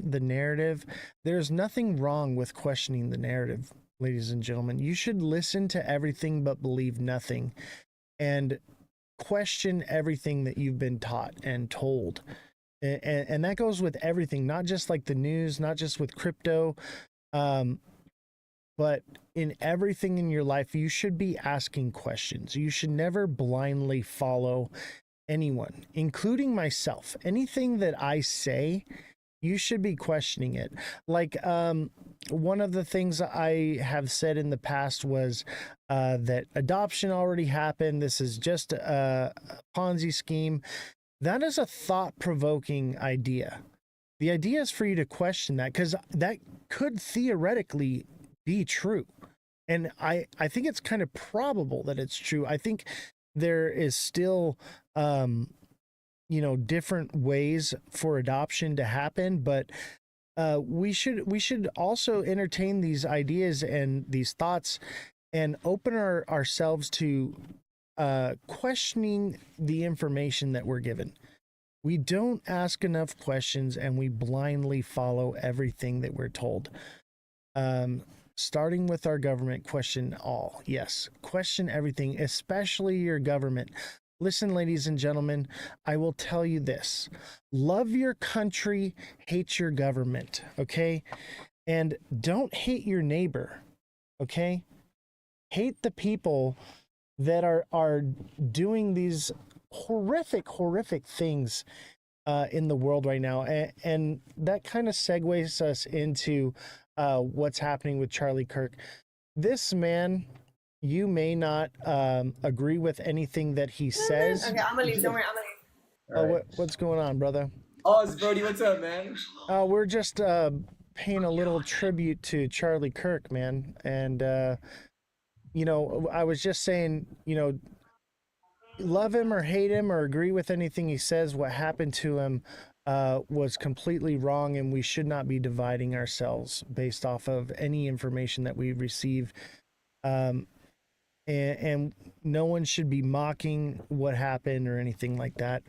the narrative. There's nothing wrong with questioning the narrative, ladies and gentlemen. You should listen to everything but believe nothing, and question everything that you've been taught and told. And that goes with everything, not just like the news, not just with crypto, but in everything in your life. You should be asking questions. You should never blindly follow anyone, including myself. Anything that I say, you should be questioning it. Like, one of the things I have said in the past was that adoption already happened. This is just a Ponzi scheme. That is a thought-provoking idea. The idea is for you to question that, because that could theoretically be true. And I think it's kind of probable that it's true. I think there is still, different ways for adoption to happen, but we should also entertain these ideas and these thoughts and open ourselves to questioning the information that we're given. We don't ask enough questions, and we blindly follow everything that we're told. Starting with our government, question all. Yes, question everything, especially your government. Listen, ladies and gentlemen, I will tell you this. Love your country, hate your government, okay? And don't hate your neighbor, okay? Hate the people that are doing these horrific things in the world right now. And that kind of segues us into what's happening with Charlie Kirk. This man, you may not agree with anything that he says. Okay, I'm gonna leave. Don't worry, I'm gonna leave. Oh, what's going on, brother? Oz, Brody, what's up, man? We're just paying a little tribute to Charlie Kirk, man. And, I was just saying, love him or hate him or agree with anything he says, what happened to him was completely wrong, and we should not be dividing ourselves based off of any information that we receive. And no one should be mocking what happened or anything like that.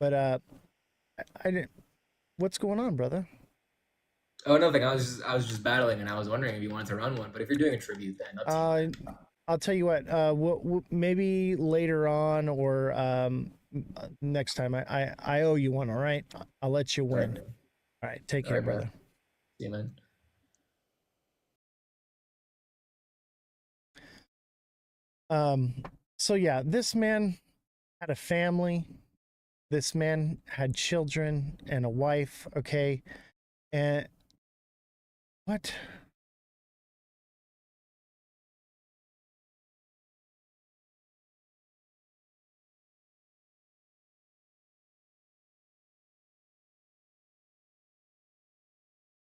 But I didn't. What's going on, brother? Oh, nothing. I was just battling, and I was wondering if you wanted to run one. But if you're doing a tribute, then up to you. I'll tell you what. Maybe later on or next time. I owe you one. All right. I'll let you win. All right. Take care, brother. See you, man. So yeah, this man had a family. This man had children and a wife. Okay. And what?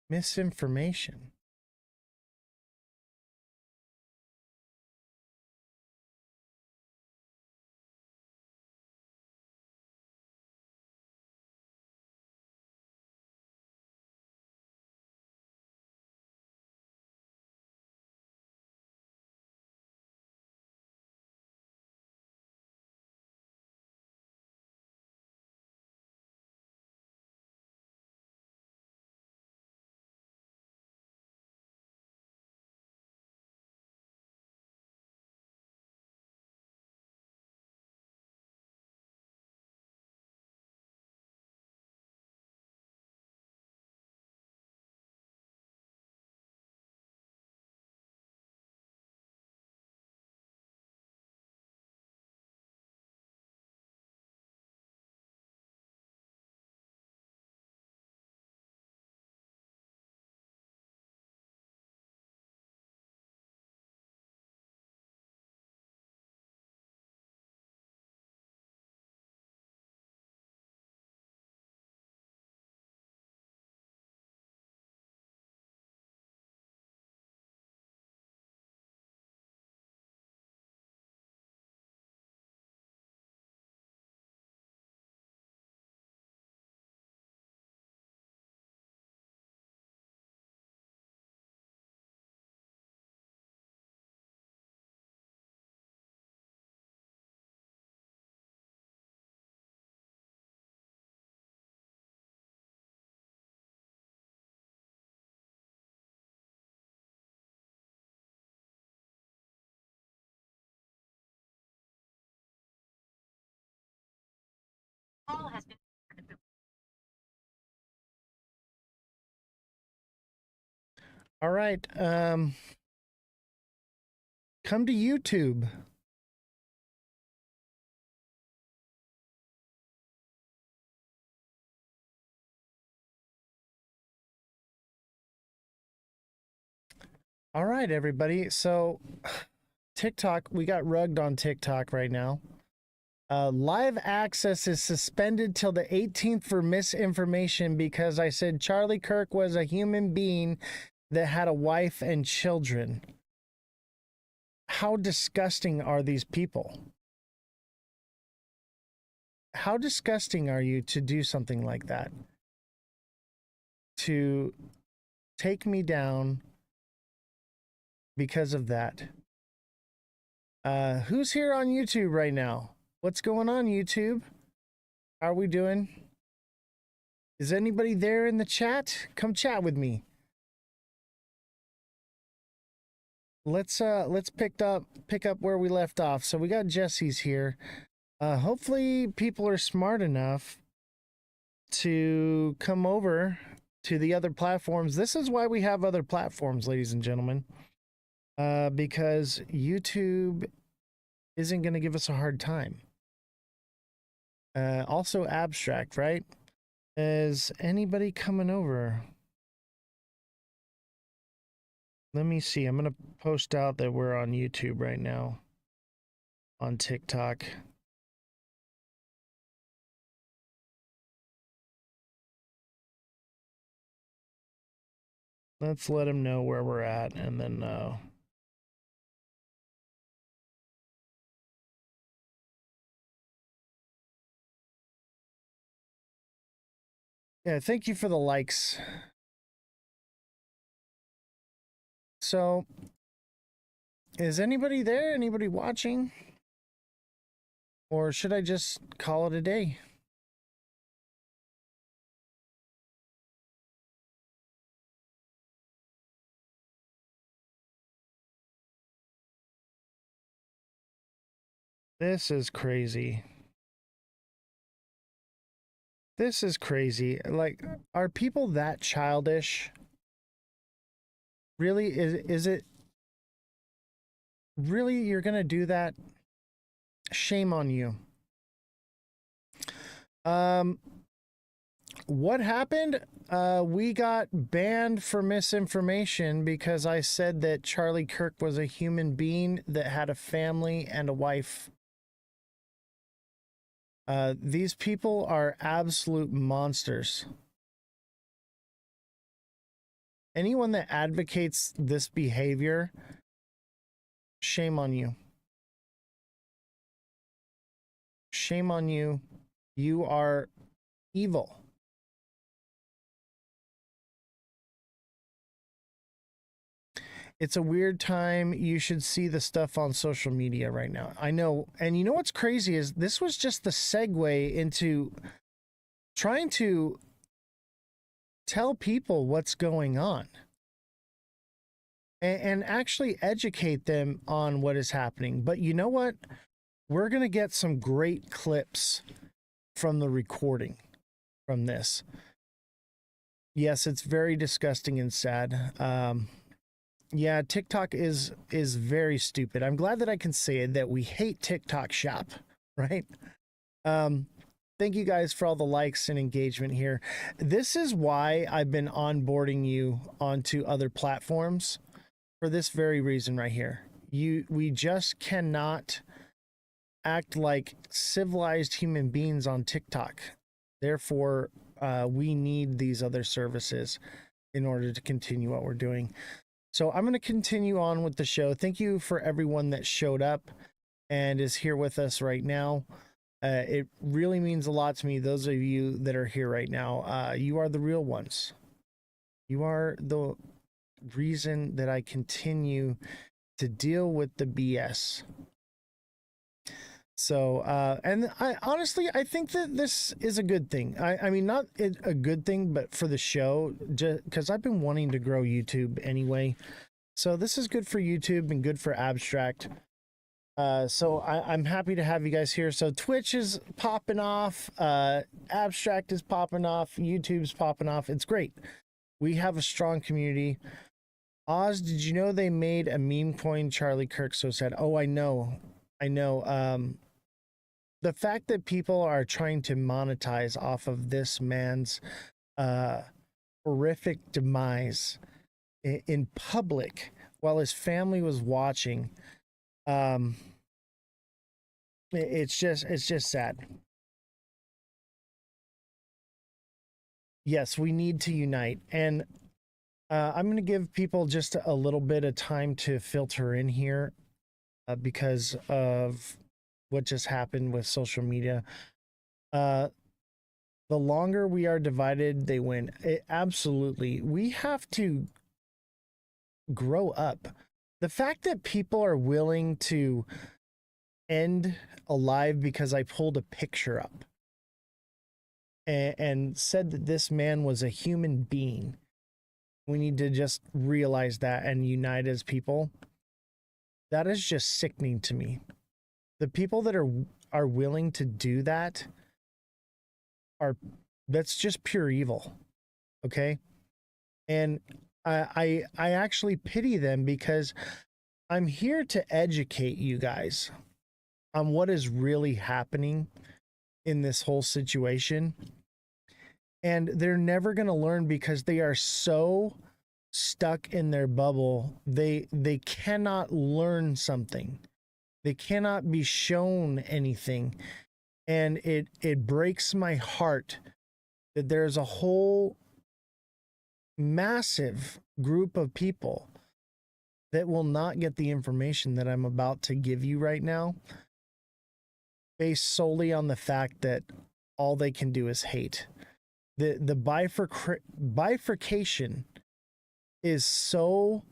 Misinformation. All right. Come to YouTube. All right, everybody. So TikTok, we got rugged on TikTok right now. Live access is suspended till the 18th for misinformation because I said Charlie Kirk was a human being that had a wife and children. How disgusting are these people? How disgusting are you to do something like that? To take me down because of that. Who's here on YouTube right now? What's going on, YouTube? How are we doing? Is anybody there in the chat? Come chat with me. Let's pick up where we left off. So we got Jesse's here. Hopefully people are smart enough to come over to the other platforms. This is why we have other platforms, ladies and gentlemen. Because YouTube isn't going to give us a hard time. Also abstract, right? Is anybody coming over? Let me see. I'm going to post out that we're on YouTube right now. On TikTok. Let's let them know where we're at and then yeah, thank you for the likes. So, is anybody there? Anybody watching? Or should I just call it a day? This is crazy. This is crazy. Like, are people that childish? Really? Is it really you're gonna do that? Shame on you. What happened? We got banned for misinformation because I said that Charlie Kirk was a human being that had a family and a wife. These people are absolute monsters. Anyone that advocates this behavior, shame on you. Shame on you. You are evil. It's a weird time. You should see the stuff on social media right now. I know. And you know what's crazy is this was just the segue into trying to tell people what's going on and actually educate them on what is happening. But you know what? We're going to get some great clips from the recording from this. Yes, it's very disgusting and sad. Yeah, TikTok is very stupid. I'm glad that I can say that we hate TikTok shop, right? Thank you guys for all the likes and engagement here. This is why I've been onboarding you onto other platforms for this very reason right here. We just cannot act like civilized human beings on TikTok. Therefore, we need these other services in order to continue what we're doing. So I'm going to continue on with the show. Thank you for everyone that showed up and is here with us right now. It really means a lot to me, those of you that are here right now. You are the real ones. You are the reason that I continue to deal with the BS. So, and I honestly, I think that this is a good thing. I mean, not a good thing, but for the show, just because I've been wanting to grow YouTube anyway. So this is good for YouTube and good for Abstract. So I'm happy to have you guys here. So Twitch is popping off, Abstract is popping off, YouTube's popping off. It's great. We have a strong community. Oz, did you know they made a meme coin? Charlie Kirk so sad. Oh, I know. I know. The fact that people are trying to monetize off of this man's uh, horrific demise in public while his family was watching, um, it's just sad. Yes, we need to unite, and I'm going to give people just a little bit of time to filter in here because of what just happened with social media. Uh, the longer we are divided, they win. Absolutely. We have to grow up. The fact that people are willing to end a live because I pulled a picture up and said that this man was a human being. We need to just realize that and unite as people. That is just sickening to me. The people that are willing to do that that's just pure evil. Okay? And I actually pity them because I'm here to educate you guys on what is really happening in this whole situation. And they're never going to learn because they are so stuck in their bubble. They cannot learn something. They cannot be shown anything. And it breaks my heart that there's a whole massive group of people that will not get the information that I'm about to give you right now, based solely on the fact that all they can do is hate. The bifurcation is so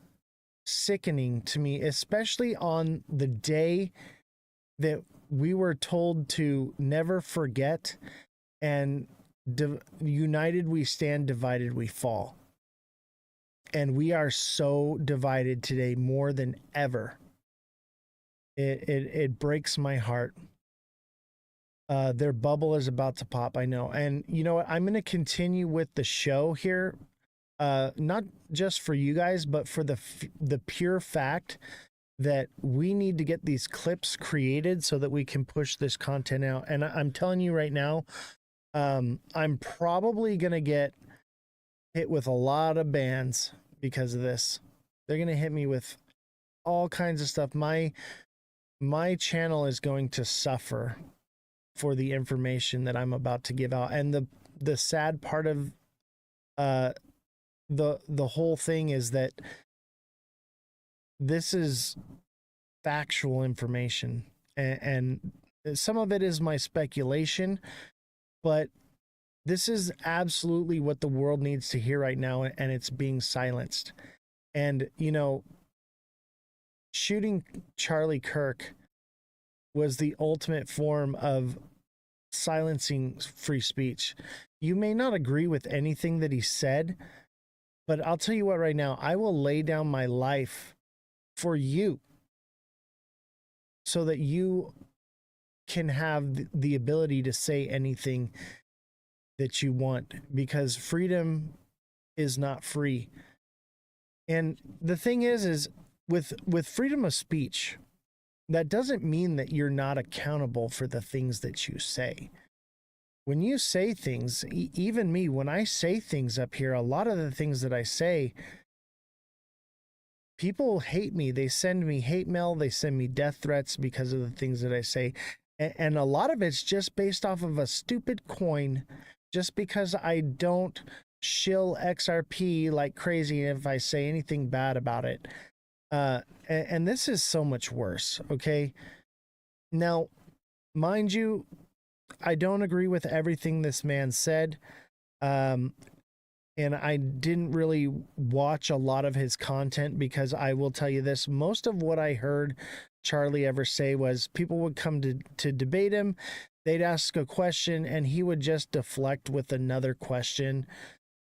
sickening to me, especially on the day that we were told to never forget, and united we stand, divided we fall. And we are so divided today more than ever. It breaks my heart. Their bubble is about to pop, I know. And you know what? I'm going to continue with the show here. Not just for you guys, but for the pure fact that we need to get these clips created so that we can push this content out. And I'm telling you right now, I'm probably going to get hit with a lot of bans because of this. They're going to hit me with all kinds of stuff. My channel is going to suffer for the information that I'm about to give out. And the sad part of the whole thing is that this is factual information, and some of it is my speculation, but this is absolutely what the world needs to hear right now, and it's being silenced. And you know, shooting Charlie Kirk was the ultimate form of silencing free speech. You may not agree with anything that he said, but I'll tell you what right now, I will lay down my life for you so that you can have the ability to say anything that you want, because freedom is not free. And the thing is with freedom of speech, that doesn't mean that you're not accountable for the things that you say. When you say things, even me, when I say things up here, a lot of the things that I say, people hate me. They send me hate mail. They send me death threats because of the things that I say. And a lot of it's just based off of a stupid coin, just because I don't shill XRP like crazy if I say anything bad about it. And this is so much worse, okay? Now, mind you, I don't agree with everything this man said. And I didn't really watch a lot of his content, because I will tell you this, most of what I heard Charlie ever say was people would come to debate him, they'd ask a question, and he would just deflect with another question.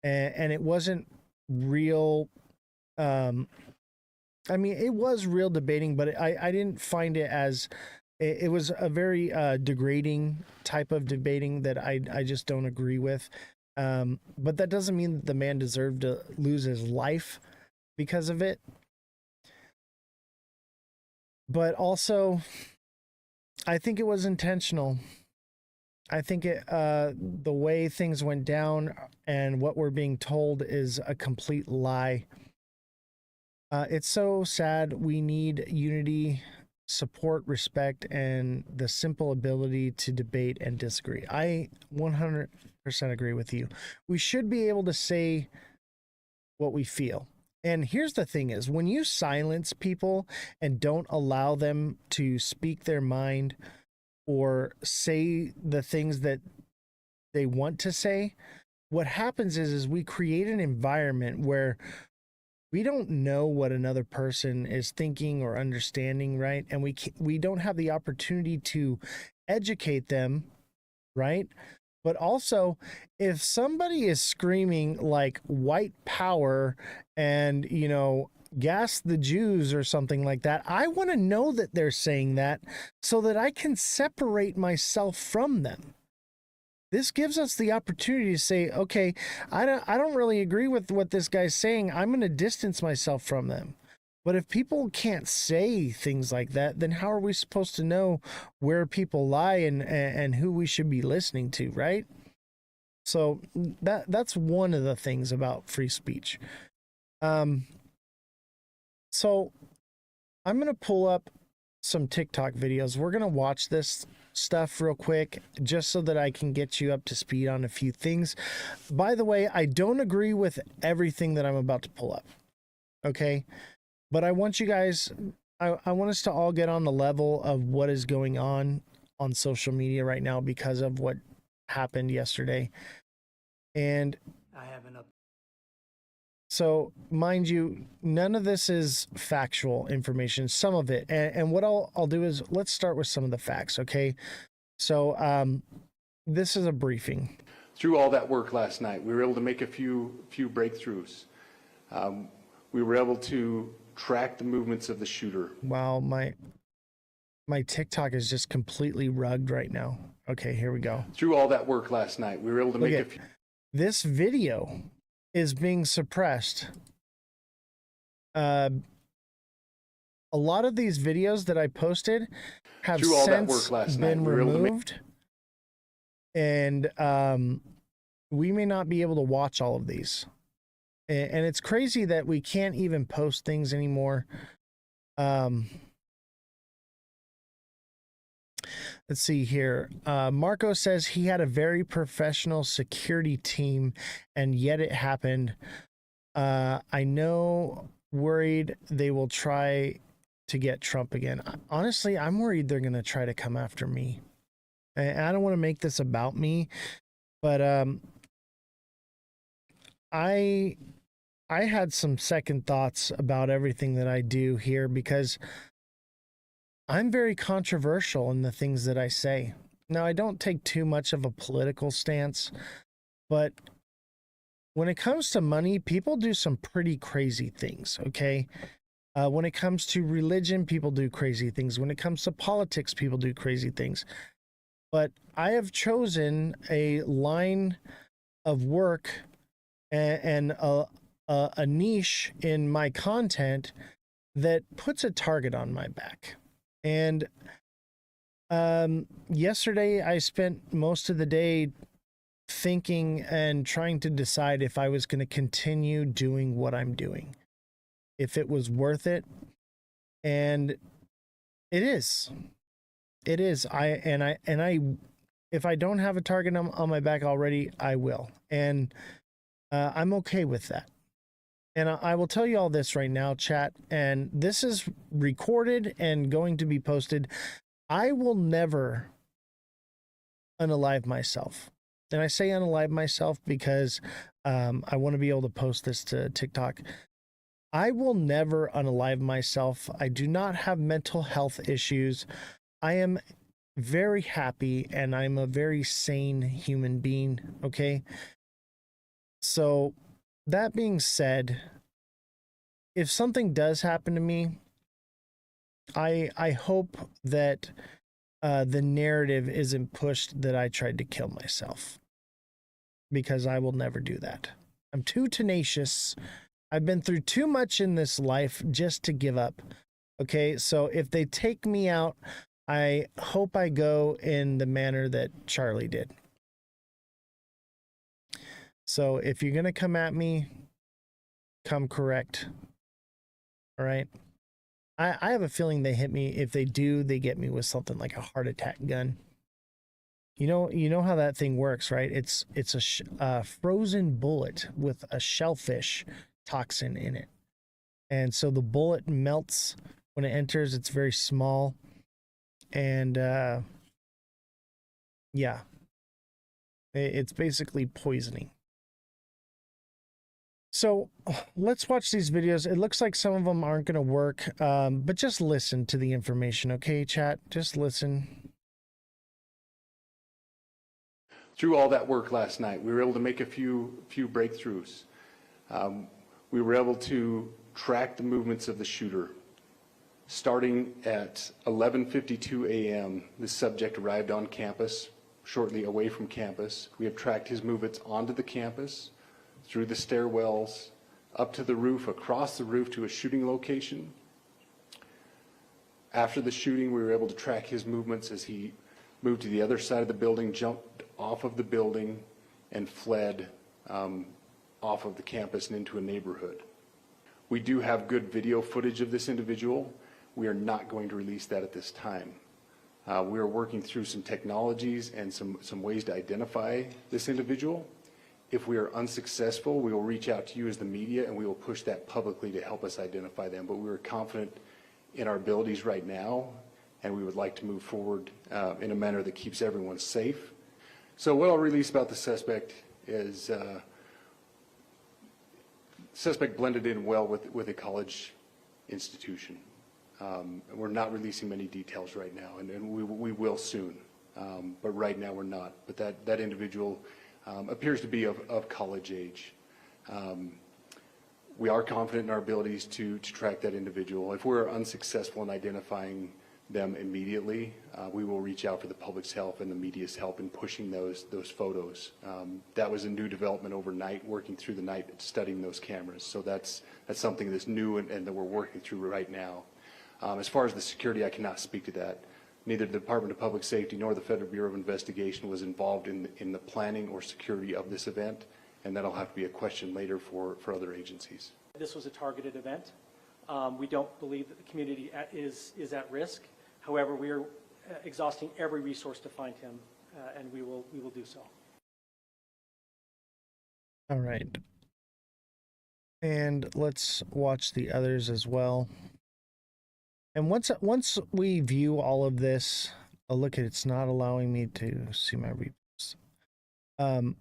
And it wasn't real. I mean, it was real debating, but I didn't find it as, it was a very degrading type of debating that I just don't agree with. But that doesn't mean that the man deserved to lose his life because of it. But also, I think it was intentional. I think the way things went down and what we're being told is a complete lie. It's so sad. We need unity, support, respect, and the simple ability to debate and disagree. I 100% agree with you. We should be able to say what we feel. And here's the thing is, when you silence people and don't allow them to speak their mind or say the things that they want to say, what happens is we create an environment where we don't know what another person is thinking or understanding, right? And we don't have the opportunity to educate them, right? But also, if somebody is screaming like white power and, gas the Jews or something like that, I want to know that they're saying that so that I can separate myself from them. This gives us the opportunity to say, okay, I don't really agree with what this guy's saying. I'm going to distance myself from them. But if people can't say things like that, then how are we supposed to know where people lie and who we should be listening to, right? So that's one of the things about free speech. So I'm going to pull up some TikTok videos. We're going to watch this stuff real quick just so that I can get you up to speed on a few things. By the way, I don't agree with everything that I'm about to pull up. Okay? But I want you guys, I want us to all get on the level of what is going on social media right now because of what happened yesterday. And I have an up. So, mind you, none of this is factual information, some of it. And what I'll do is let's start with some of the facts, okay? So, this is a briefing. Through all that work last night, we were able to make a few breakthroughs. We were able to track the movements of the shooter. Wow, my TikTok is just completely rugged right now. Okay, here we go. Through all that work last night, we were able to make a few. This video is being suppressed. A lot of these videos that I posted have since been removed, and we may not be able to watch all of these. And it's crazy that we can't even post things anymore. Let's see here. Marco says he had a very professional security team, and yet it happened. I know, worried they will try to get Trump again. Honestly, I'm worried they're going to try to come after me. And I don't want to make this about me, but I had some second thoughts about everything that I do here because I'm very controversial in the things that I say. Now, I don't take too much of a political stance, but when it comes to money, people do some pretty crazy things, okay? When it comes to religion, people do crazy things. When it comes to politics, people do crazy things. But I have chosen a line of work and a niche in my content that puts a target on my back. And yesterday I spent most of the day thinking and trying to decide if I was going to continue doing what I'm doing, if it was worth it. And it is. It is. If I don't have a target on my back already, I will. And I'm okay with that. And I will tell you all this right now, chat, and this is recorded and going to be posted. I will never unalive myself. And I say unalive myself because I want to be able to post this to TikTok. I will never unalive myself. I do not have mental health issues. I am very happy and I'm a very sane human being, okay? So that being said, if something does happen to me, I hope that the narrative isn't pushed that I tried to kill myself, because I will never do that. I'm too tenacious I've been through too much in this life just to give up. Okay, so if they take me out, I hope I go in the manner that Charlie did. So if you're going to come at me, come correct. All right. I have a feeling they hit me. If they do, they get me with something like a heart attack gun. You know how that thing works, right? It's a frozen bullet with a shellfish toxin in it. And so the bullet melts when it enters. It's very small. And yeah, it's basically poisoning. So let's watch these videos. It looks like some of them aren't going to work, but just listen to the information, okay, chat? Just listen. Through all that work last night, we were able to make a few breakthroughs. We were able to track the movements of the shooter. Starting at 11:52 a.m., the subject arrived on campus, shortly away from campus. We have tracked his movements onto the campus, through the stairwells, up to the roof, across the roof to a shooting location. After the shooting, we were able to track his movements as he moved to the other side of the building, jumped off of the building, and fled off of the campus and into a neighborhood. We do have good video footage of this individual. We are not going to release that at this time. We are working through some technologies and some ways to identify this individual. If we are unsuccessful, we will reach out to you as the media and we will push that publicly to help us identify them. But we are confident in our abilities right now, and we would like to move forward in a manner that keeps everyone safe. So what I'll release about the suspect is suspect blended in well with a college institution. We're not releasing many details right now, and we will soon. But right now we're not. But that individual appears to be of college age. We are confident in our abilities to track that individual. If we're unsuccessful in identifying them immediately, we will reach out for the public's help and the media's help in pushing those photos. That was a new development overnight, working through the night, studying those cameras. So that's something that's new and that we're working through right now. As far as the security, I cannot speak to that. Neither the Department of Public Safety nor the Federal Bureau of Investigation was involved in the planning or security of this event, and that'll have to be a question later for other agencies. This was a targeted event. We don't believe that the community is at risk. However, we are exhausting every resource to find him, and we will do so. All right. And let's watch the others as well. And once we view all of this, look at it's not allowing me to see my replays.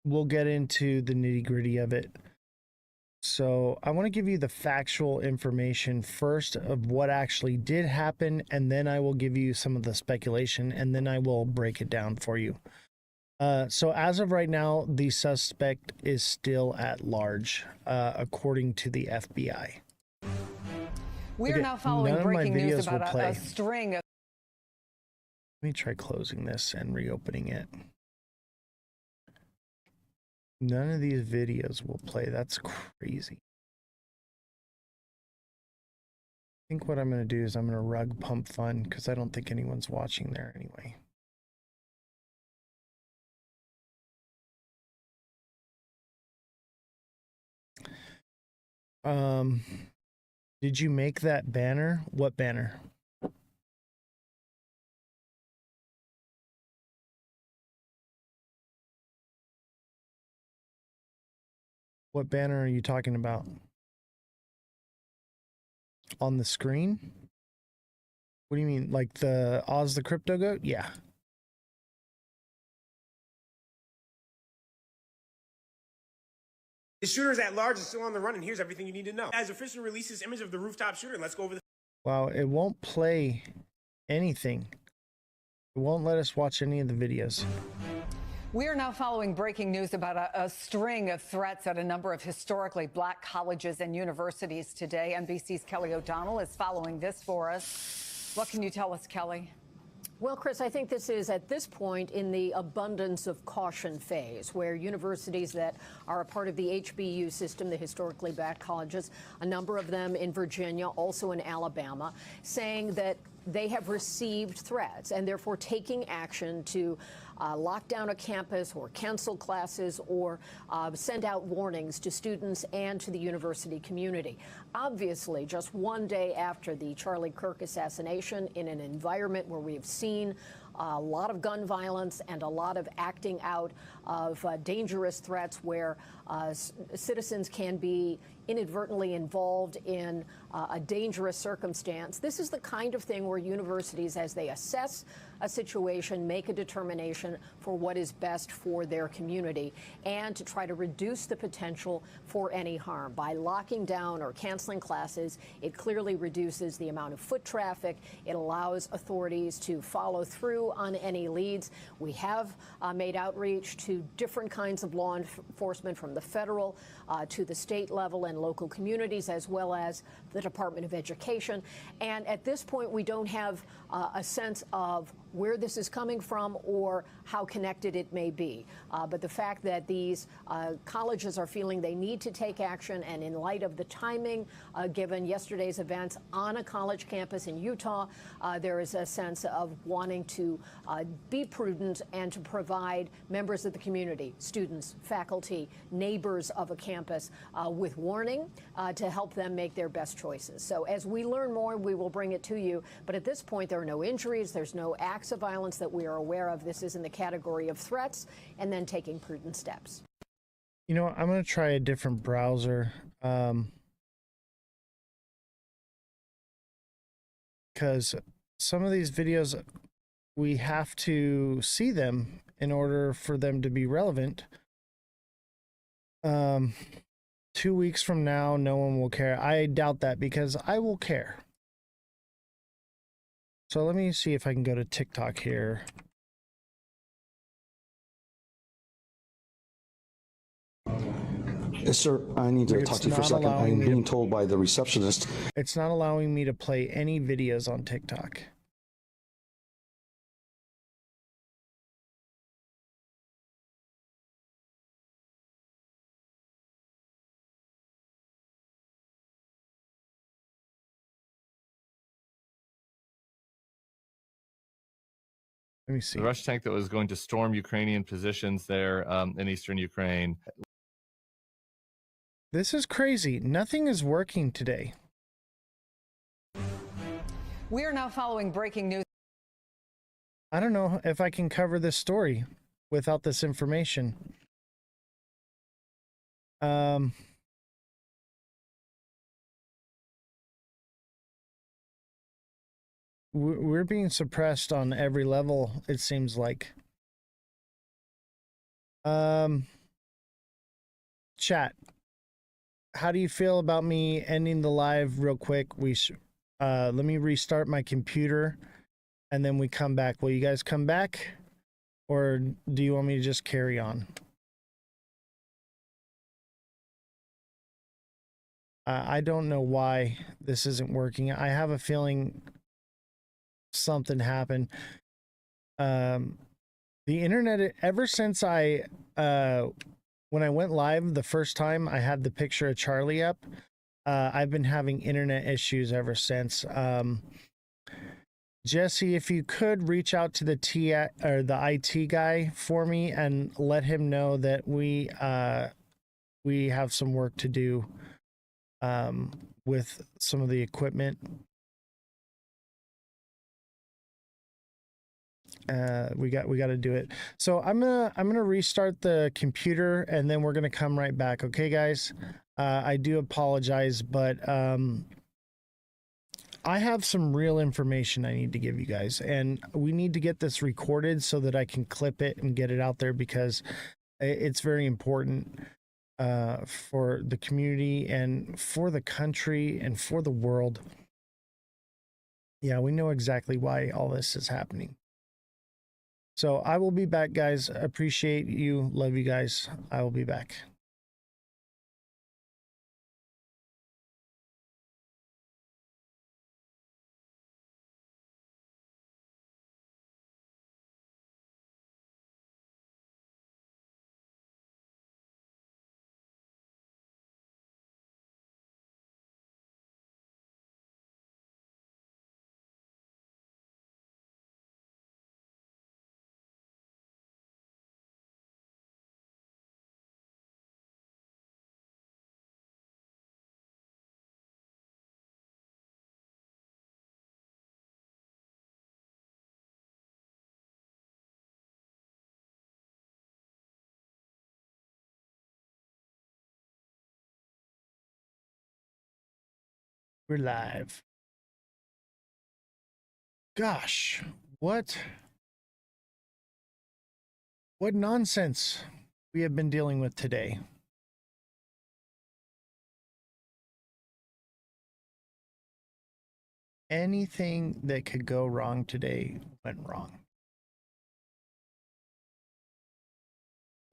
We'll get into the nitty-gritty of it. So I want to give you the factual information first of what actually did happen, and then I will give you some of the speculation, and then I will break it down for you. So as of right now, the suspect is still at large, according to the FBI. We are now following breaking news about a string of... Let me try closing this and reopening it. None of these videos will play. That's crazy. I think what I'm going to do is I'm going to rug pump fun because I don't think anyone's watching there anyway. Did you make that banner? What banner? What banner are you talking about? On the screen? What do you mean? Like the Ozthecryptogoat? Yeah. The shooter's at large and still on the run, and here's everything you need to know. As officially releases image of the rooftop shooter, let's go over the... Wow, it won't play anything. It won't let us watch any of the videos. We are now following breaking news about a string of threats at a number of historically black colleges and universities today. NBC's Kelly O'Donnell is following this for us. What can you tell us, Kelly? Well, Chris, I think this is at this point in the abundance of caution phase, where universities that are a part of the HBU system, the historically black colleges, a number of them in Virginia, also in Alabama, saying that they have received threats and therefore taking action to lock down a campus or cancel classes or send out warnings to students and to the university community. Obviously, just one day after the Charlie Kirk assassination, in an environment where we have seen a lot of gun violence and a lot of acting out of dangerous threats where citizens can be inadvertently involved in a dangerous circumstance. This is the kind of thing where universities, as they assess a situation, make a determination for what is best for their community and to try to reduce the potential for any harm. By locking down or canceling classes, it clearly reduces the amount of foot traffic. It allows authorities to follow through on any leads. We have made outreach to different kinds of law enforcement, from the federal to the state level and local communities, as well as the Department of Education. And at this point, we don't have a sense of where this is coming from or how connected it may be. But the fact that these colleges are feeling they need to take action, and in light of the timing, given yesterday's events on a college campus in Utah, there is a sense of wanting to be prudent and to provide members of the community, students, faculty, neighbors of a campus with warning to help them make their best choices. So as we learn more, we will bring it to you. But at this point, there are no injuries. There's no acts of violence that we are aware of. This is in the category of threats and then taking prudent steps. You know, I'm going to try a different browser. Because some of these videos, we have to see them in order for them to be relevant. 2 weeks from now, no one will care. I doubt that, because I will care. So let me see if I can go to TikTok here. Yes, sir. I need to talk to you for a second. I'm being told by the receptionist. It's not allowing me to play any videos on TikTok. Let me see. The Russian tank that was going to storm Ukrainian positions there in eastern Ukraine. This is crazy. Nothing is working today. We are now following breaking news. I don't know if I can cover this story without this information. We're being suppressed on every level, it seems like. Chat, how do you feel about me ending the live real quick? Let me restart my computer and then we come back. Will you guys come back, or do you want me to just carry on? I don't know why this isn't working. I have a feeling something happened. The internet, ever since when I went live the first time, I had the picture of Charlie up. I've been having internet issues ever since. Jesse, if you could reach out to the IT guy for me and let him know that we have some work to do with some of the equipment. We got to do it. So I'm gonna restart the computer and then we're gonna come right back. Okay, guys. I do apologize, but I have some real information I need to give you guys, and we need to get this recorded so that I can clip it and get it out there, because it's very important for the community and for the country and for the world. Yeah, we know exactly why all this is happening. So I will be back, guys. Appreciate you. Love you guys. I will be back. We're live. Gosh, what nonsense we have been dealing with today. Anything that could go wrong today went wrong.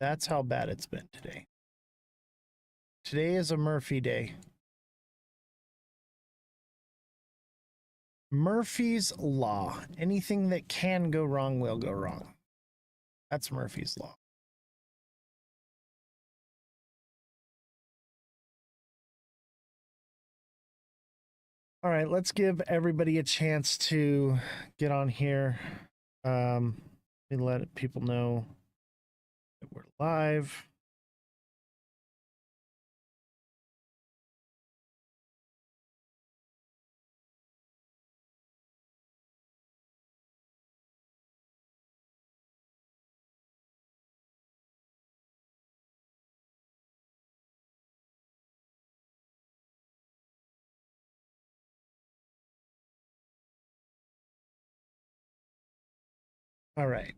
That's how bad it's been today. Today is a Murphy day. Murphy's Law. Anything that can go wrong will go wrong. That's Murphy's Law. All right, let's give everybody a chance to get on here. Let me let people know that we're live. All right.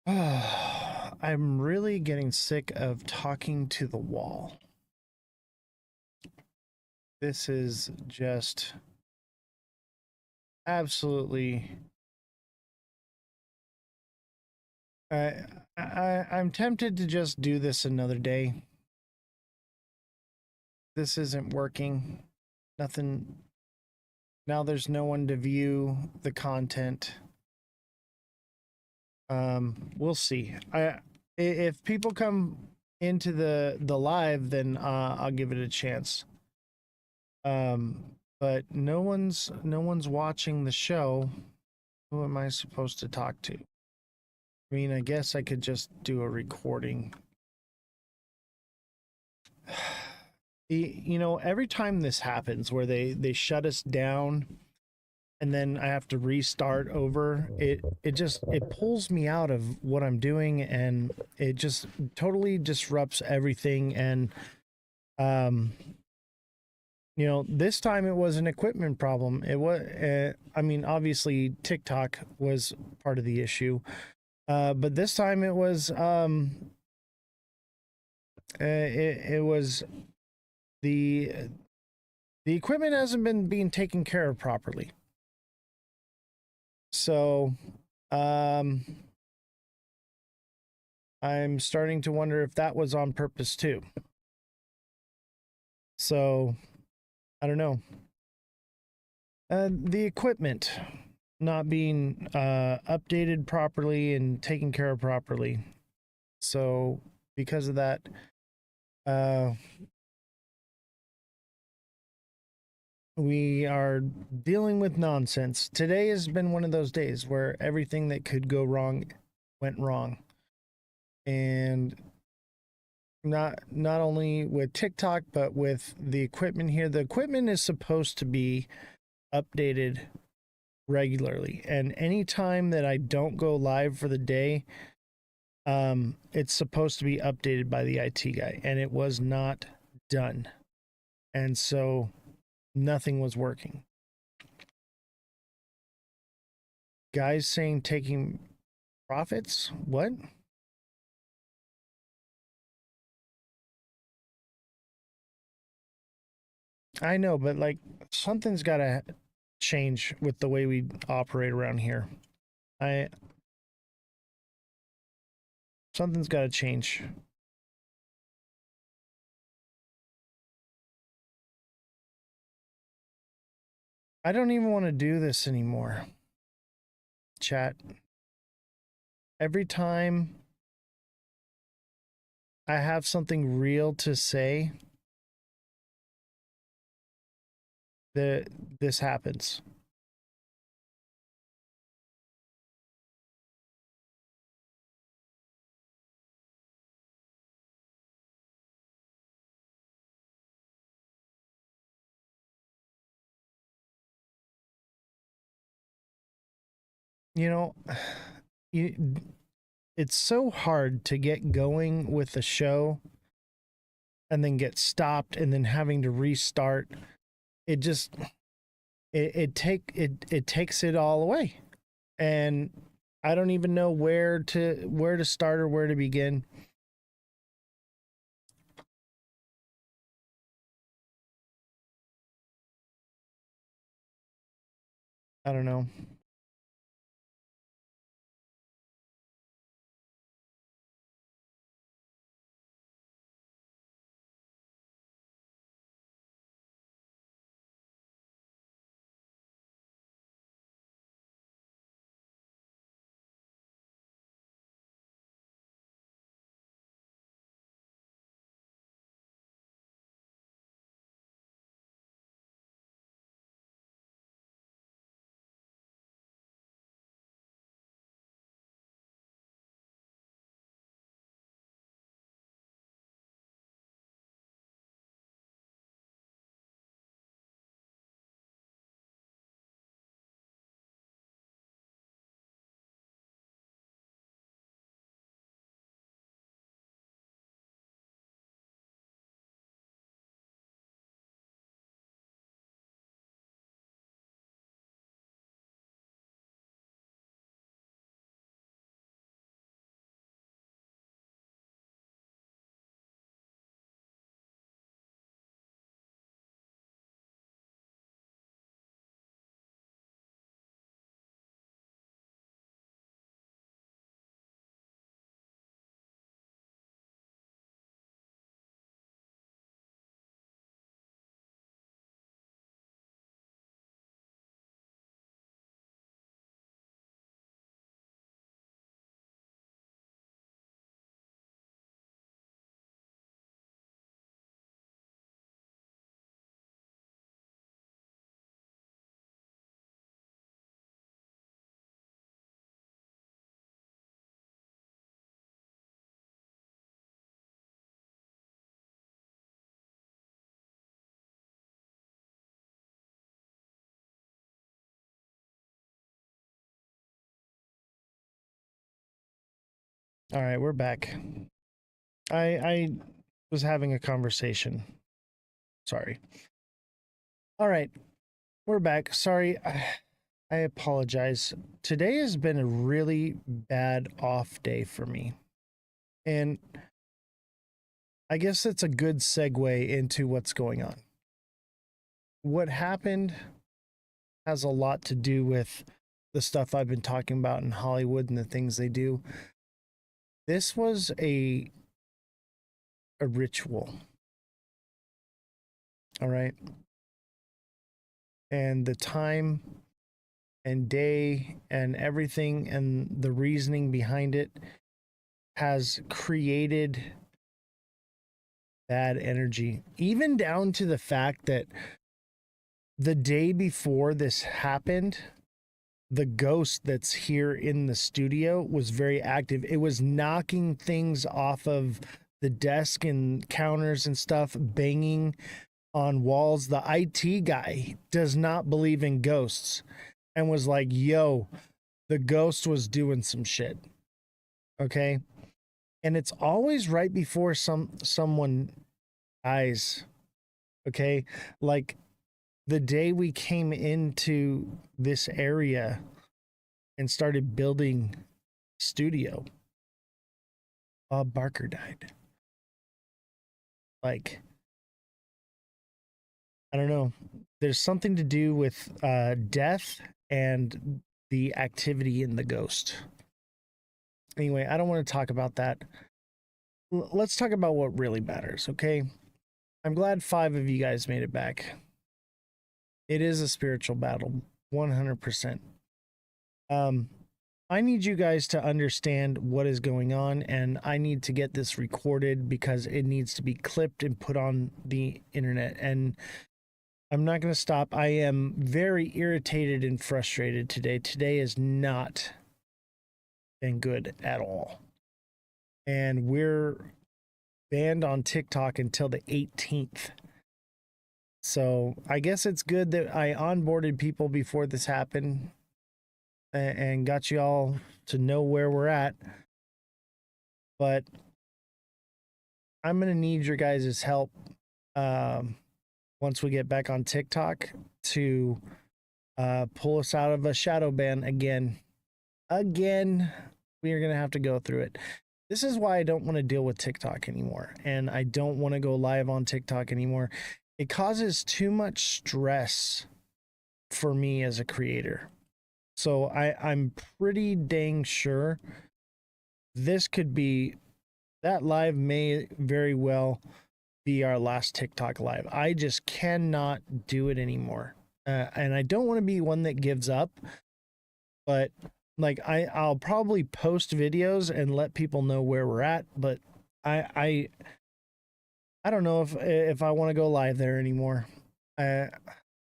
I'm really getting sick of talking to the wall. This is just absolutely. I'm tempted to just do this another day. This isn't working. Nothing. Now there's no one to view the content. We'll see. If people come into the live, then I'll give it a chance. But no one's watching the show. Who am I supposed to talk to? I mean, I guess I could just do a recording. You know, every time this happens where they shut us down and then I have to restart over, it pulls me out of what I'm doing, and it just totally disrupts everything. And you know, this time it was an equipment problem. It was I mean, obviously TikTok was part of the issue, but this time it was it was the equipment hasn't been being taken care of properly. So I'm starting to wonder if that was on purpose too. So I don't know. The equipment not being updated properly and taken care of properly. So because of that, we are dealing with nonsense. Today has been one of those days where everything that could go wrong went wrong. And not only with TikTok, but with the equipment here. The equipment is supposed to be updated regularly. And anytime that I don't go live for the day, it's supposed to be updated by the IT guy. And it was not done. And so nothing was working. Guys saying taking profits? What? I know, but like something's got to change with the way we operate around here. Something's got to change. I don't even want to do this anymore. Chat. Every time I have something real to say, this happens. You know, it's so hard to get going with the show and then get stopped and then having to restart. It just it takes it all away. And I don't even know where to start or where to begin. I don't know. All right, we're back. I was having a conversation. Sorry. All right, we're back. Sorry. I apologize. Today has been a really bad off day for me. And I guess it's a good segue into what's going on. What happened has a lot to do with the stuff I've been talking about in Hollywood and the things they do. This was a ritual. All right. And the time and day and everything and the reasoning behind it has created bad energy, even down to the fact that the day before this happened, the ghost that's here in the studio was very active. It was knocking things off of the desk and counters and stuff, banging on walls. The IT guy does not believe in ghosts and was like, yo, the ghost was doing some shit. Okay. And it's always right before someone dies. Okay. Like the day we came into this area and started building studio, Bob Barker died. Like, I don't know. There's something to do with death and the activity in the ghost. Anyway, I don't want to talk about that. Let's talk about what really matters, okay? I'm glad 5 of you guys made it back. It is a spiritual battle, 100%. I need you guys to understand what is going on, and I need to get this recorded because it needs to be clipped and put on the internet. And I'm not going to stop. I am very irritated and frustrated today. Today has not been good at all. And we're banned on TikTok until the 18th. So I guess it's good that I onboarded people before this happened and got you all to know where we're at. But I'm going to need your guys' help once we get back on TikTok to pull us out of a shadow ban again. We are going to have to go through it. This is why I don't want to deal with TikTok anymore, and I don't want to go live on TikTok anymore. It causes too much stress for me as a creator. So I'm pretty dang sure this could be, that live may very well be our last TikTok live. I just cannot do it anymore. And I don't want to be one that gives up, but like I'll probably post videos and let people know where we're at, but I don't know if I want to go live there anymore.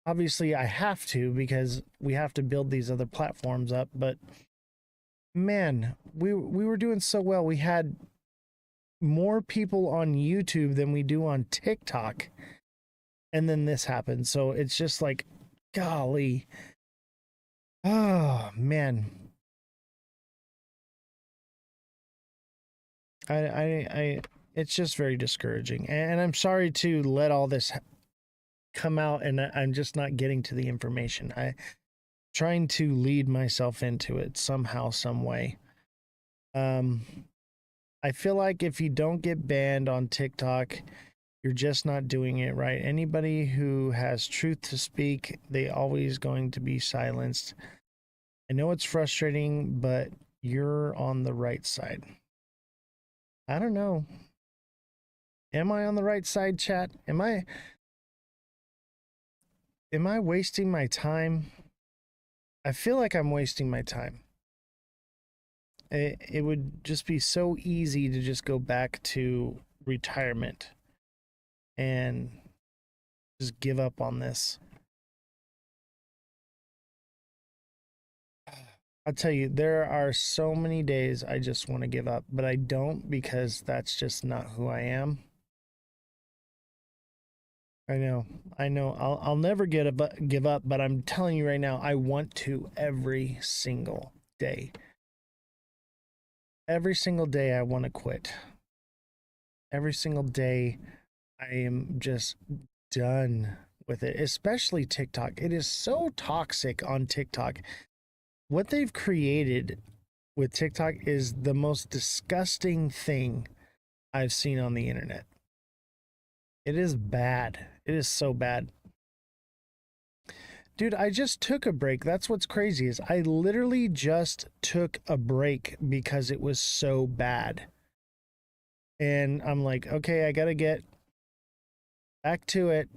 Obviously I have to, because we have to build these other platforms up, but man, we were doing so well. We had more people on YouTube than we do on TikTok, and then this happened. So it's just like, golly. Oh man. I it's just very discouraging, and I'm sorry to let all this come out, and I'm just not getting to the information. I'm trying to lead myself into it somehow, some way. I feel like if you don't get banned on TikTok, you're just not doing it right. Anybody who has truth to speak, they always going to be silenced. I know it's frustrating, but you're on the right side. I don't know. Am I on the right side, chat? Am I wasting my time? I feel like I'm wasting my time. It would just be so easy to just go back to retirement and just give up on this. I'll tell you, there are so many days I just want to give up, but I don't, because that's just not who I am. I know. I'll never give up, but I'm telling you right now, I want to every single day. Every single day I want to quit. Every single day I am just done with it, especially TikTok. It is so toxic on TikTok. What they've created with TikTok is the most disgusting thing I've seen on the internet. It is bad. It is so bad. Dude, I just took a break. That's what's crazy, is I literally just took a break because it was so bad. And I'm like, okay, I got to get back to it.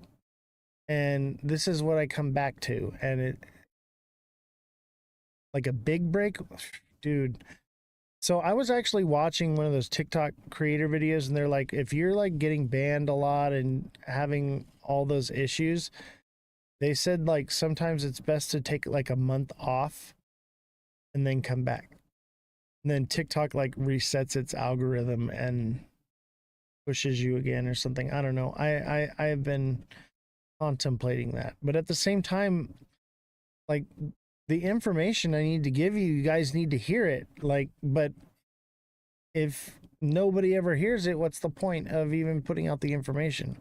And this is what I come back to. And it, like a big break, dude. So I was actually watching one of those TikTok creator videos, and they're like, if you're like getting banned a lot and having all those issues, they said like sometimes it's best to take like a month off and then come back. And then TikTok like resets its algorithm and pushes you again or something. I don't know. I have been contemplating that. But at the same time, like, the information I need to give you, you guys need to hear it. Like, but if nobody ever hears it, what's the point of even putting out the information?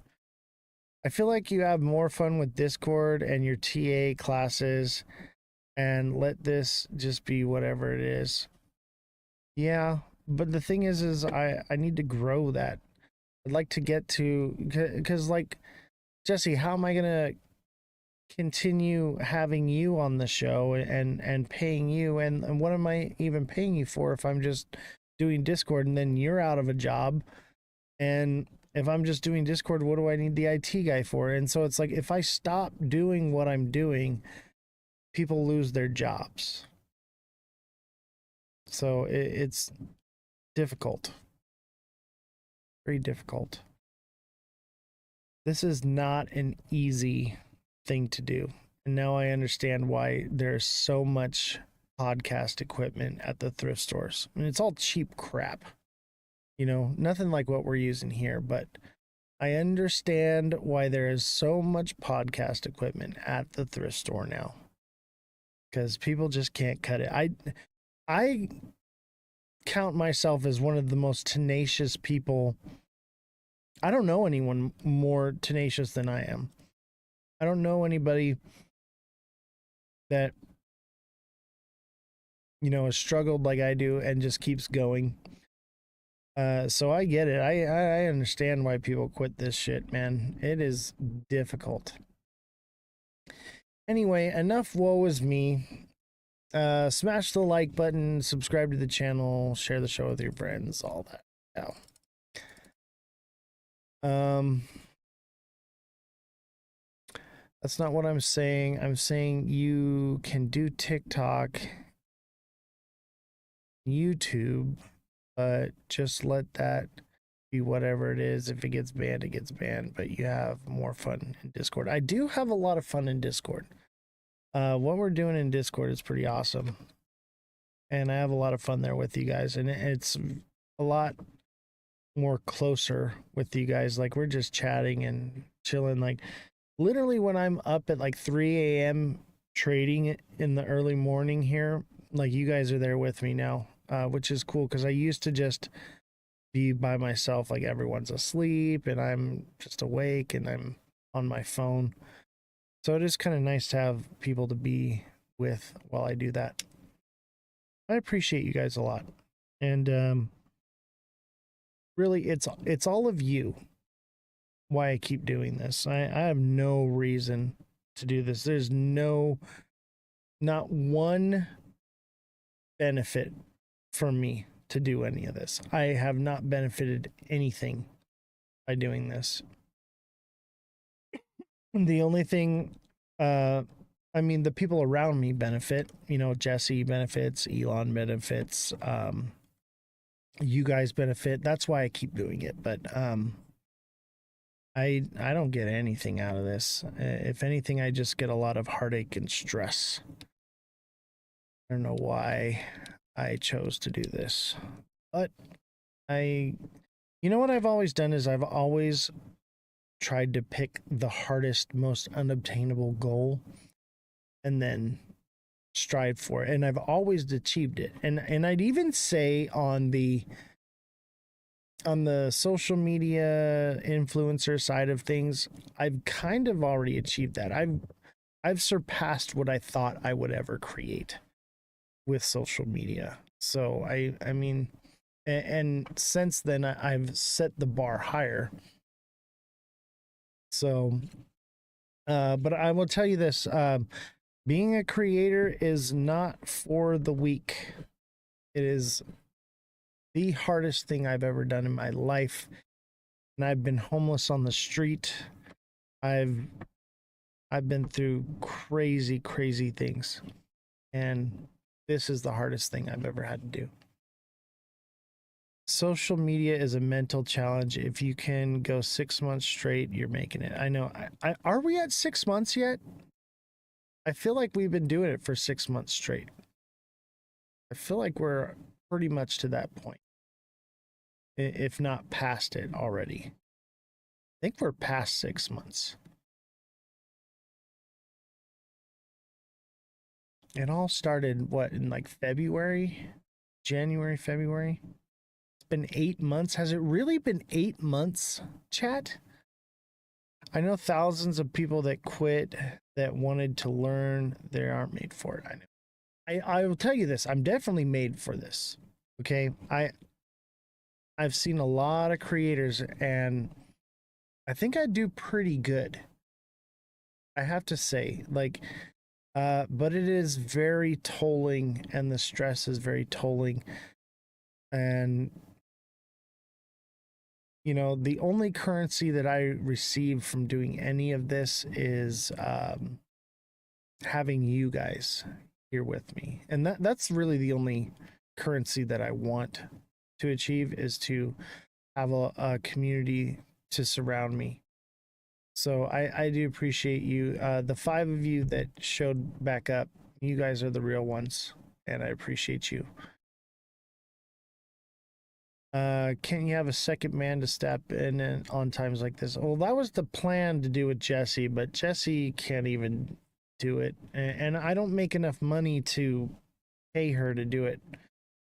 I feel like you have more fun with Discord and your TA classes, and let this just be whatever it is. Yeah, but the thing is I need to grow that. I'd like to get to, because like, Jesse, how am I gonna continue having you on the show and paying you, and what am I even paying you for if I'm just doing Discord, and then you're out of a job? And if I'm just doing Discord, what do I need the IT guy for? And so it's like, if I stop doing what I'm doing, people lose their jobs. So it's difficult. Very difficult. This is not an easy thing to do. And now I understand why there's so much podcast equipment at the thrift stores. I mean, it's all cheap crap. You know, nothing like what we're using here, but I understand why there is so much podcast equipment at the thrift store now. Because people just can't cut it. I count myself as one of the most tenacious people I don't know anyone more tenacious than I am. I don't know anybody that, you know, has struggled like I do and just keeps going. So I get it. I understand why people quit this shit, man. It is difficult. Anyway, enough woe is me. Smash the like button, subscribe to the channel, share the show with your friends, all that. That's not what I'm saying. I'm saying you can do TikTok, YouTube, but just let that be whatever it is. If it gets banned, it gets banned, but you have more fun in Discord. I do have a lot of fun in Discord. What we're doing in Discord is pretty awesome. And I have a lot of fun there with you guys. And it's a lot more closer with you guys. Like, we're just chatting and chilling. Like, literally when I'm up at like 3 a.m. trading in the early morning here, like, you guys are there with me now, which is cool because I used to just be by myself. Like, everyone's asleep and I'm just awake and I'm on my phone. So it is kind of nice to have people to be with while I do that. I appreciate you guys a lot. And really, it's all of you why I keep doing this. I have no reason to do this. There's not one benefit for me to do any of this. I have not benefited anything by doing this. The only thing, I mean, the people around me benefit. You know, Jesse benefits, Elon benefits, you guys benefit. That's why I keep doing it. But I don't get anything out of this. If anything, I just get a lot of heartache and stress. I don't know why I chose to do this, but you know what I've always done is I've always tried to pick the hardest, most unobtainable goal and then strive for it. And I've always achieved it. And I'd even say on the social media influencer side of things, I've kind of already achieved that. I've surpassed what I thought I would ever create with social media. So I mean, and since then I've set the bar higher. So, but I will tell you this, being a creator is not for the weak. It is the hardest thing I've ever done in my life. And I've been homeless on the street. I've been through crazy, crazy things. And this is the hardest thing I've ever had to do. Social media is a mental challenge. If you can go 6 months straight, you're making it. I know. Are we at 6 months yet? I feel like we've been doing it for 6 months straight. I feel like we're pretty much to that point, if not past it already. I think we're past 6 months. It all started, what, in like February? January, February? It's been 8 months. Has it really been 8 months, chat? I know thousands of people that quit that wanted to learn. They aren't made for it. I know. I will tell you this. I'm definitely made for this. Okay. I've seen a lot of creators and I think I do pretty good. I have to say, like, but it is very tolling and the stress is very tolling. And, you know, the only currency that I receive from doing any of this is having you guys here with me. And that's really the only currency that I want to achieve, is to have a community to surround me. So I do appreciate you. The 5 of you that showed back up, you guys are the real ones, and I appreciate you. Can you have a second man to step in on times like this? Well, that was the plan to do with Jesse, but Jesse can't even do it. And I don't make enough money to pay her to do it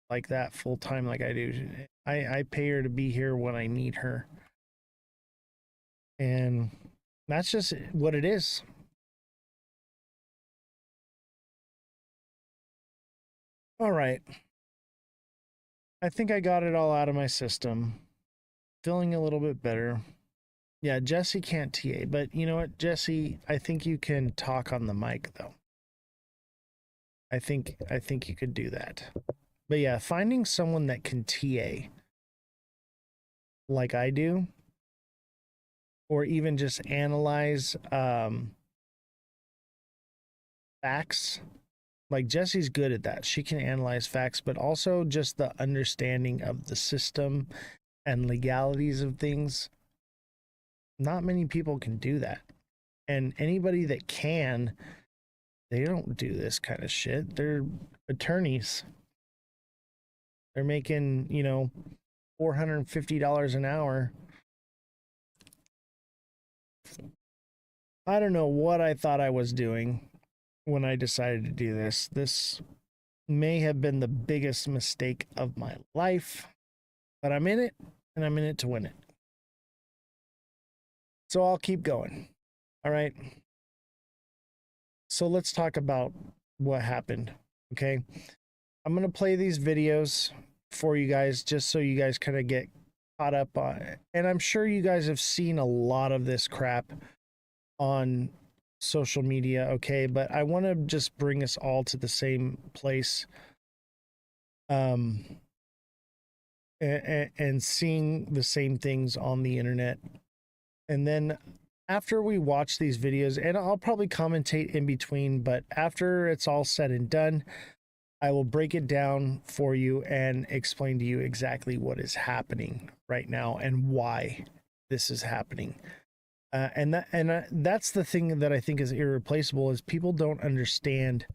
like that full time like I do. I pay her to be here when I need her. And that's just what it is. All right. I think I got it all out of my system. Feeling a little bit better. Yeah, Jesse can't TA, but you know what, Jesse, I think you can talk on the mic though. I think you could do that. But yeah, finding someone that can TA like I do, or even just analyze facts. Like Jesse's good at that. She can analyze facts, but also just the understanding of the system and legalities of things. Not many people can do that. And anybody that can, they don't do this kind of shit. They're attorneys. They're making, you know, $450 an hour. I don't know what I thought I was doing when I decided to do this. This may have been the biggest mistake of my life, but I'm in it, and I'm in it to win it. So I'll keep going. All right. So let's talk about what happened. Okay. I'm going to play these videos for you guys just so you guys kind of get caught up on it. And I'm sure you guys have seen a lot of this crap on social media. Okay. But I want to just bring us all to the same place. And seeing the same things on the internet. And then after we watch these videos, and I'll probably commentate in between, but after it's all said and done, I will break it down for you and explain to you exactly what is happening right now and why this is happening. That's the thing that I think is irreplaceable is people don't understand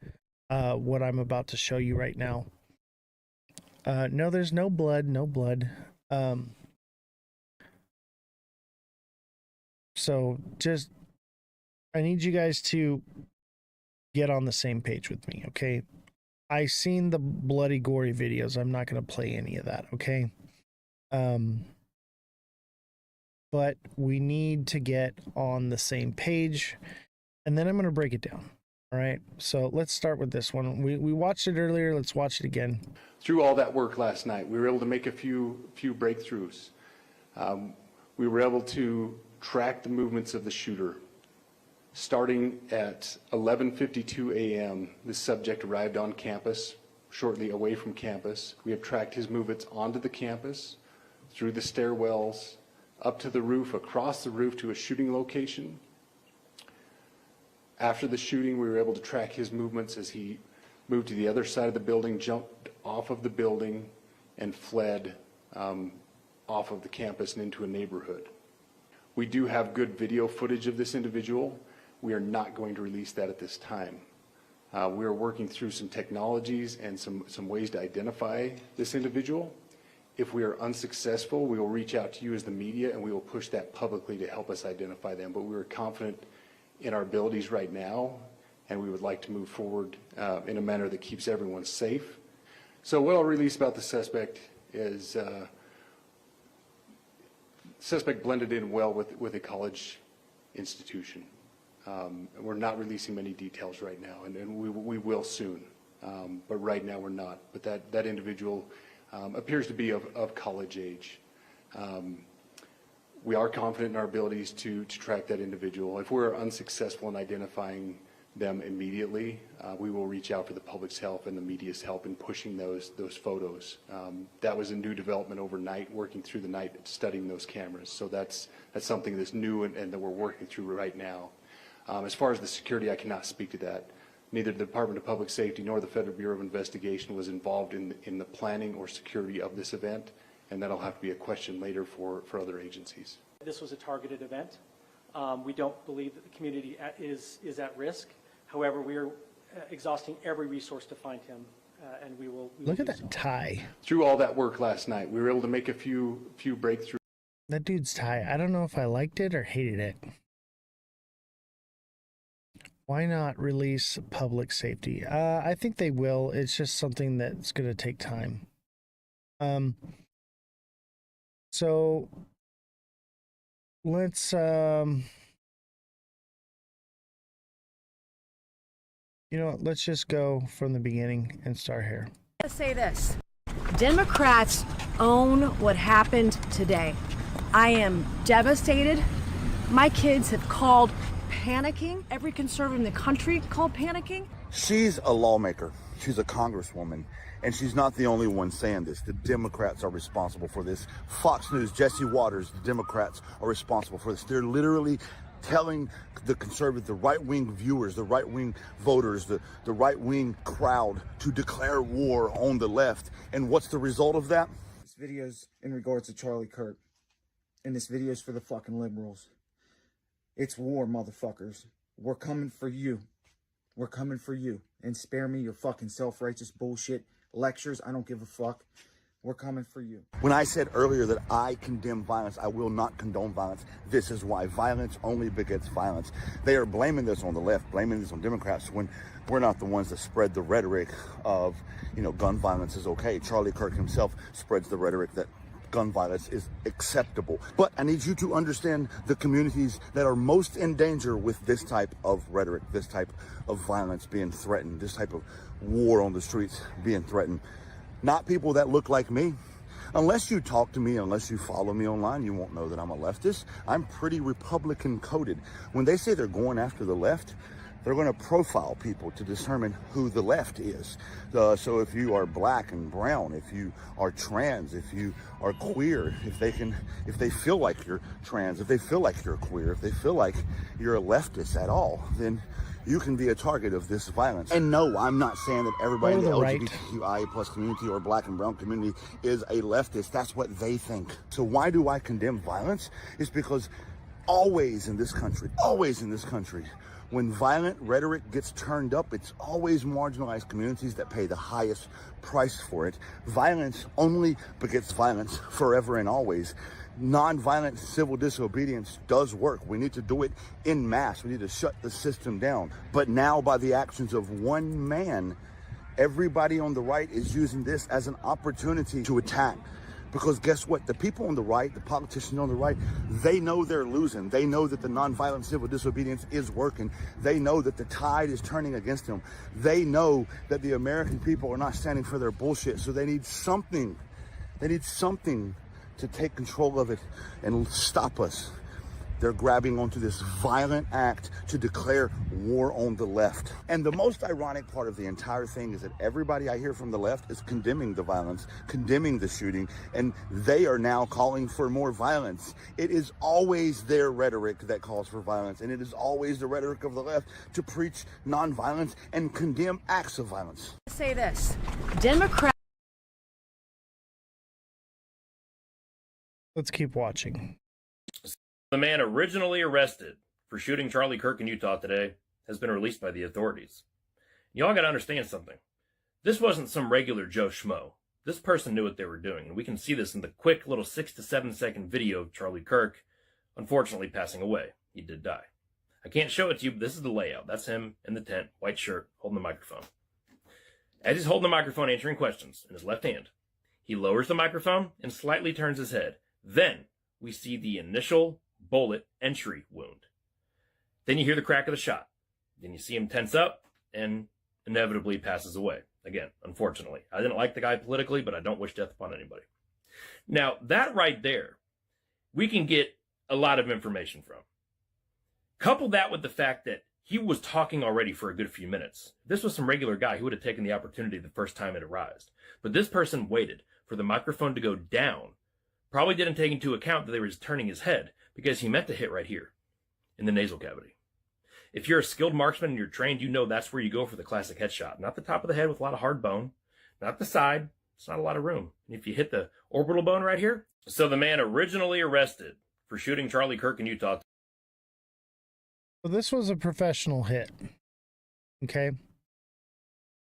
what I'm about to show you right now. No, there's no blood, no blood. So just, I need you guys to get on the same page with me, okay? I seen the bloody, gory videos. I'm not going to play any of that, okay? But we need to get on the same page, and then I'm going to break it down, all right? So let's start with this one. We watched it earlier. Let's watch it again. Through all that work last night, we were able to make a few breakthroughs. We were able to track the movements of the shooter. Starting at 11:52 a.m., the subject arrived on campus, shortly away from campus. We have tracked his movements onto the campus, through the stairwells, up to the roof, across the roof to a shooting location. After the shooting, we were able to track his movements as he moved to the other side of the building, jumped off of the building, and fled off of the campus and into a neighborhood. We do have good video footage of this individual. We are not going to release that at this time. We are working through some technologies and some ways to identify this individual. If we are unsuccessful, we will reach out to you as the media and we will push that publicly to help us identify them. But we are confident in our abilities right now, and we would like to move forward in a manner that keeps everyone safe. So what I'll release about the suspect is suspect blended in well with a college institution. We're not releasing many details right now, and we will soon, but right now we're not. But that individual appears to be of college age. We are confident in our abilities to track that individual. If we're unsuccessful in identifying them immediately, we will reach out for the public's help and the media's help in pushing those photos. That was a new development overnight, working through the night, studying those cameras. So that's something that's new and that we're working through right now. As far as the security, I cannot speak to that. Neither the Department of Public Safety nor the Federal Bureau of Investigation was involved in the planning or security of this event, and that'll have to be a question later for other agencies. This was a targeted event. We don't believe that the community is at risk. However, we are exhausting every resource to find him, and we will Look at that tie. Through all that work last night, we were able to make a few breakthroughs. That dude's tie. I don't know if I liked it or hated it. Why not release public safety? I think they will. It's just something that's going to take time. So let's let's just go from the beginning and start here. To say this, Democrats own what happened today. I am devastated. My kids have called panicking. Every conservative in the country called panicking. She's a lawmaker. She's a congresswoman. And she's not the only one saying this. The Democrats are responsible for this. Fox News, Jesse Waters, the Democrats are responsible for this. They're literally telling the conservative, the right-wing viewers, the right-wing voters, the right-wing crowd to declare war on the left. And what's the result of that? This video's in regards to Charlie Kirk. And this video's for the fucking liberals. It's war, motherfuckers. We're coming for you. We're coming for you. And spare me your fucking self-righteous bullshit lectures. I don't give a fuck. We're coming for you. When I said earlier that I condemn violence, I will not condone violence. This is why violence only begets violence. They are blaming this on the left, blaming this on Democrats when we're not the ones that spread the rhetoric of, gun violence is okay. Charlie Kirk himself spreads the rhetoric that gun violence is acceptable. But I need you to understand the communities that are most in danger with this type of rhetoric, this type of violence being threatened, this type of war on the streets being threatened. Not people that look like me. Unless you talk to me, unless you follow me online, you won't know that I'm a leftist. I'm pretty Republican coded. When they say they're going after the left, they're going to profile people to determine who the left is. So if you are black and brown, if you are trans, if you are queer, if they feel like you're trans, if they feel like you're queer, if they feel like you're a leftist at all, then you can be a target of this violence. And no, I'm not saying that everybody in the LGBTQIA plus community or black and brown community is a leftist. That's what they think. So why do I condemn violence? It's because always in this country, when violent rhetoric gets turned up, it's always marginalized communities that pay the highest price for it. Violence only begets violence forever and always. Nonviolent civil disobedience does work. We need to do it en masse. We need to shut the system down. But now, by the actions of one man, everybody on the right is using this as an opportunity to attack. Because guess what? The people on the right, the politicians on the right, they know they're losing. They know that the nonviolent civil disobedience is working. They know that the tide is turning against them. They know that the American people are not standing for their bullshit. So they need something. They need something to take control of it and stop us. They're grabbing onto this violent act to declare war on the left. And the most ironic part of the entire thing is that everybody I hear from the left is condemning the violence, condemning the shooting, and they are now calling for more violence. It is always their rhetoric that calls for violence, and it is always the rhetoric of the left to preach nonviolence and condemn acts of violence. Say this, Democrats. Let's keep watching. The man originally arrested for shooting Charlie Kirk in Utah today has been released by the authorities. Y'all got to understand something. This wasn't some regular Joe Schmo. This person knew what they were doing, and we can see this in the quick little 6 to 7 second video of Charlie Kirk, unfortunately passing away. He did die. I can't show it to you, but this is the layout. That's him in the tent, white shirt, holding the microphone. As he's holding the microphone answering questions in his left hand, he lowers the microphone and slightly turns his head. Then we see the initial bullet entry wound. Then you hear the crack of the shot. Then you see him tense up and inevitably passes away. Again, unfortunately. I didn't like the guy politically, but I don't wish death upon anybody. Now, that right there, we can get a lot of information from. Couple that with the fact that he was talking already for a good few minutes. If this was some regular guy, he would have taken the opportunity the first time it arose. But this person waited for the microphone to go down. Probably didn't take into account that they were just turning his head, because he meant to hit right here in the nasal cavity. If you're a skilled marksman and you're trained, you know that's where you go for the classic headshot. Not the top of the head with a lot of hard bone, not the side. It's not a lot of room. And if you hit the orbital bone right here. So the man originally arrested for shooting Charlie Kirk in Utah. So this was a professional hit. Okay.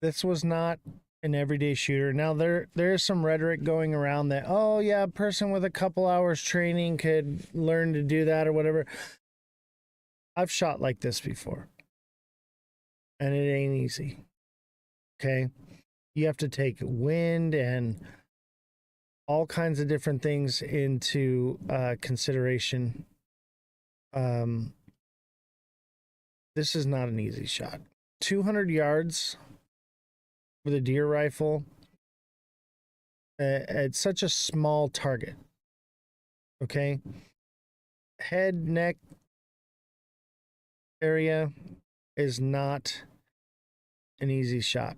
This was not an everyday shooter. Now there's some rhetoric going around that, oh yeah, a person with a couple hours training could learn to do that or whatever. I've shot like this before, and it ain't easy. Okay, you have to take wind and all kinds of different things into consideration This is not an easy shot. 200 yards with a deer rifle. It's such a small target. Okay. Head, neck area is not an easy shot.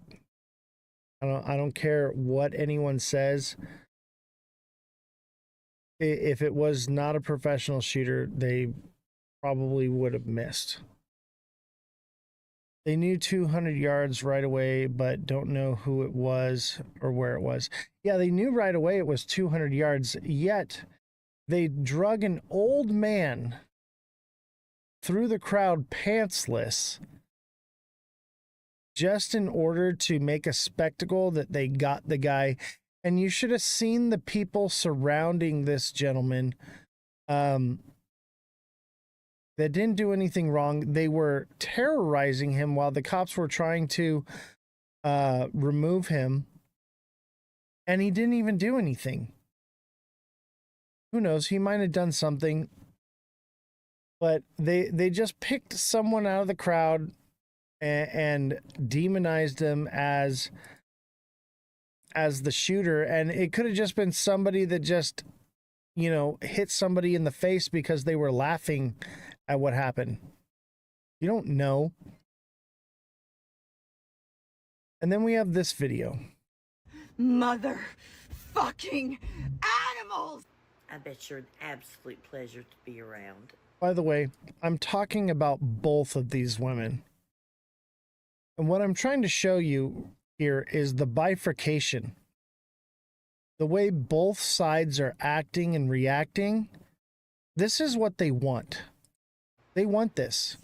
I don't care what anyone says. If it was not a professional shooter, they probably would have missed. They knew 200 yards right away, but don't know who it was or where it was. Yeah, they knew right away it was 200 yards, yet they drug an old man through the crowd pantsless just in order to make a spectacle that they got the guy. And you should have seen the people surrounding this gentleman that didn't do anything wrong. They were terrorizing him while the cops were trying to remove him. And he didn't even do anything. Who knows? He might have done something. But they just picked someone out of the crowd and demonized him as the shooter. And it could have just been somebody that just, you know, hit somebody in the face because they were laughing at what happened. You don't know. And then we have this video. Mother fucking animals! I bet you're an absolute pleasure to be around. By the way, I'm talking about both of these women. And what I'm trying to show you here is the bifurcation. The way both sides are acting and reacting. This is what they want. They want this.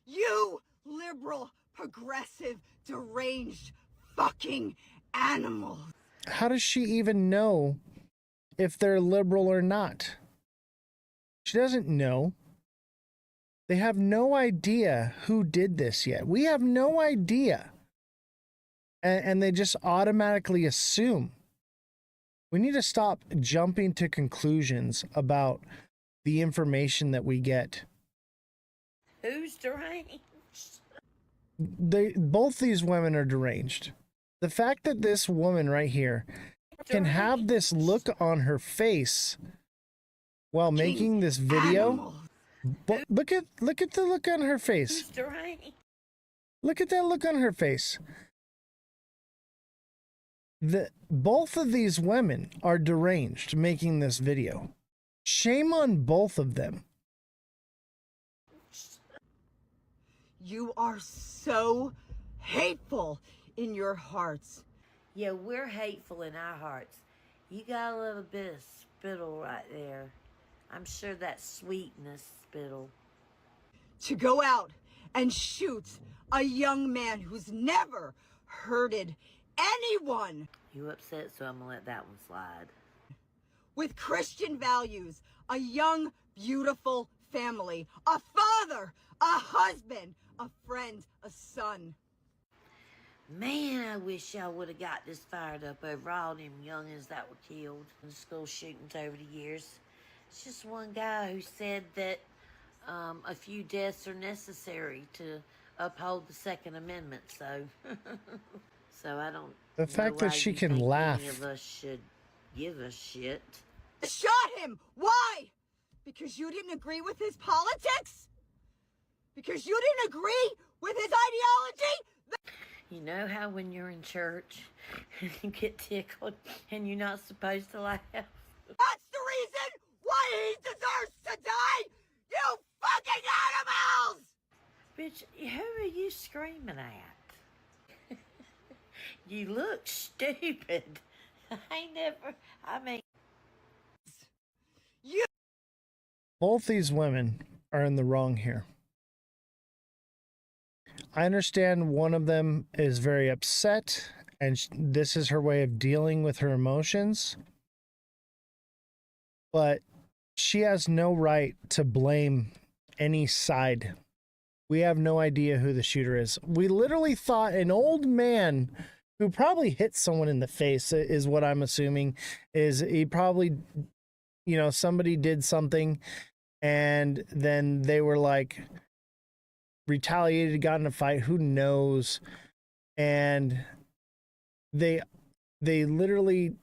You liberal, progressive, deranged fucking animals. How does she even know if they're liberal or not? She doesn't know. They have no idea who did this yet. We have no idea. And they just automatically assume. We need to stop jumping to conclusions about the information that we get. Who's deranged? Both these women are deranged. The fact that this woman right here can have this look on her face while making this video. But look at the look on her face. Look at that look on her face. Both of these women are deranged making this video. Shame on both of them. You are so hateful in your hearts. Yeah, we're hateful in our hearts. You got a little bit of spittle right there. I'm sure that's sweetness spittle. To go out and shoot a young man who's never hurted anyone. You upset, so I'm gonna let that one slide. With Christian values, a young, beautiful family, a father, a husband, a friend, a son. Man, I wish y'all would have got this fired up over all them youngins that were killed in school shootings over the years. It's just one guy who said that a few deaths are necessary to uphold the Second Amendment, so so I don't The fact that she can laugh. Any of us should give a shit. Shot him! Why? Because you didn't agree with his politics? Because you didn't agree with his ideology? You know how when you're in church and you get tickled and you're not supposed to laugh? That's the reason why he deserves to die! You fucking animals! Bitch, who are you screaming at? You look stupid. Both these women are in the wrong here. I understand one of them is very upset, and this is her way of dealing with her emotions. But she has no right to blame any side. We have no idea who the shooter is. We literally thought an old man who probably hit someone in the face, is what I'm assuming, is he probably, you know, somebody did something And then they were like retaliated, got in a fight, who knows? And they literally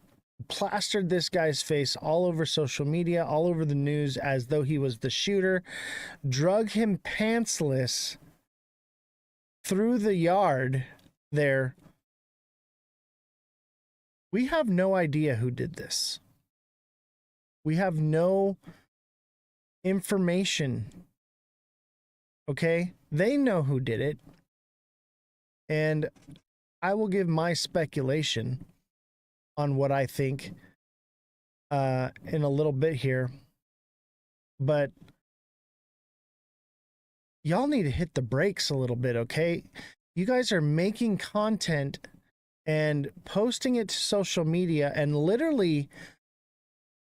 plastered this guy's face all over social media, all over the news, as though he was the shooter, drug him pantsless through the yard there. We have no idea who did this. We have no information. Okay? They know who did it. And I will give my speculation on what I think in a little bit here. But y'all need to hit the brakes a little bit, okay? You guys are making content and posting it to social media and literally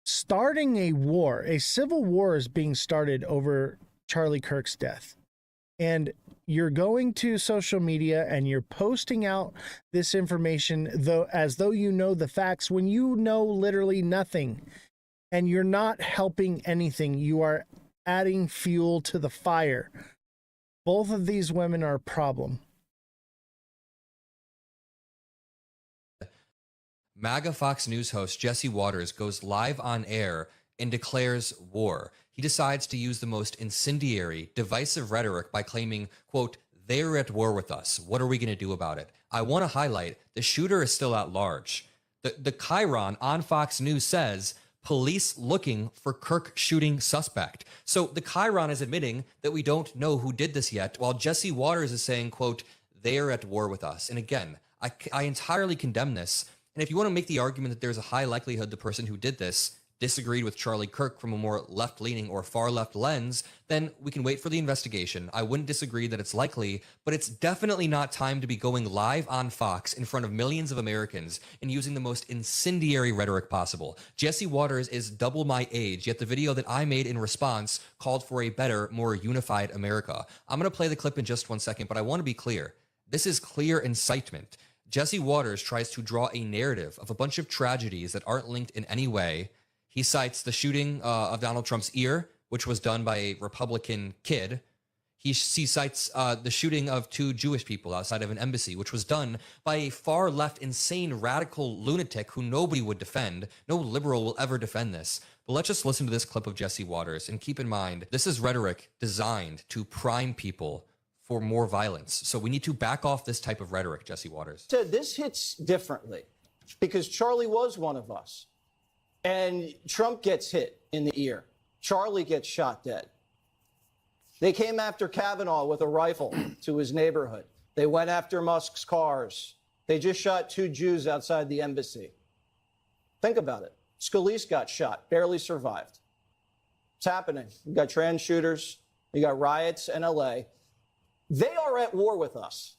starting a war. A civil war is being started over Charlie Kirk's death. And you're going to social media and you're posting out this information as though you know the facts when you know literally nothing. And you're not helping anything. You are adding fuel to the fire. Both of these women are a problem. MAGA Fox News host Jesse Waters goes live on air and declares war. He decides to use the most incendiary, divisive rhetoric by claiming, quote, "They're at war with us. What are we going to do about it?" I want to highlight the shooter is still at large. The Chiron on Fox News says police looking for Kirk shooting suspect. So the Chiron is admitting that we don't know who did this yet, while Jesse Waters is saying, quote, "They're at war with us." And again, I entirely condemn this. And if you want to make the argument that there's a high likelihood the person who did this disagreed with Charlie Kirk from a more left-leaning or far-left lens, then we can wait for the investigation. I wouldn't disagree that it's likely, but it's definitely not time to be going live on Fox in front of millions of Americans and using the most incendiary rhetoric possible. Jesse Waters is double my age, yet the video that I made in response called for a better, more unified America. I'm going to play the clip in just 1 second, but I want to be clear. This is clear incitement. Jesse Waters tries to draw a narrative of a bunch of tragedies that aren't linked in any way. He cites the shooting of Donald Trump's ear, which was done by a Republican kid. He cites the shooting of 2 Jewish people outside of an embassy, which was done by a far left, insane, radical lunatic who nobody would defend. No liberal will ever defend this. But let's just listen to this clip of Jesse Waters. And keep in mind, this is rhetoric designed to prime people for more violence. So we need to back off this type of rhetoric, Jesse Waters. So this hits differently because Charlie was one of us. And Trump gets hit in the ear. Charlie gets shot dead. They came after Kavanaugh with a rifle to his neighborhood. They went after Musk's cars. They just shot 2 Jews outside the embassy. Think about it. Scalise got shot, barely survived. It's happening. You got trans shooters. You got riots in LA. They are at war with us.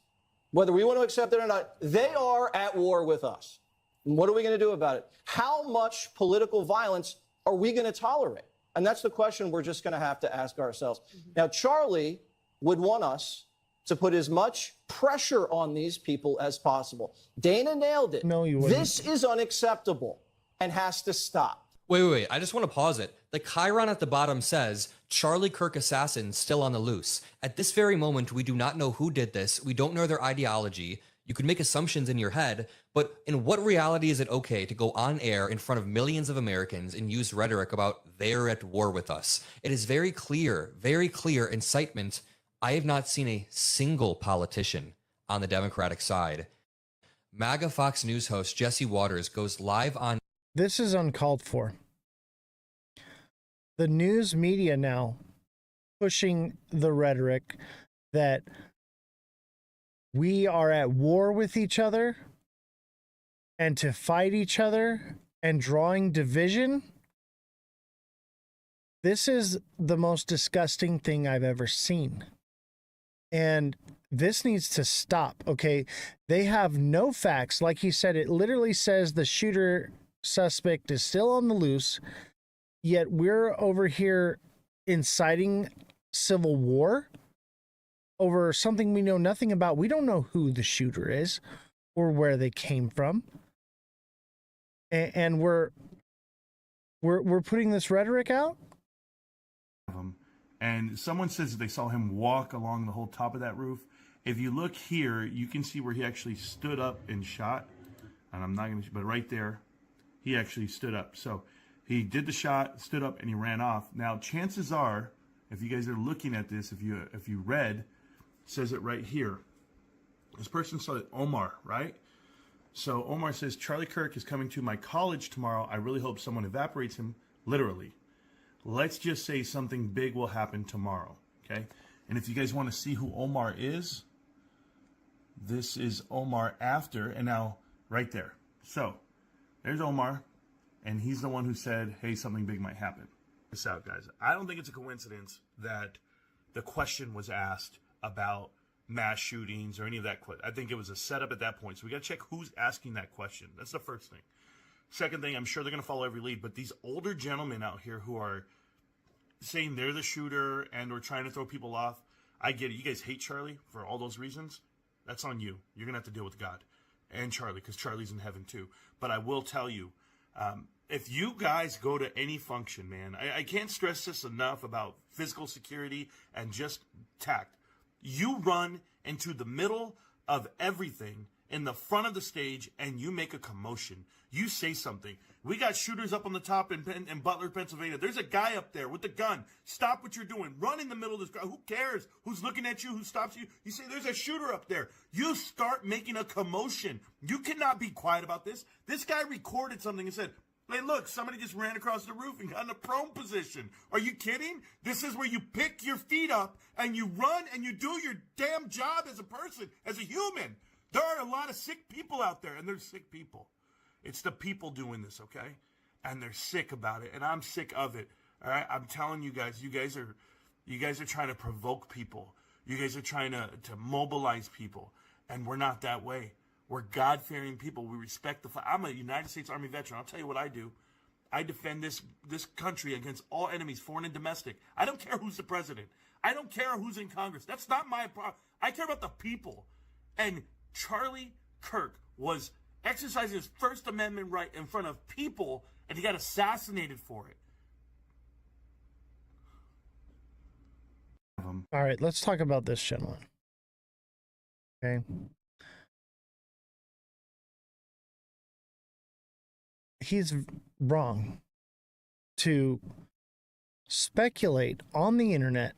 Whether we want to accept it or not, they are at war with us. And what are we going to do about it? How much political violence are we going to tolerate? And that's the question we're just going to have to ask ourselves. Now, Charlie would want us to put as much pressure on these people as possible. Dana nailed it. No, you wouldn't. This is unacceptable and has to stop. Wait. I just want to pause it. The Chiron at the bottom says, Charlie Kirk assassin still on the loose. At this very moment, we do not know who did this. We don't know their ideology. You could make assumptions in your head, but in what reality is it okay to go on air in front of millions of Americans and use rhetoric about they're at war with us? It is very clear incitement. I have not seen a single politician on the Democratic side. MAGA Fox News host Jesse Waters goes live on. This is uncalled for. The news media now pushing the rhetoric that we are at war with each other and to fight each other and drawing division. This is the most disgusting thing I've ever seen. And this needs to stop, okay? They have no facts. Like he said, it literally says the shooter suspect is still on the loose, yet we're over here inciting civil war over something we know nothing about. We don't know who the shooter is or where they came from. And we're putting this rhetoric out. And someone says that they saw him walk along the whole top of that roof. If you look here, you can see where he actually stood up and shot. And I'm not going to, but right there, he actually stood up. So he did the shot, stood up, and he ran off. Now, chances are, if you guys are looking at this, if you read, it says it right here. This person saw it, Omar, right? So Omar says, Charlie Kirk is coming to my college tomorrow. I really hope someone evaporates him, literally. Let's just say something big will happen tomorrow, okay? And if you guys want to see who Omar is, this is Omar after, and now right there. So there's Omar, and he's the one who said, hey, something big might happen. Check this out, guys. I don't think it's a coincidence that the question was asked about mass shootings or any of that. I think it was a setup at that point. So we got to check who's asking that question. That's the first thing. Second thing, I'm sure they're going to follow every lead, but these older gentlemen out here who are saying they're the shooter and we're trying to throw people off, I get it. You guys hate Charlie for all those reasons. That's on you. You're going to have to deal with God and Charlie, because Charlie's in heaven too. But I will tell you, if you guys go to any function, man, I can't stress this enough about physical security and just tact. You run into the middle of everything in the front of the stage and you make a commotion. You say something. We got shooters up on the top in Butler, Pennsylvania. There's a guy up there with a gun. Stop what you're doing. Run in the middle of this crowd. Who cares who's looking at you, who stops you? You say, there's a shooter up there. You start making a commotion. You cannot be quiet about this. This guy recorded something and said, hey, look, somebody just ran across the roof and got in a prone position. Are you kidding? This is where you pick your feet up and you run and you do your damn job as a person, as a human. There are a lot of sick people out there, and they're sick people. It's the people doing this, okay? And they're sick about it, and I'm sick of it. All right, I'm telling you guys are trying to provoke people. You guys are trying to mobilize people, and we're not that way. We're God-fearing people. We respect I'm a United States Army veteran. I'll tell you what I do. I defend this country against all enemies, foreign and domestic. I don't care who's the president. I don't care who's in Congress. That's not my problem. I care about the people. And Charlie Kirk was exercising his First Amendment right in front of people, and he got assassinated for it. All right, let's talk about this gentleman. Okay. He's wrong to speculate on the internet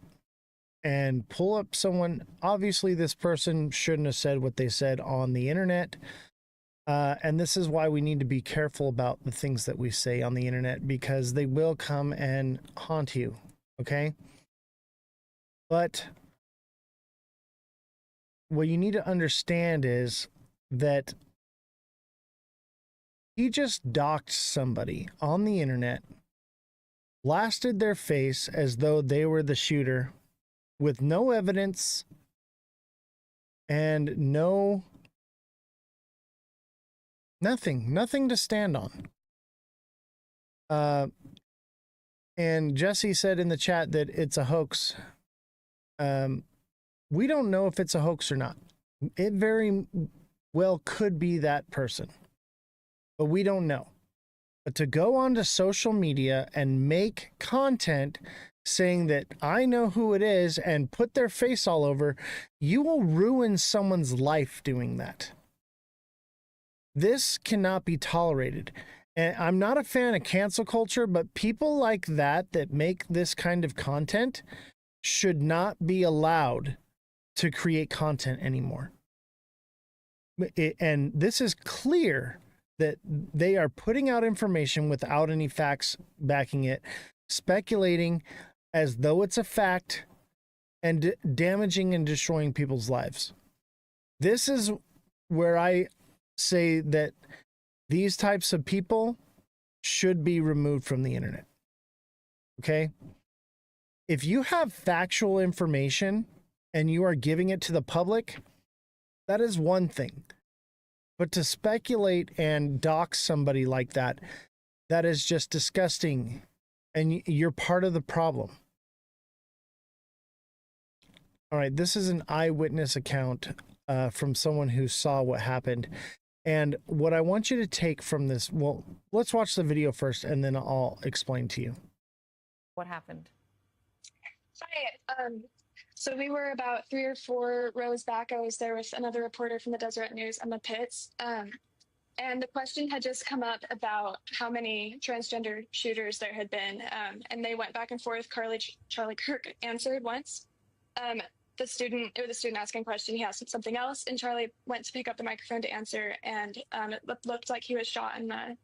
and pull up someone. Obviously, this person shouldn't have said what they said on the internet. And this is why we need to be careful about the things that we say on the internet, because they will come and haunt you. Okay. But what you need to understand is that he just doxed somebody on the internet, blasted their face as though they were the shooter with no evidence and nothing to stand on. And Jesse said in the chat that it's a hoax. We don't know if it's a hoax or not. It very well could be that person, but we don't know. But to go onto social media and make content saying that I know who it is and put their face all over, you will ruin someone's life doing that. This cannot be tolerated. And I'm not a fan of cancel culture, but people like that make this kind of content should not be allowed to create content anymore. And this is clear that they are putting out information without any facts backing it, speculating as though it's a fact, and damaging and destroying people's lives. This is where I say that these types of people should be removed from the internet. Okay? If you have factual information and you are giving it to the public, that is one thing. But to speculate and dox somebody like that, that is just disgusting. And you're part of the problem. All right, this is an eyewitness account from someone who saw what happened. And what I want you to take from this, well, let's watch the video first and then I'll explain to you. What happened? Hi. So we were about 3 or 4 rows back. I was there with another reporter from the Deseret News, Emma Pitts. And the question had just come up about how many transgender shooters there had been. And they went back and forth. Charlie Kirk answered once. It was the student asking a question. He asked something else, and Charlie went to pick up the microphone to answer. And it looked like he was shot on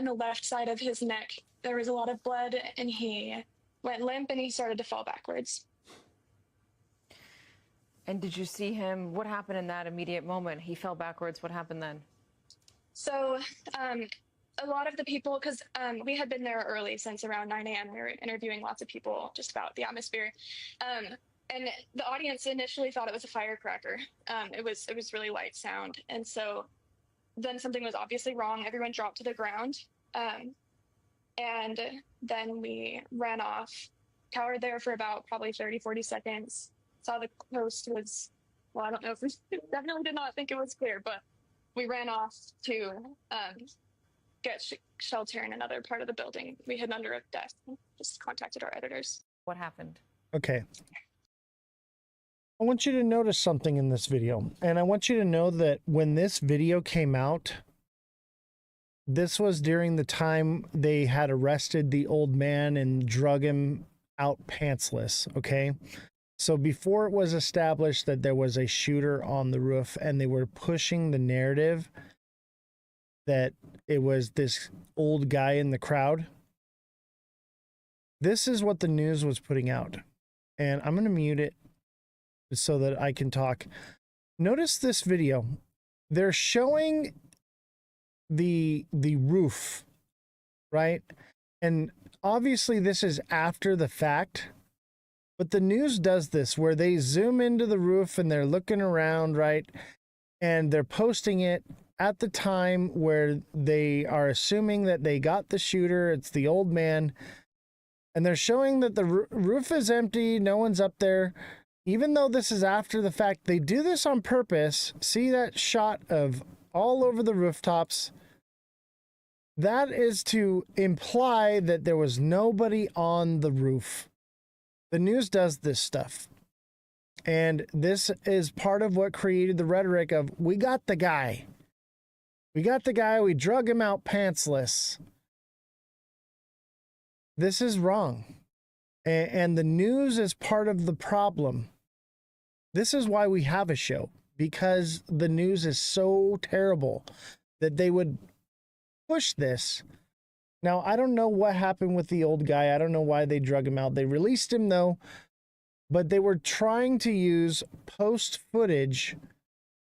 the left side of his neck. There was a lot of blood, and he went limp, and he started to fall backwards. And did you see him? What happened in that immediate moment? He fell backwards. What happened then? So a lot of the people, because we had been there early since around 9 a.m. We were interviewing lots of people just about the atmosphere. And the audience initially thought it was a firecracker. It was really light sound. And so then something was obviously wrong. Everyone dropped to the ground. And then we ran off, cowered there for about probably 30, 40 seconds. Saw the coast was, well, I don't know if we definitely did not think it was clear, but we ran off to get shelter in another part of the building. We hid under a desk, just contacted our editors. What happened? Okay. I want you to notice something in this video. And I want you to know that when this video came out, this was during the time they had arrested the old man and drug him out pantsless, okay? So before it was established that there was a shooter on the roof and they were pushing the narrative that it was this old guy in the crowd, this is what the news was putting out. And I'm going to mute it so that I can talk. Notice this video. They're showing the roof, right? And obviously this is after the fact. But the news does this where they zoom into the roof and they're looking around, right? And they're posting it at the time where they are assuming that they got the shooter. It's the old man. And they're showing that the roof is empty. No one's up there. Even though this is after the fact, they do this on purpose. See that shot of all over the rooftops? That is to imply that there was nobody on the roof. The news does this stuff. And this is part of what created the rhetoric of, we got the guy. We got the guy, we drug him out pantsless. This is wrong. And the news is part of the problem. This is why we have a show. Because the news is so terrible that they would push this. Now, I don't know what happened with the old guy. I don't know why they drug him out. They released him, though. But they were trying to use post footage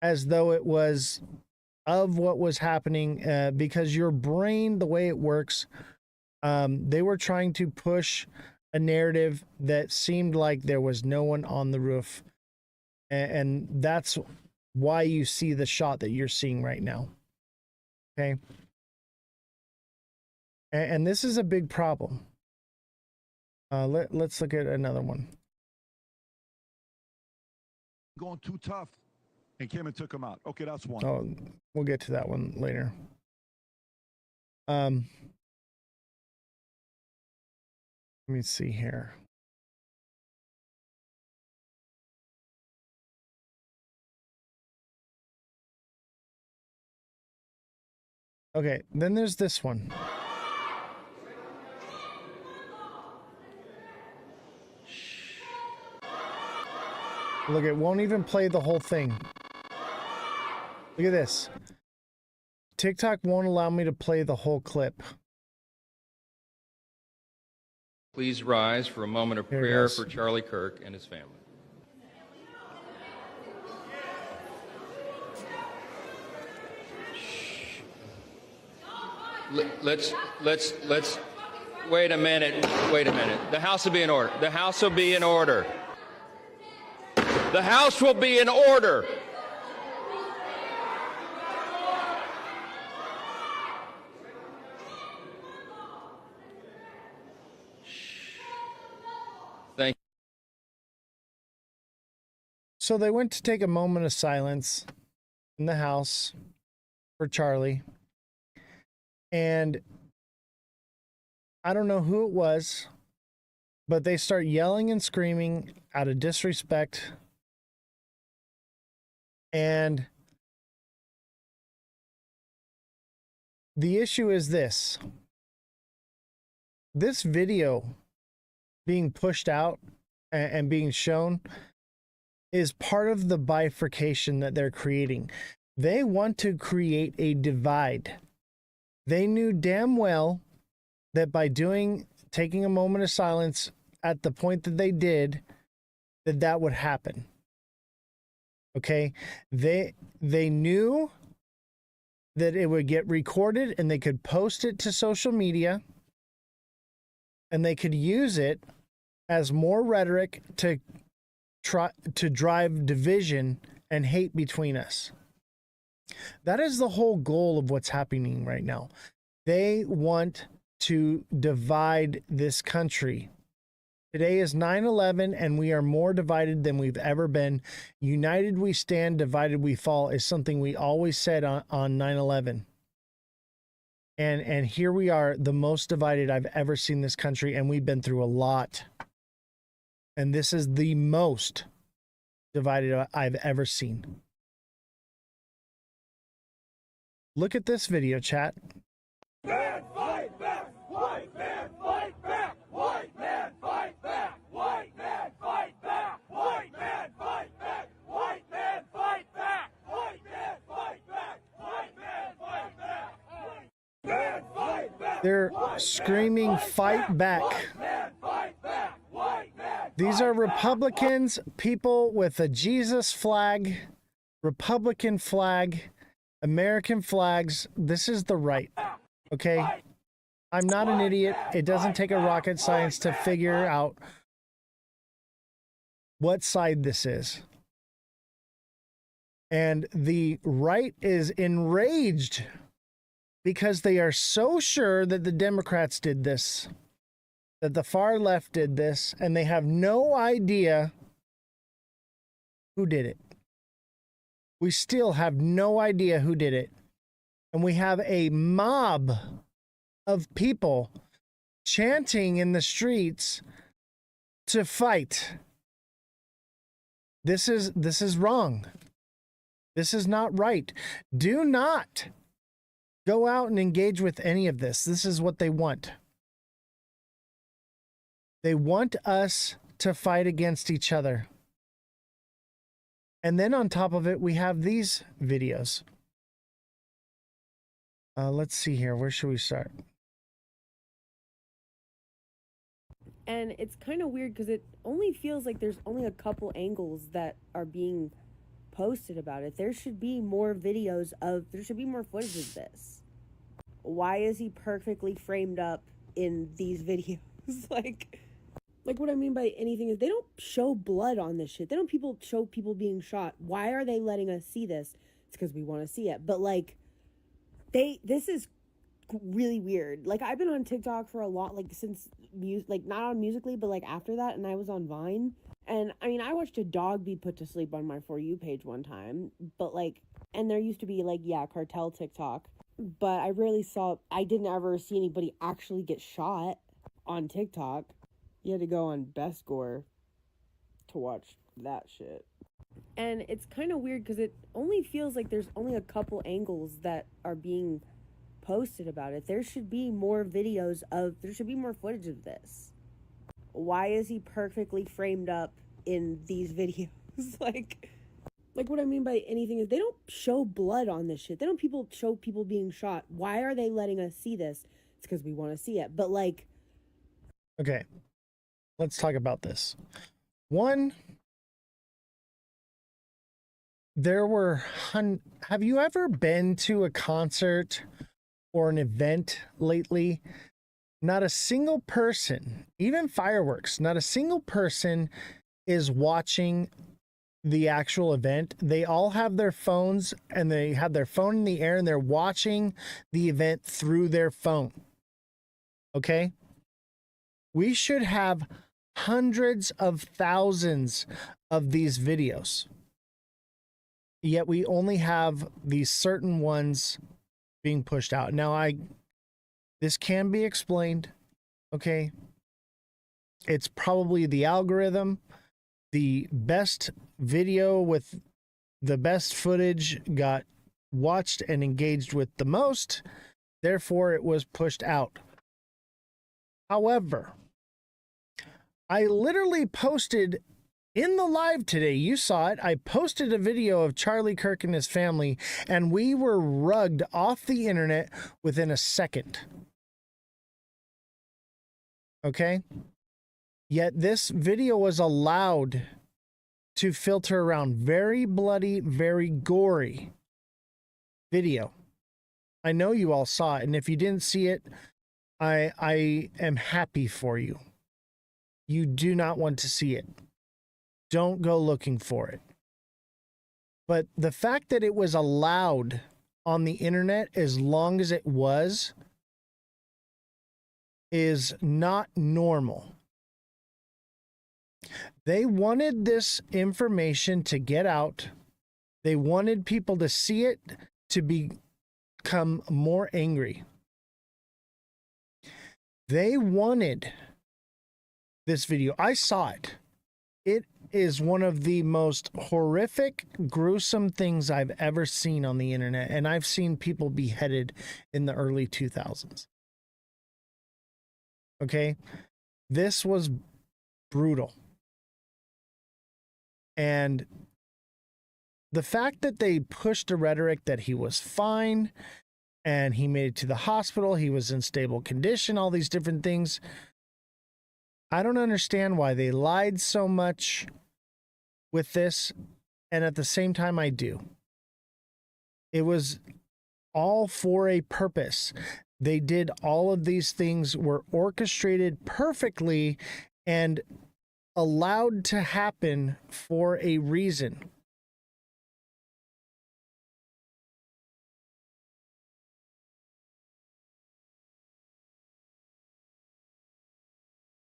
as though it was of what was happening. Because your brain, the way it works, they were trying to push a narrative that seemed like there was no one on the roof. And that's why you see the shot that you're seeing right now. Okay? And this is a big problem. Let's look at another one. Going too tough and came and took him out. Okay, that's one. Oh, we'll get to that one later. Let me see here. Okay, then there's this one. Look, it won't even play the whole thing. Look at this. TikTok won't allow me to play the whole clip. Please rise for a moment of prayer for Charlie Kirk and his family. Let's wait a minute. Wait a minute. The House will be in order. The House will be in order. The House will be in order. Thank you. So they went to take a moment of silence in the House for Charlie. And I don't know who it was, But they start yelling and screaming out of disrespect. And the issue is this. This video being pushed out and being shown is part of the bifurcation that they're creating. They want to create a divide. They knew damn well that by taking a moment of silence at the point that they did, that would happen. Okay? They knew that it would get recorded and they could post it to social media and they could use it as more rhetoric to try to drive division and hate between us. That is the whole goal of what's happening right now. They want to divide this country. Today is 9/11 and we are more divided than we've ever been. United we stand, divided we fall is something we always said on 9/11. And here we are, the most divided I've ever seen this country, and we've been through a lot. And this is the most divided I've ever seen. Look at this video, chat. Man, fight back! White man, fight back! White man, fight back! White man, fight back! White man, fight back! White man, fight back! White man, fight back! White man, fight back! Man, fight back! They're screaming, fight back. These are Republicans, people with a Jesus flag, Republican flag, American flags. This is the right. Okay? I'm not an idiot. It doesn't take a rocket science to figure out what side this is. And the right is enraged because they are so sure that the Democrats did this, that the far left did this, and they have no idea who did it. We still have no idea who did it. And we have a mob of people chanting in the streets to fight. This is wrong. This is not right. Do not go out and engage with any of this. This is what they want. They want us to fight against each other. And then on top of it, we have these videos. Let's see here. Where should we start? And it's kind of weird because it only feels like there's only a couple angles that are being posted about it. There should be more videos there should be more footage of this. Why is he perfectly framed up in these videos? Like what I mean by anything is they don't show blood on this shit. They don't show people being shot. Why are they letting us see this? It's because we want to see it. But this is really weird. Like, I've been on TikTok for a lot, since not on Musical.ly, but after that, and I was on Vine. And I mean, I watched a dog be put to sleep on my For You page one time, but and there used to be cartel TikTok, but I didn't ever see anybody actually get shot on TikTok. You had to go on Best Gore to watch that shit. And it's kind of weird because it only feels like there's only a couple angles that are being posted about it. There should be more videos there should be more footage of this. Why is he perfectly framed up in these videos? Like what I mean by anything is they don't show blood on this shit. They don't show people being shot. Why are they letting us see this? It's because we want to see it. But okay, let's talk about this. One, have you ever been to a concert or an event lately? Not a single person, even fireworks, not a single person is watching the actual event. They all have their phones and they have their phone in the air and they're watching the event through their phone. Okay? We should have hundreds of thousands of these videos. Yet we only have these certain ones being pushed out. Now, this can be explained, okay? It's probably the algorithm. The best video with the best footage got watched and engaged with the most. Therefore, it was pushed out. However, I literally posted in the live today, you saw it, I posted a video of Charlie Kirk and his family, and we were rugged off the internet within a second. Okay? Yet this video was allowed to filter around very bloody, very gory video. I know you all saw it, and if you didn't see it, I am happy for you. You do not want to see it. Don't go looking for it. But the fact that it was allowed on the internet as long as it was is not normal. They wanted this information to get out. They wanted people to see it, to become more angry. They wanted this video. I saw it. It is one of the most horrific, gruesome things I've ever seen on the internet, and I've seen people beheaded in the early 2000s. Okay? This was brutal. And the fact that they pushed a rhetoric that he was fine and he made it to the hospital, he was in stable condition, all these different things. I don't understand why they lied so much with this, and at the same time I do. It was all for a purpose. They did all of these things, were orchestrated perfectly and allowed to happen for a reason.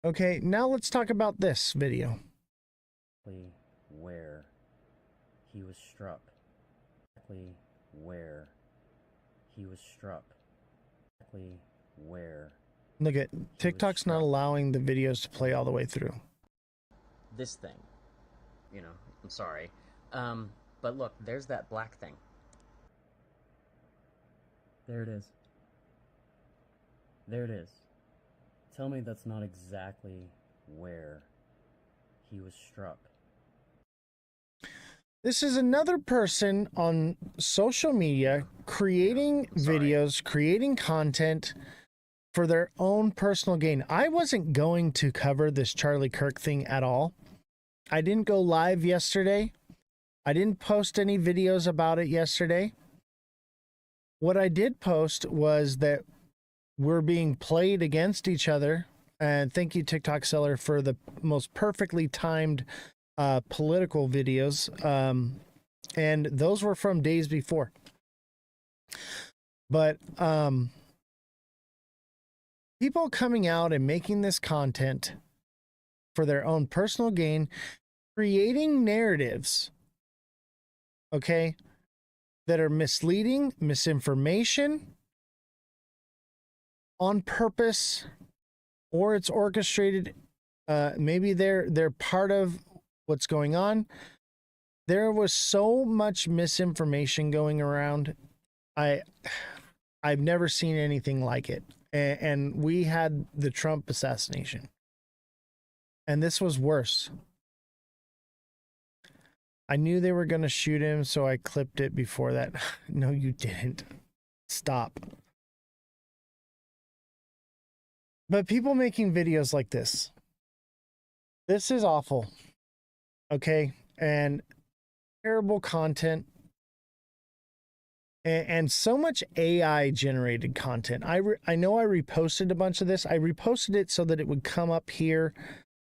Okay, now let's talk about this video. Where he was struck. Where he was struck. Where. Look at TikTok's not allowing the videos to play all the way through. This thing, you know, I'm sorry. But look, there's that black thing. There it is. There it is. Tell me that's not exactly where he was struck. This is another person on social media creating videos, creating content for their own personal gain. I wasn't going to cover this Charlie Kirk thing at all. I didn't go live yesterday. I didn't post any videos about it yesterday. What I did post was that we're being played against each other. And thank you, TikTok seller, for the most perfectly timed political videos. And those were from days before. But people coming out and making this content for their own personal gain, creating narratives, okay, that are misleading, misinformation, on purpose, or it's orchestrated. Maybe they're part of what's going on. There was so much misinformation going around. I've never seen anything like it. And we had the Trump assassination, and this was worse. I knew they were going to shoot him, so I clipped it before that. No, you didn't. Stop. But people making videos like this is awful. Okay? And terrible content. And so much AI generated content. I know I reposted a bunch of this. I reposted it so that it would come up here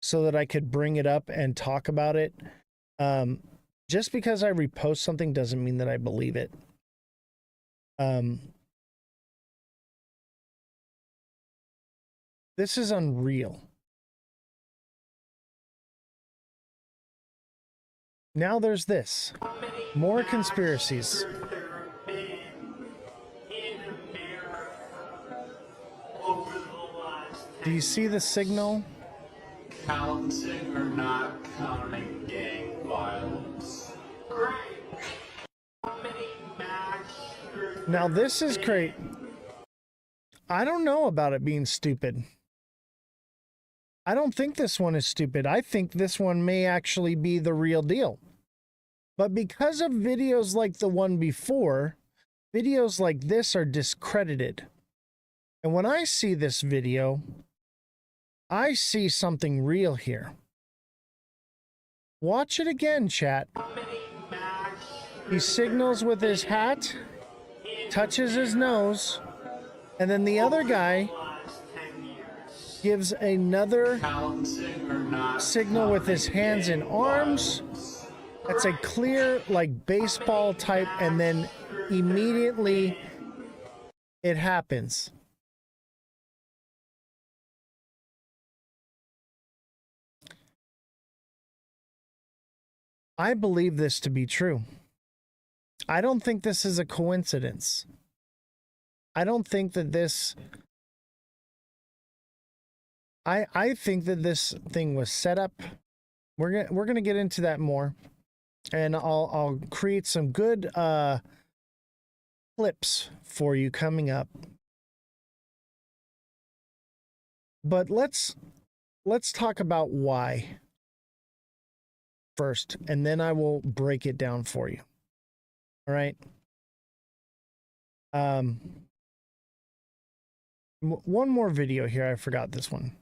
so that I could bring it up and talk about it. Just because I repost something doesn't mean that I believe it. This is unreal. Now there's this. More conspiracies. Do you see the signal? Counting or not counting gang violence? Great. How many max? Now this is great. I don't know about it being stupid. I don't think this one is stupid. I think this one may actually be the real deal. But because of videos like the one before, videos like this are discredited. And when I see this video, I see something real here. Watch it again, chat. He signals with his hat, touches his nose, and then the other guy gives another signal with his hands and arms. That's a clear, like, baseball type, and then immediately it happens. I believe this to be true. I don't think this is a coincidence. I don't think that this... I think that this thing was set up. We're gonna get into that more, and I'll create some good clips for you coming up. But let's talk about why first, and then I will break it down for you. All right. One more video here. I forgot this one.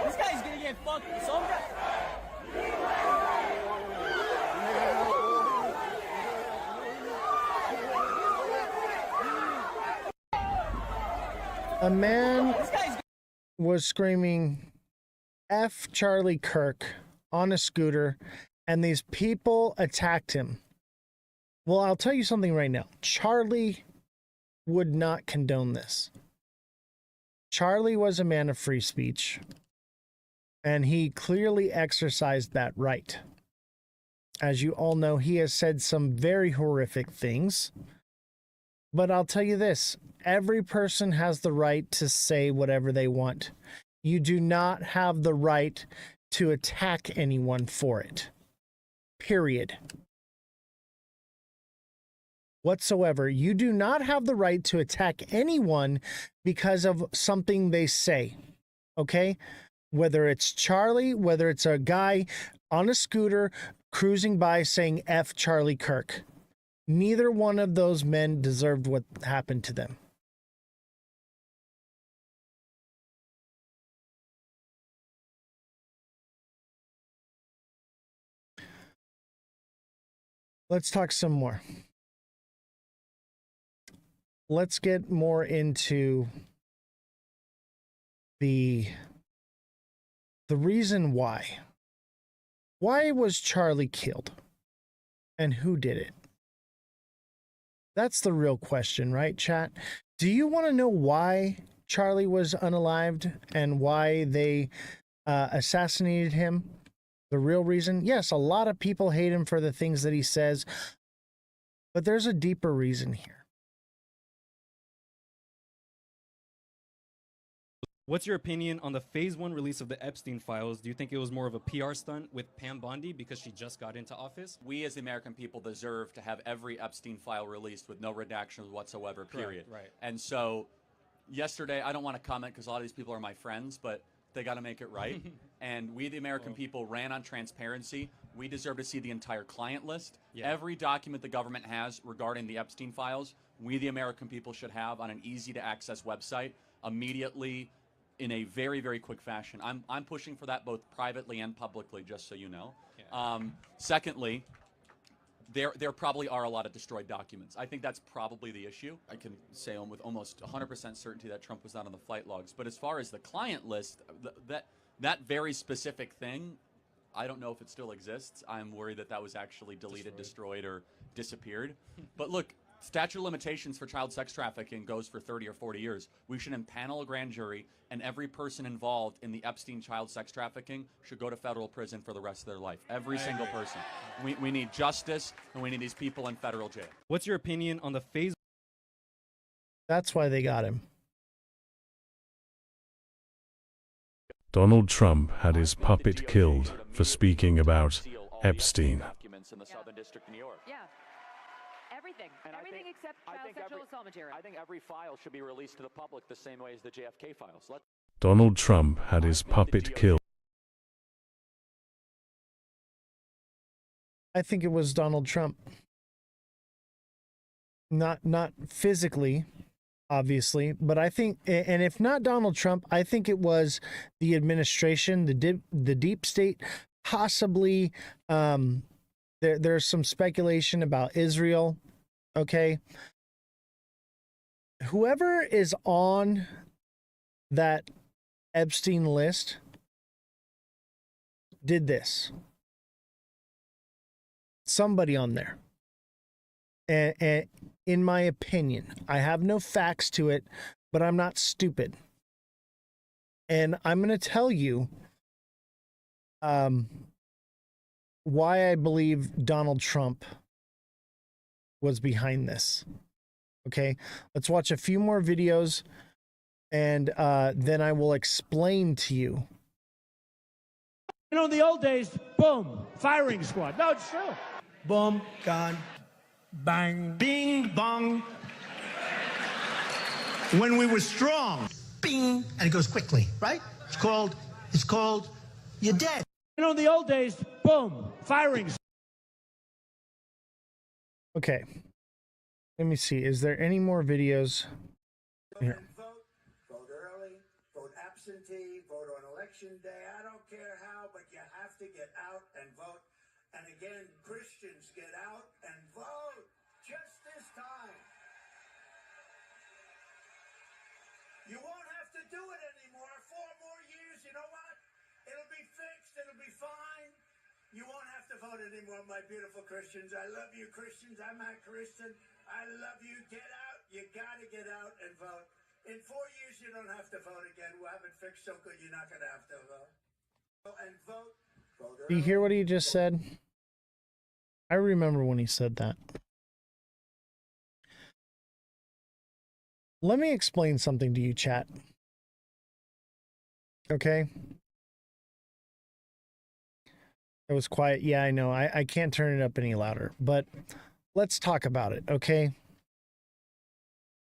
This guy's gonna get fucked. Some guy. A man was screaming F Charlie Kirk on a scooter, and these people attacked him. Well, I'll tell you something right now. Charlie would not condone this. Charlie was a man of free speech, and he clearly exercised that right. As you all know, he has said some very horrific things. But I'll tell you this, every person has the right to say whatever they want. You do not have the right to attack anyone for it. Period. Whatsoever. You do not have the right to attack anyone because of something they say. Okay? Whether it's Charlie, whether it's a guy on a scooter cruising by saying F Charlie Kirk. Neither one of those men deserved what happened to them. Let's talk some more. Let's get more into the reason why. Why was Charlie killed? And who did it? That's the real question, right, chat? Do you want to know why Charlie was unalived and why they assassinated him? The real reason? Yes, a lot of people hate him for the things that he says, but there's a deeper reason here. What's your opinion on the phase 1 release of the Epstein files? Do you think it was more of a PR stunt with Pam Bondi because she just got into office? We as the American people deserve to have every Epstein file released with no redactions whatsoever, period. Right. And so yesterday, I don't want to comment because a lot of these people are my friends, but they got to make it right. And we, the American people, ran on transparency. We deserve to see the entire client list. Yeah. Every document the government has regarding the Epstein files, we, the American people, should have on an easy-to-access website immediately in a very, very quick fashion. I'm pushing for that both privately and publicly, just so you know. Yeah. Secondly, there probably are a lot of destroyed documents. I think that's probably the issue. I can say with almost 100% certainty that Trump was not on the flight logs. But as far as the client list, that very specific thing, I don't know if it still exists. I'm worried that was actually deleted, destroyed or disappeared. But look, statute of limitations for child sex trafficking goes for 30 or 40 years. We should impanel a grand jury, and every person involved in the Epstein child sex trafficking should go to federal prison for the rest of their life. Every single person. We need justice, and we need these people in federal jail. What's your opinion on the phase? That's why they got him. Donald Trump had his puppet killed for speaking about Epstein. Documents in the Southern District of New York. Yeah. Everything. Everything except child sexual assault material. I think every file should be released to the public the same way as the JFK files. Donald Trump had his puppet killed. I think it was Donald Trump. Not physically, obviously, but I think, and if not Donald Trump, I think it was the administration, the deep state, possibly. There's some speculation about Israel. Okay, whoever is on that Epstein list did this. Somebody on there. And in my opinion, I have no facts to it, but I'm not stupid. And I'm going to tell you why I believe Donald Trump was behind this. Okay, let's watch a few more videos, and then I will explain to you. You know, in the old days, boom, firing squad. No, it's true. Boom, gone. Bang. Bing, bong. When we were strong, bing, and it goes quickly, right? It's called, you're dead. You know, in the old days, boom, firing. Okay. Let me see. Is there any more videos? Here. Vote early, vote absentee, vote on election day. I don't care how, but you have to get out and vote. And again, Christians, get out and vote just this time. You won't have to do it anymore. 4 more years, you know what? It'll be fixed. It'll be fine. You won't have to vote anymore, my beautiful Christians. I love you, Christians. I'm a Christian. I love you. Get out. You got to get out and vote. In 4 years, you don't have to vote again. We'll have it fixed so good you're not going to have to vote. And vote. Do you hear what he just said? I remember when he said that. Let me explain something to you, chat. Okay? It was quiet. Yeah, I know. I can't turn it up any louder, but let's talk about it, okay?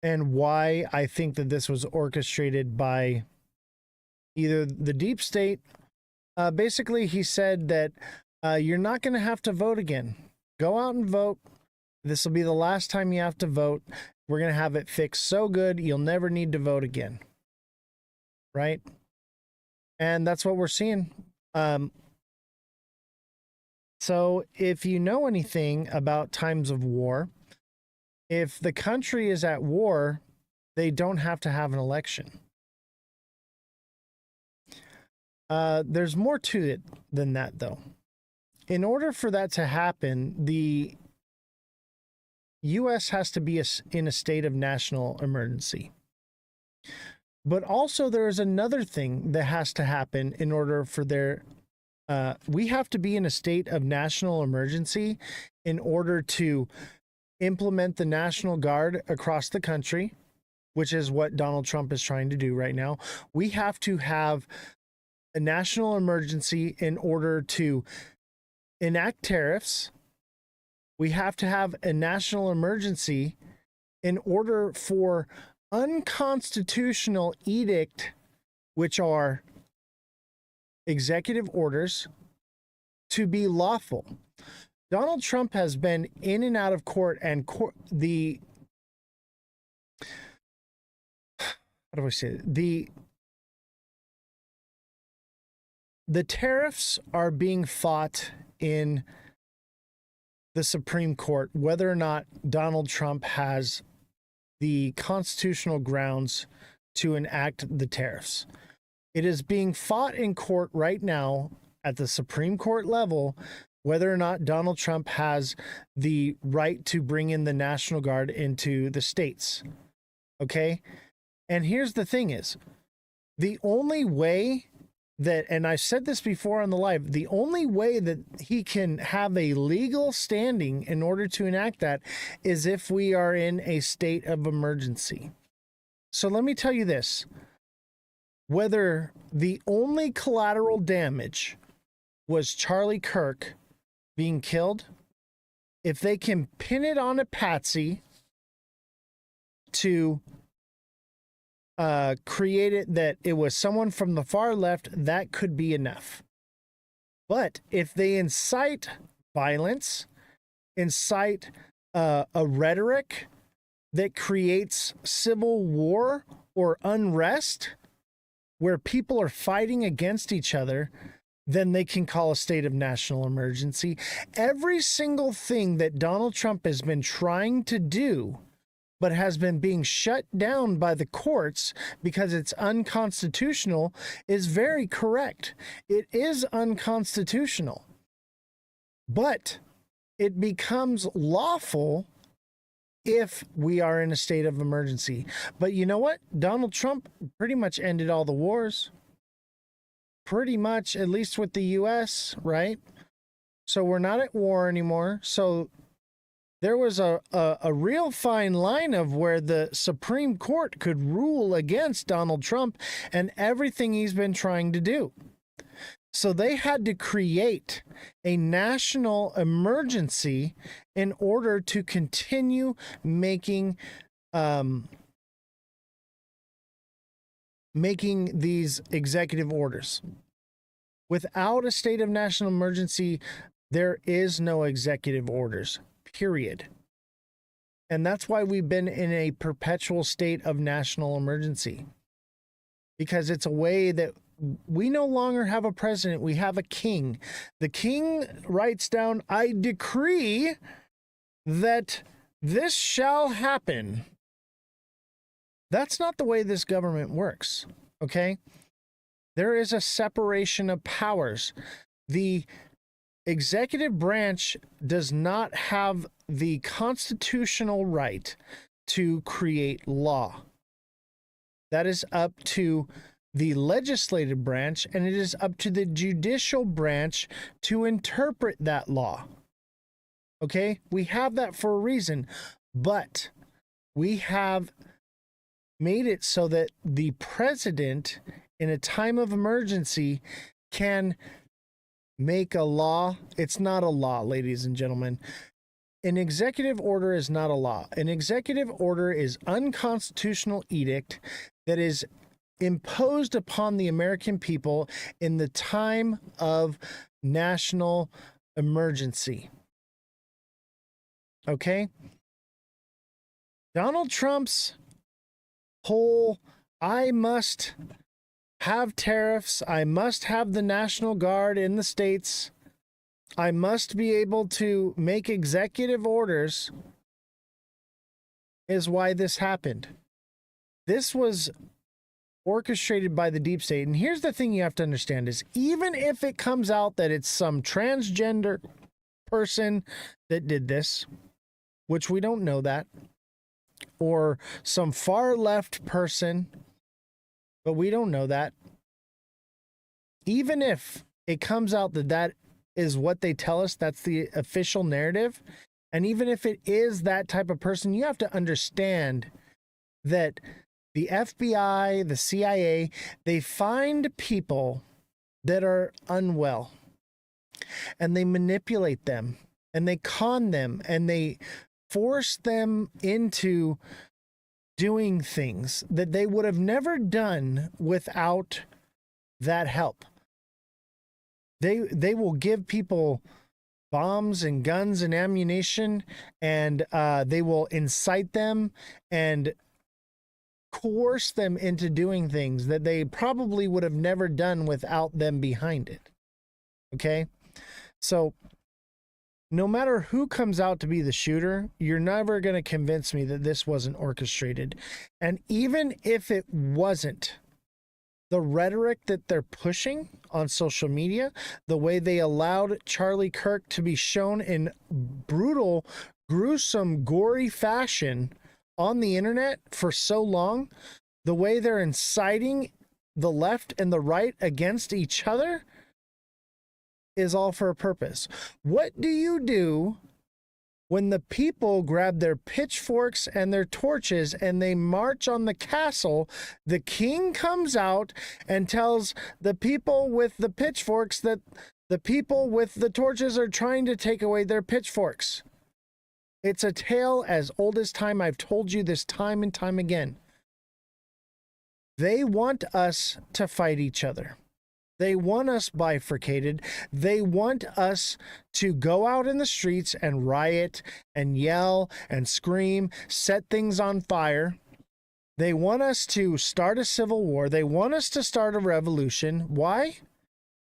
And why I think that this was orchestrated by either the deep state. Basically, he said that you're not going to have to vote again. Go out and vote. This will be the last time you have to vote. We're going to have it fixed so good, you'll never need to vote again. Right? And that's what we're seeing. So if you know anything about times of war, if the country is at war, they don't have to have an election. There's more to it than that, though. In order for that to happen, the U.S. has to be in a state of national emergency. But also there is another thing that has to happen in order for we have to be in a state of national emergency in order to implement the National Guard across the country, which is what Donald Trump is trying to do right now. We have to have a national emergency in order to enact tariffs. We have to have a national emergency in order for unconstitutional edict, which are executive orders, to be lawful. Donald Trump has been in and out of court, and how do I say it? The tariffs are being fought in the Supreme Court, whether or not Donald Trump has the constitutional grounds to enact the tariffs. It is being fought in court right now at the Supreme Court level, whether or not Donald Trump has the right to bring in the National Guard into the states. Okay? And here's the thing is, the only way that, and I said this before on the live, the only way that he can have a legal standing in order to enact that is if we are in a state of emergency. So let me tell you this. whether the only collateral damage was Charlie Kirk being killed, if they can pin it on a patsy to create it that it was someone from the far left, that could be enough. But if they incite violence, incite a rhetoric that creates civil war or unrest where people are fighting against each other, then they can call a state of national emergency. Every single thing that Donald Trump has been trying to do, but has been being shut down by the courts because it's unconstitutional, is very correct. It is unconstitutional. But it becomes lawful if we are in a state of emergency. But you know what? Donald Trump pretty much ended all the wars. Pretty much, at least with the U.S., right? So we're not at war anymore. So there was a real fine line of where the Supreme Court could rule against Donald Trump and everything he's been trying to do. So they had to create a national emergency in order to continue making these executive orders. Without a state of national emergency, there is no executive orders, period. And that's why we've been in a perpetual state of national emergency, because it's a way that we no longer have a president. We have a king. The king writes down, "I decree that this shall happen." That's not the way this government works, okay? There is a separation of powers. The executive branch does not have the constitutional right to create law. That is up to the legislative branch, and it is up to the judicial branch to interpret that law. Okay? We have that for a reason, but we have made it so that the president, in a time of emergency, can make a law. It's not a law, ladies and gentlemen. An executive order is not a law. An executive order is unconstitutional edict that is imposed upon the American people in the time of national emergency. Okay? Donald Trump's whole, I must have tariffs, I must have the National Guard in the states, I must be able to make executive orders, is why this happened. This was orchestrated by the deep state. And here's the thing you have to understand is, even if it comes out that it's some transgender person that did this, which we don't know that, or some far left person, but we don't know that. Even if it comes out that that is what they tell us, that's the official narrative, and even if it is that type of person, you have to understand that the FBI, the CIA, they find people that are unwell, and they manipulate them, and they con them, and they force them into doing things that they would have never done without that help. They will give people bombs and guns and ammunition, and they will incite them and coerce them into doing things that they probably would have never done without them behind it. Okay? So no matter who comes out to be the shooter, you're never going to convince me that this wasn't orchestrated. And even if it wasn't, the rhetoric that they're pushing on social media, the way they allowed Charlie Kirk to be shown in brutal, gruesome, gory fashion on the internet for so long, the way they're inciting the left and the right against each other, is all for a purpose. What do you do When the people grab their pitchforks and their torches and they march on the castle, the king comes out and tells the people with the pitchforks that the people with the torches are trying to take away their pitchforks. It's a tale as old as time. I've told you this time and time again. They want us to fight each other. They want us bifurcated. They want us to go out in the streets and riot and yell and scream, set things on fire. They want us to start a civil war. They want us to start a revolution. Why?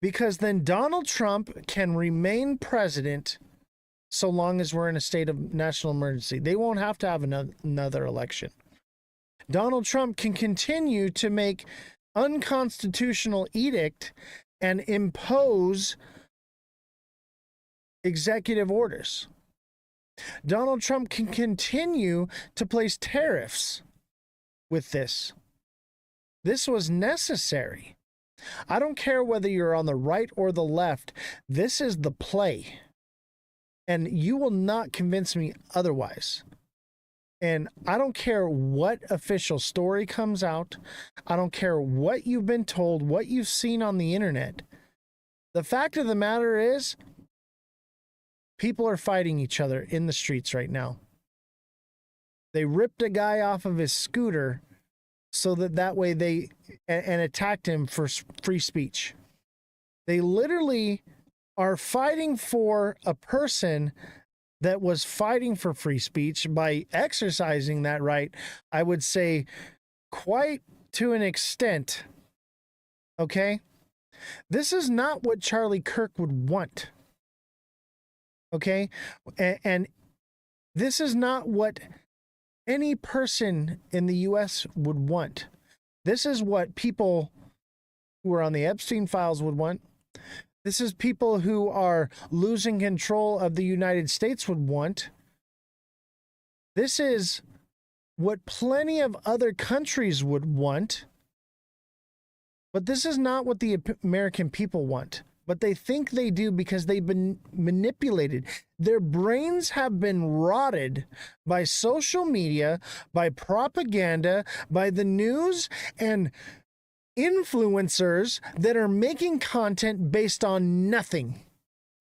Because then Donald Trump can remain president so long as we're in a state of national emergency. They won't have to have another election. Donald Trump can continue to make unconstitutional edict and impose executive orders. Donald Trump can continue to place tariffs with this. This was necessary. I don't care whether you're on the right or the left. This is the play. And you will not convince me otherwise. And I don't care what official story comes out. I don't care what you've been told, what you've seen on the internet. The fact of the matter is, people are fighting each other in the streets right now. They ripped a guy off of his scooter so that way they and attacked him for free speech. They literally are fighting for a person that was fighting for free speech by exercising that right, I would say, quite to an extent. Okay? This is not what Charlie Kirk would want. Okay? And this is not what any person in the U.S. would want. This is what people who are on the Epstein files would want. This is people who are losing control of the United States would want. This is what plenty of other countries would want. But this is not what the American people want. But they think they do because they've been manipulated. Their brains have been rotted by social media, by propaganda, by the news, and influencers that are making content based on nothing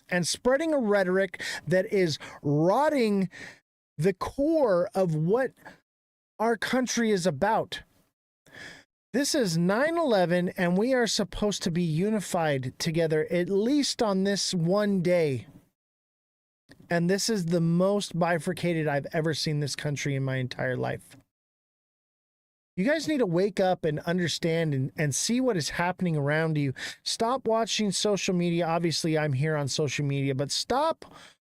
and spreading a rhetoric that is rotting the core of what our country is about. This is 9/11, and we are supposed to be unified together at least on this one day. And this is the most bifurcated I've ever seen this country in my entire life. You guys need to wake up and understand and see what is happening around you. Stop watching social media. Obviously, I'm here on social media, but stop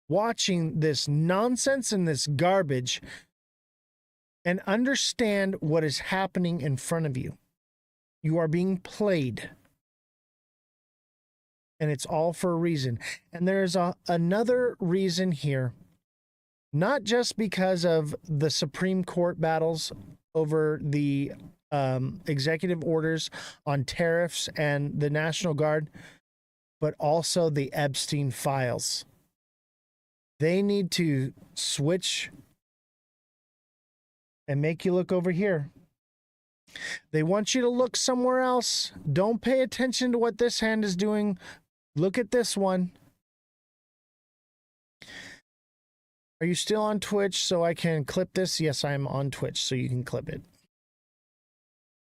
watching this nonsense and this garbage and understand what is happening in front of you. You are being played. And it's all for a reason. And there's another reason here. Not just because of the Supreme Court battles over the executive orders on tariffs and the National Guard, but also the Epstein files. They need to switch and make you look over here. They want you to look somewhere else. Don't pay attention to what this hand is doing. Look at this one. Are you still on Twitch so I can clip this? Yes, I am on Twitch so you can clip it.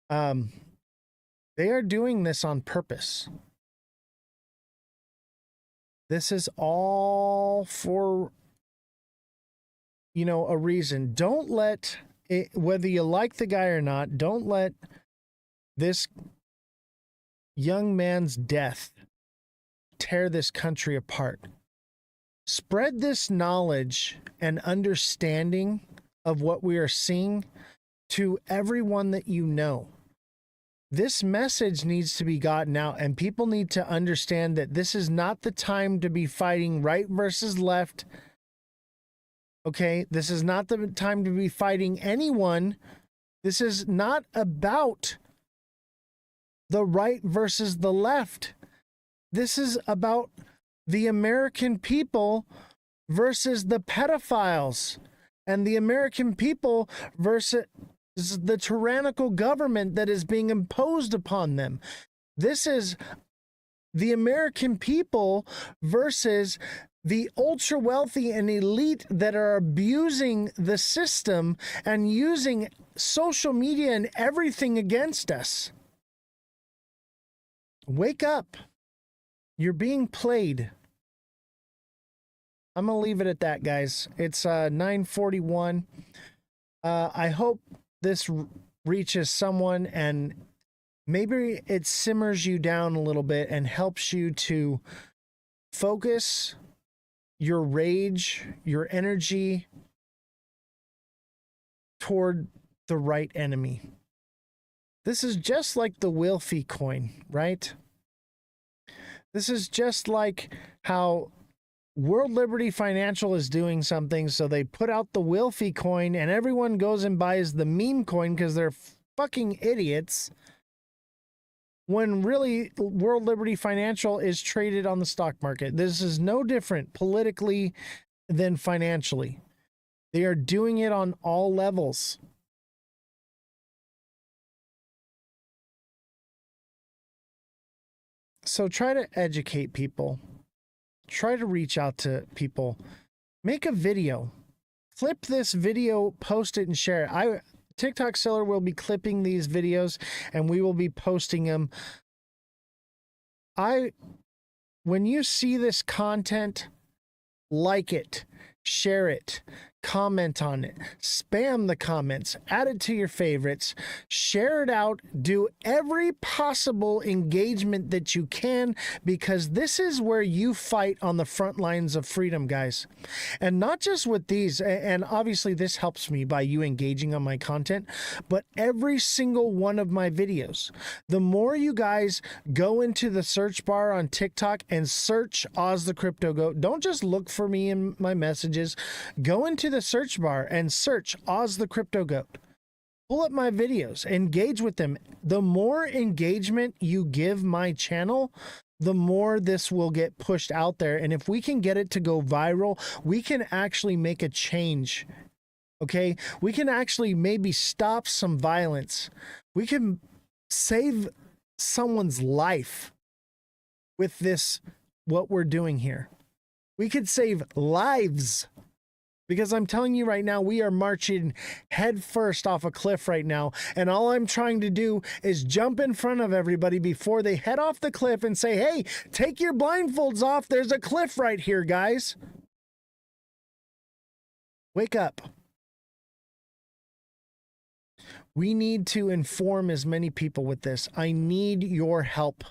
They are doing this on purpose. This is all for, a reason. Don't let it, whether you like the guy or not, don't let this young man's death tear this country apart. Spread this knowledge and understanding of what we are seeing to everyone that you know. This message needs to be gotten out, and people need to understand that this is not the time to be fighting right versus left. Okay, this is not the time to be fighting anyone. This is not about the right versus the left. This is about the American people versus the pedophiles, and the American people versus the tyrannical government that is being imposed upon them. This is the American people versus the ultra wealthy and elite that are abusing the system and using social media and everything against us. Wake up. You're being played. I'm going to leave it at that, guys. It's 9:41. I hope this reaches someone and maybe it simmers you down a little bit and helps you to focus your rage, your energy toward the right enemy. This is just like the Wilfie coin, right? This is just like how World Liberty Financial is doing something, so they put out the Wilfie coin and everyone goes and buys the meme coin because they're fucking idiots. When really World Liberty Financial is traded on the stock market. This is no different politically than financially. They are doing it on all levels. So try to educate people. Try to reach out to people. Make a video. Clip this video, post it, and share it. TikTok seller will be clipping these videos and we will be posting them. When you see this content, like it, share it, comment on it, spam the comments, add it to your favorites, share it out, do every possible engagement that you can, because this is where you fight on the front lines of freedom, guys. And not just with these, and obviously this helps me by you engaging on my content, but every single one of my videos. The more you guys go into the search bar on TikTok and search Ozthecryptogoat, don't just look for me in my messages, go into the search bar and search Ozthecryptogoat. Pull up my videos, engage with them. The more engagement you give my channel, the more this will get pushed out there. And if we can get it to go viral, we can actually make a change. Okay? We can actually maybe stop some violence. We can save someone's life with this, what we're doing here. We could save lives. Because I'm telling you right now, we are marching head first off a cliff right now. And all I'm trying to do is jump in front of everybody before they head off the cliff and say, hey, take your blindfolds off. There's a cliff right here, guys. Wake up. We need to inform as many people with this. I need your help.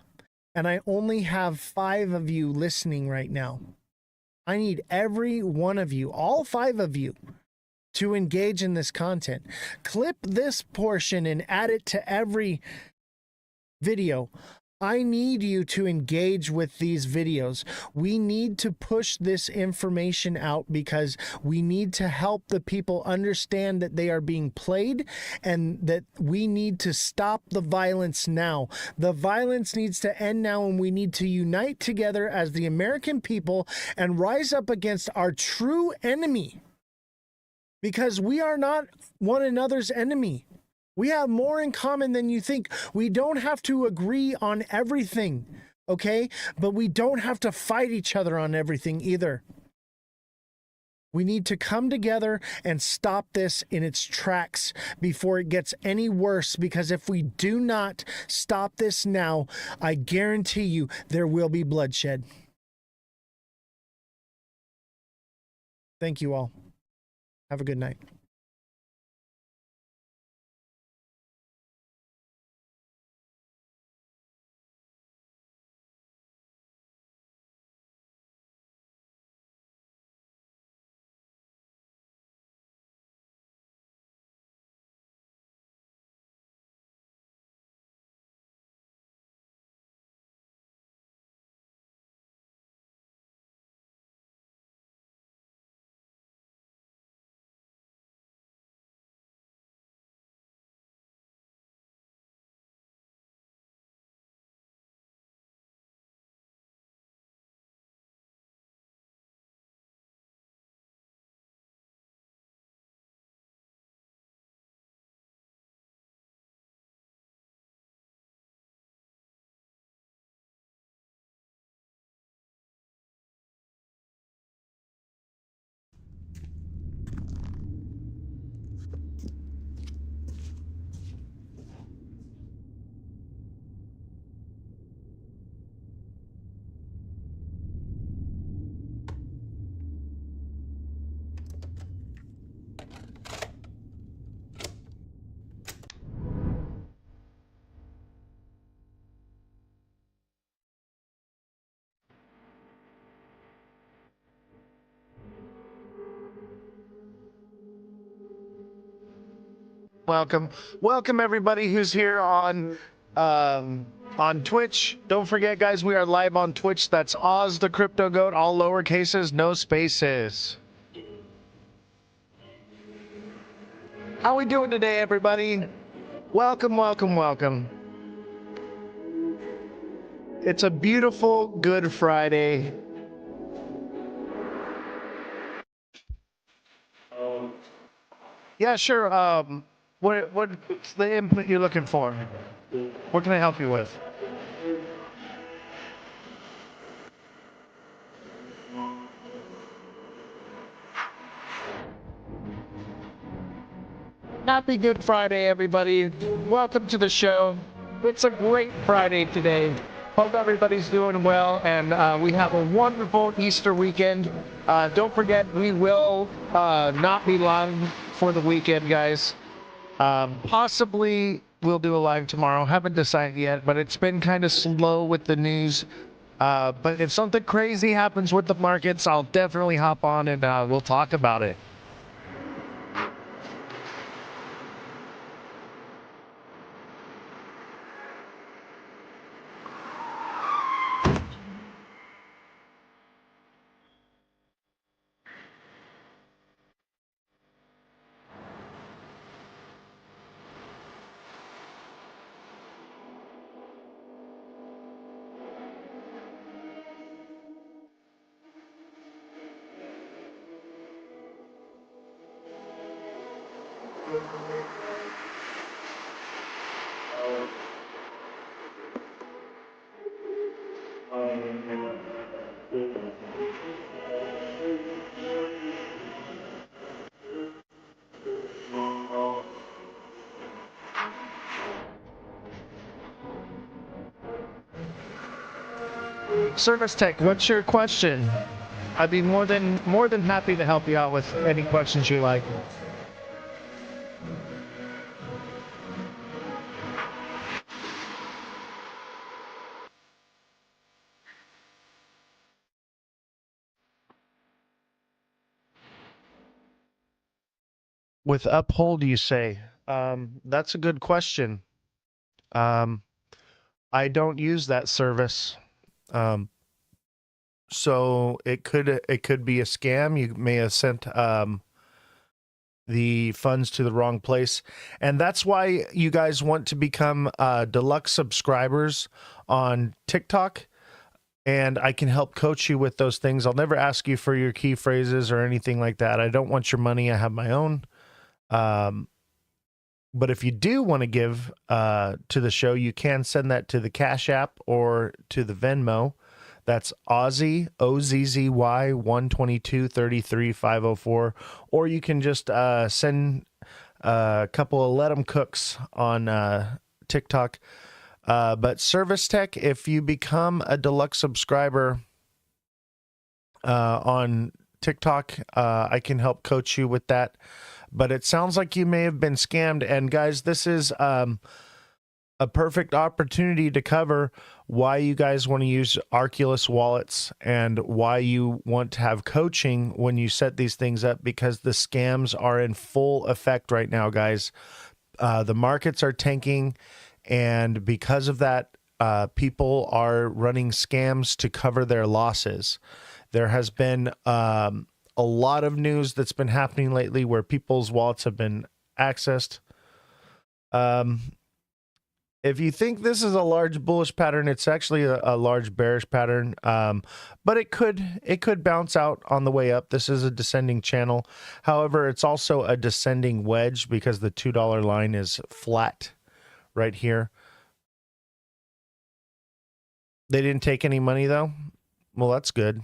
And I only have 5 of you listening right now. I need every one of you, all 5 of you, to engage in this content. Clip this portion and add it to every video. I need you to engage with these videos. We need to push this information out because we need to help the people understand that they are being played and that we need to stop the violence now. The violence needs to end now, and we need to unite together as the American people and rise up against our true enemy, because we are not one another's enemy. We have more in common than you think. We don't have to agree on everything, okay? But we don't have to fight each other on everything either. We need to come together and stop this in its tracks before it gets any worse, because if we do not stop this now, I guarantee you there will be bloodshed. Thank you all. Have a good night. Welcome everybody who's here on Twitch. Don't forget, guys, we are live on Twitch. That's Ozthecryptogoat, all lower cases, no spaces. How we doing today, everybody? Welcome. It's a beautiful Good Friday. Yeah, sure. What's the input you're looking for? What can I help you with? Happy Good Friday, everybody. Welcome to the show. It's a great Friday today. Hope everybody's doing well, and we have a wonderful Easter weekend. Don't forget, we will not be live for the weekend, guys. Possibly we'll do a live tomorrow. Haven't decided yet, but it's been kind of slow with the news. But if something crazy happens with the markets, I'll definitely hop on and we'll talk about it. Service Tech, what's your question? I'd be more than happy to help you out with any questions you like. With Uphold, you say? That's a good question. I don't use that service. So it could be a scam. You may have sent the funds to the wrong place, and that's why you guys want to become deluxe subscribers on TikTok. And I can help coach you with those things. I'll never ask you for your key phrases or anything like that. I don't want your money. I have my own. But if you do want to give to the show, you can send that to the Cash App or to the Venmo. That's Ozzy, OZZY 122-33-504. Or you can just send a couple of Let 'em Cooks on TikTok. But Service Tech, if you become a deluxe subscriber on TikTok, I can help coach you with that. But it sounds like you may have been scammed. And guys, this is a perfect opportunity to cover why you guys want to use Arculus wallets and why you want to have coaching when you set these things up, because the scams are in full effect right now, guys. The markets are tanking, and because of that, people are running scams to cover their losses. There has been a lot of news that's been happening lately where people's wallets have been accessed. If you think this is a large bullish pattern, it's actually a large bearish pattern. But it could bounce out on the way up. This is a descending channel. However, it's also a descending wedge because the $2 line is flat right here. They didn't take any money though. Well, that's good.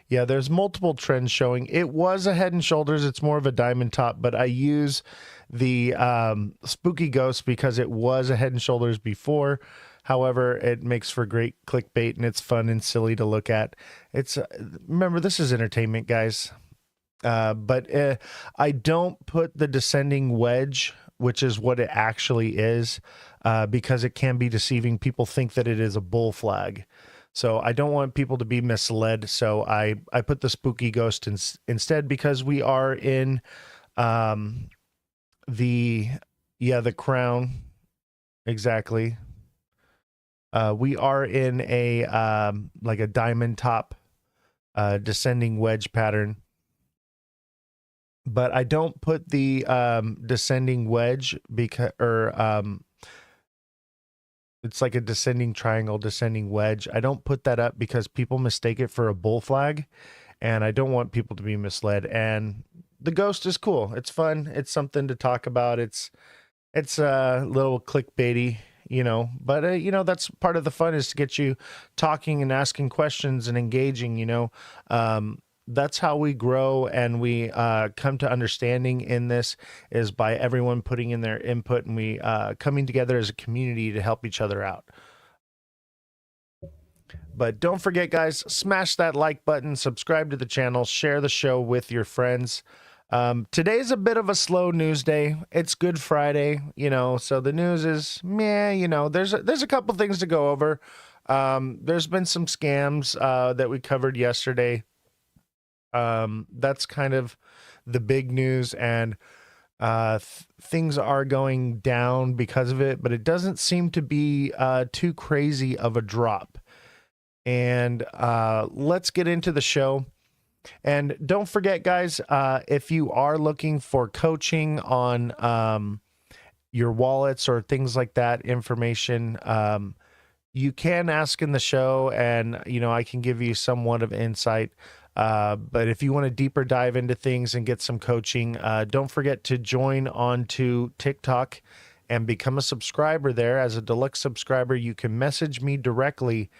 Yeah, there's multiple trends showing. It was a Head and Shoulders. It's more of a diamond top, but I use the Spooky Ghost because it was a Head and Shoulders before. However, it makes for great clickbait, and it's fun and silly to look at. It's remember, this is entertainment, guys. But I don't put the descending wedge, which is what it actually is, because it can be deceiving. People think that it is a bull flag. So I don't want people to be misled. So I put the spooky ghost instead, because we are in the crown. Exactly. We are in a like a diamond top descending wedge pattern. But I don't put the descending wedge because, it's like a descending triangle, descending wedge. I don't put that up because people mistake it for a bull flag, and I don't want people to be misled. And the ghost is cool. It's fun. It's something to talk about. It's a little clickbaity, but that's part of the fun, is to get you talking and asking questions and engaging. That's how we grow and we come to understanding in this, is by everyone putting in their input, and we coming together as a community to help each other out. But don't forget, guys, smash that like button, subscribe to the channel, share the show with your friends. Today's a bit of a slow news day. It's Good Friday, so the news is meh. There's a couple things to go over. There's been some scams that we covered yesterday. That's kind of the big news, and things are going down because of it, but it doesn't seem to be too crazy of a drop. And let's get into the show. And don't forget, guys, if you are looking for coaching on your wallets or things like that, information, you can ask in the show, and I can give you somewhat of insight. But if you want to deeper dive into things and get some coaching, don't forget to join on to TikTok and become a subscriber there. As a deluxe subscriber, you can message me directly,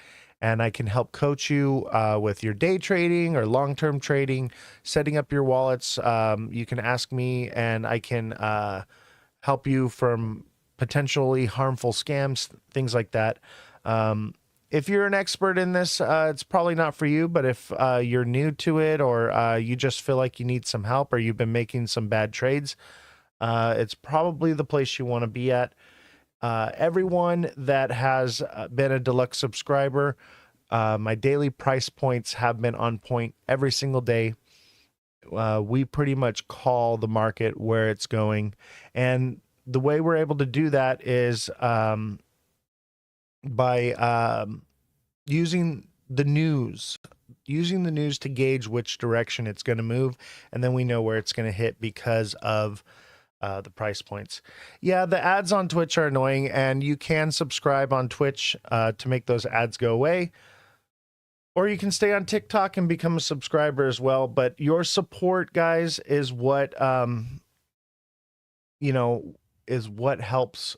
and I can help coach you with your day trading or long-term trading, setting up your wallets. You can ask me, and I can help you from potentially harmful scams, things like that. If you're an expert in this, it's probably not for you. But if you're new to it, or you just feel like you need some help, or you've been making some bad trades, it's probably the place you want to be at. Everyone that has been a deluxe subscriber, my daily price points have been on point every single day. We pretty much call the market where it's going. And the way we're able to do that is by using the news to gauge which direction it's going to move. And then we know where it's going to hit because of the price points. Yeah, the ads on Twitch are annoying, and you can subscribe on Twitch to make those ads go away. Or you can stay on TikTok and become a subscriber as well. But your support, guys, is what helps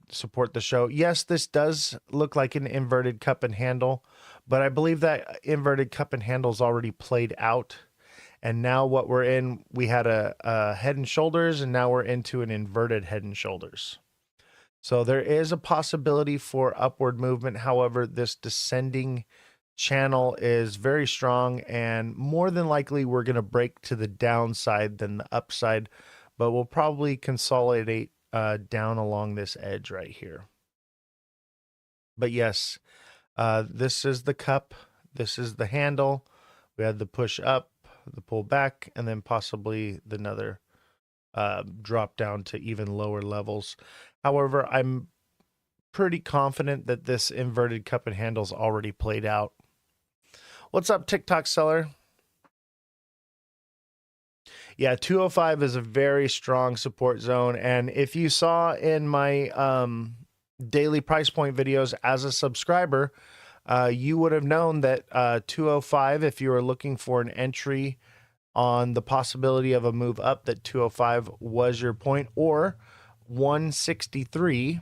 support the show. Yes, this does look like an inverted cup and handle, but I believe that inverted cup and handle is already played out. And now what we're in, we had a head and shoulders, and now we're into an inverted head and shoulders. So there is a possibility for upward movement. However, this descending channel is very strong, and more than likely we're going to break to the downside than the upside, but we'll probably consolidate down along this edge right here. But yes, this is the cup. This is the handle. We had the push up, the pull back, and then possibly another drop down to even lower levels. However, I'm pretty confident that this inverted cup and handle's already played out. What's up, TikTok seller? Yeah, 205 is a very strong support zone. And if you saw in my daily price point videos as a subscriber, you would have known that 205, if you were looking for an entry on the possibility of a move up, that 205 was your point, or 163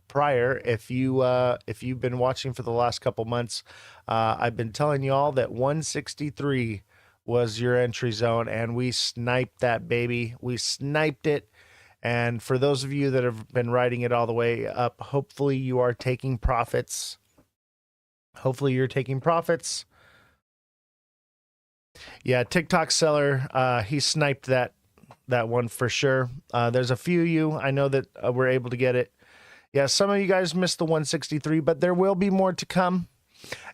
prior. If you've been watching for the last couple months, I've been telling you all that 163 was your entry zone, and we sniped that baby. We sniped it. And for those of you that have been riding it all the way up, hopefully you are taking profits. Hopefully you're taking profits. Yeah, TikTok seller, he sniped that one for sure. There's a few of you, I know that were able to get it. Yeah, some of you guys missed the 163, but there will be more to come.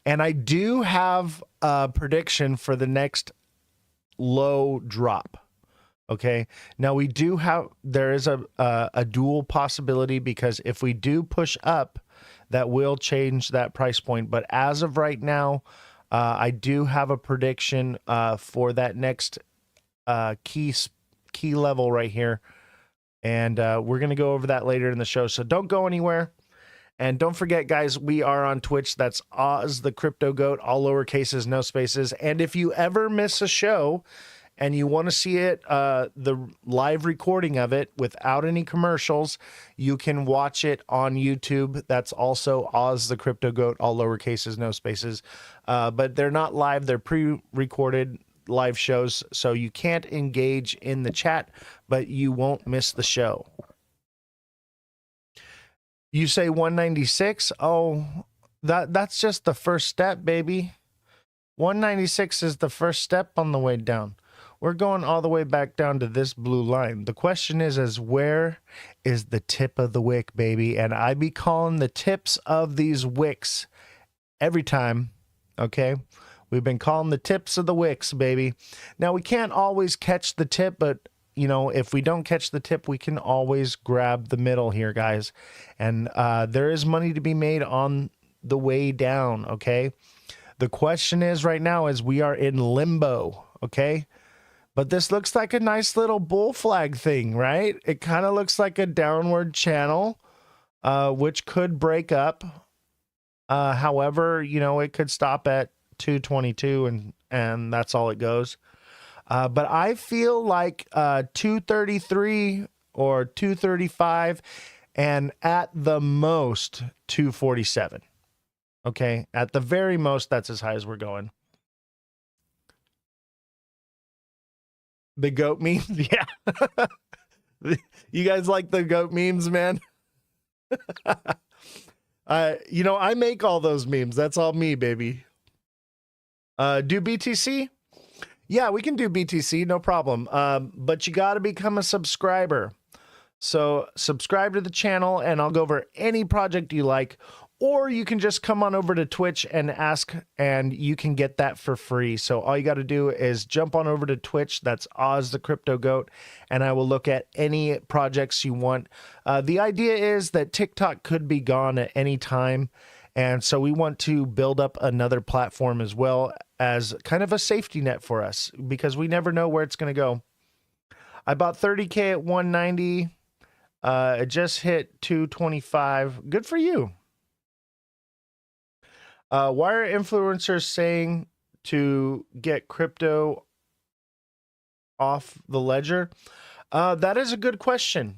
And I do have a prediction for the next low drop. Okay. Now there is a dual possibility, because if we do push up, that will change that price point. But as of right now, I do have a prediction for that next key level right here. And we're going to go over that later in the show. So don't go anywhere. And don't forget, guys, we are on Twitch. That's Ozthecryptogoat, all lowercases, no spaces. And if you ever miss a show and you want to see it, the live recording of it without any commercials, you can watch it on YouTube. That's also Ozthecryptogoat, all lowercases, no spaces. But they're not live. They're pre-recorded live shows, so you can't engage in the chat, but you won't miss the show. You say 196? Oh, that's just the first step, baby. 196 is the first step on the way down. We're going all the way back down to this blue line. The question is where is the tip of the wick, baby? And I be calling the tips of these wicks every time, okay? We've been calling the tips of the wicks, baby. Now, we can't always catch the tip, but you know, if we don't catch the tip, we can always grab the middle here, guys. And there is money to be made on the way down, okay? The question is right now is we are in limbo, okay? But this looks like a nice little bull flag thing, right? It kind of looks like a downward channel, which could break up. However, you know, it could stop at 222 and that's all it goes. But I feel like 233 or 235 and at the most 247. Okay, at the very most, that's as high as we're going. The goat memes? Yeah. You guys like the goat memes, man? You know, I make all those memes. That's all me, baby. Do BTC? Yeah, we can do BTC, no problem. But you got to become a subscriber. So subscribe to the channel and I'll go over any project you like. Or you can just come on over to Twitch and ask, and you can get that for free. So all you got to do is jump on over to Twitch. That's Ozthecryptogoat, and I will look at any projects you want. The idea is that TikTok could be gone at any time, and so we want to build up another platform as well as kind of a safety net for us, because we never know where it's going to go. I bought 30K at 190. It just hit 225. Good for you. Why are influencers saying to get crypto off the ledger? That is a good question.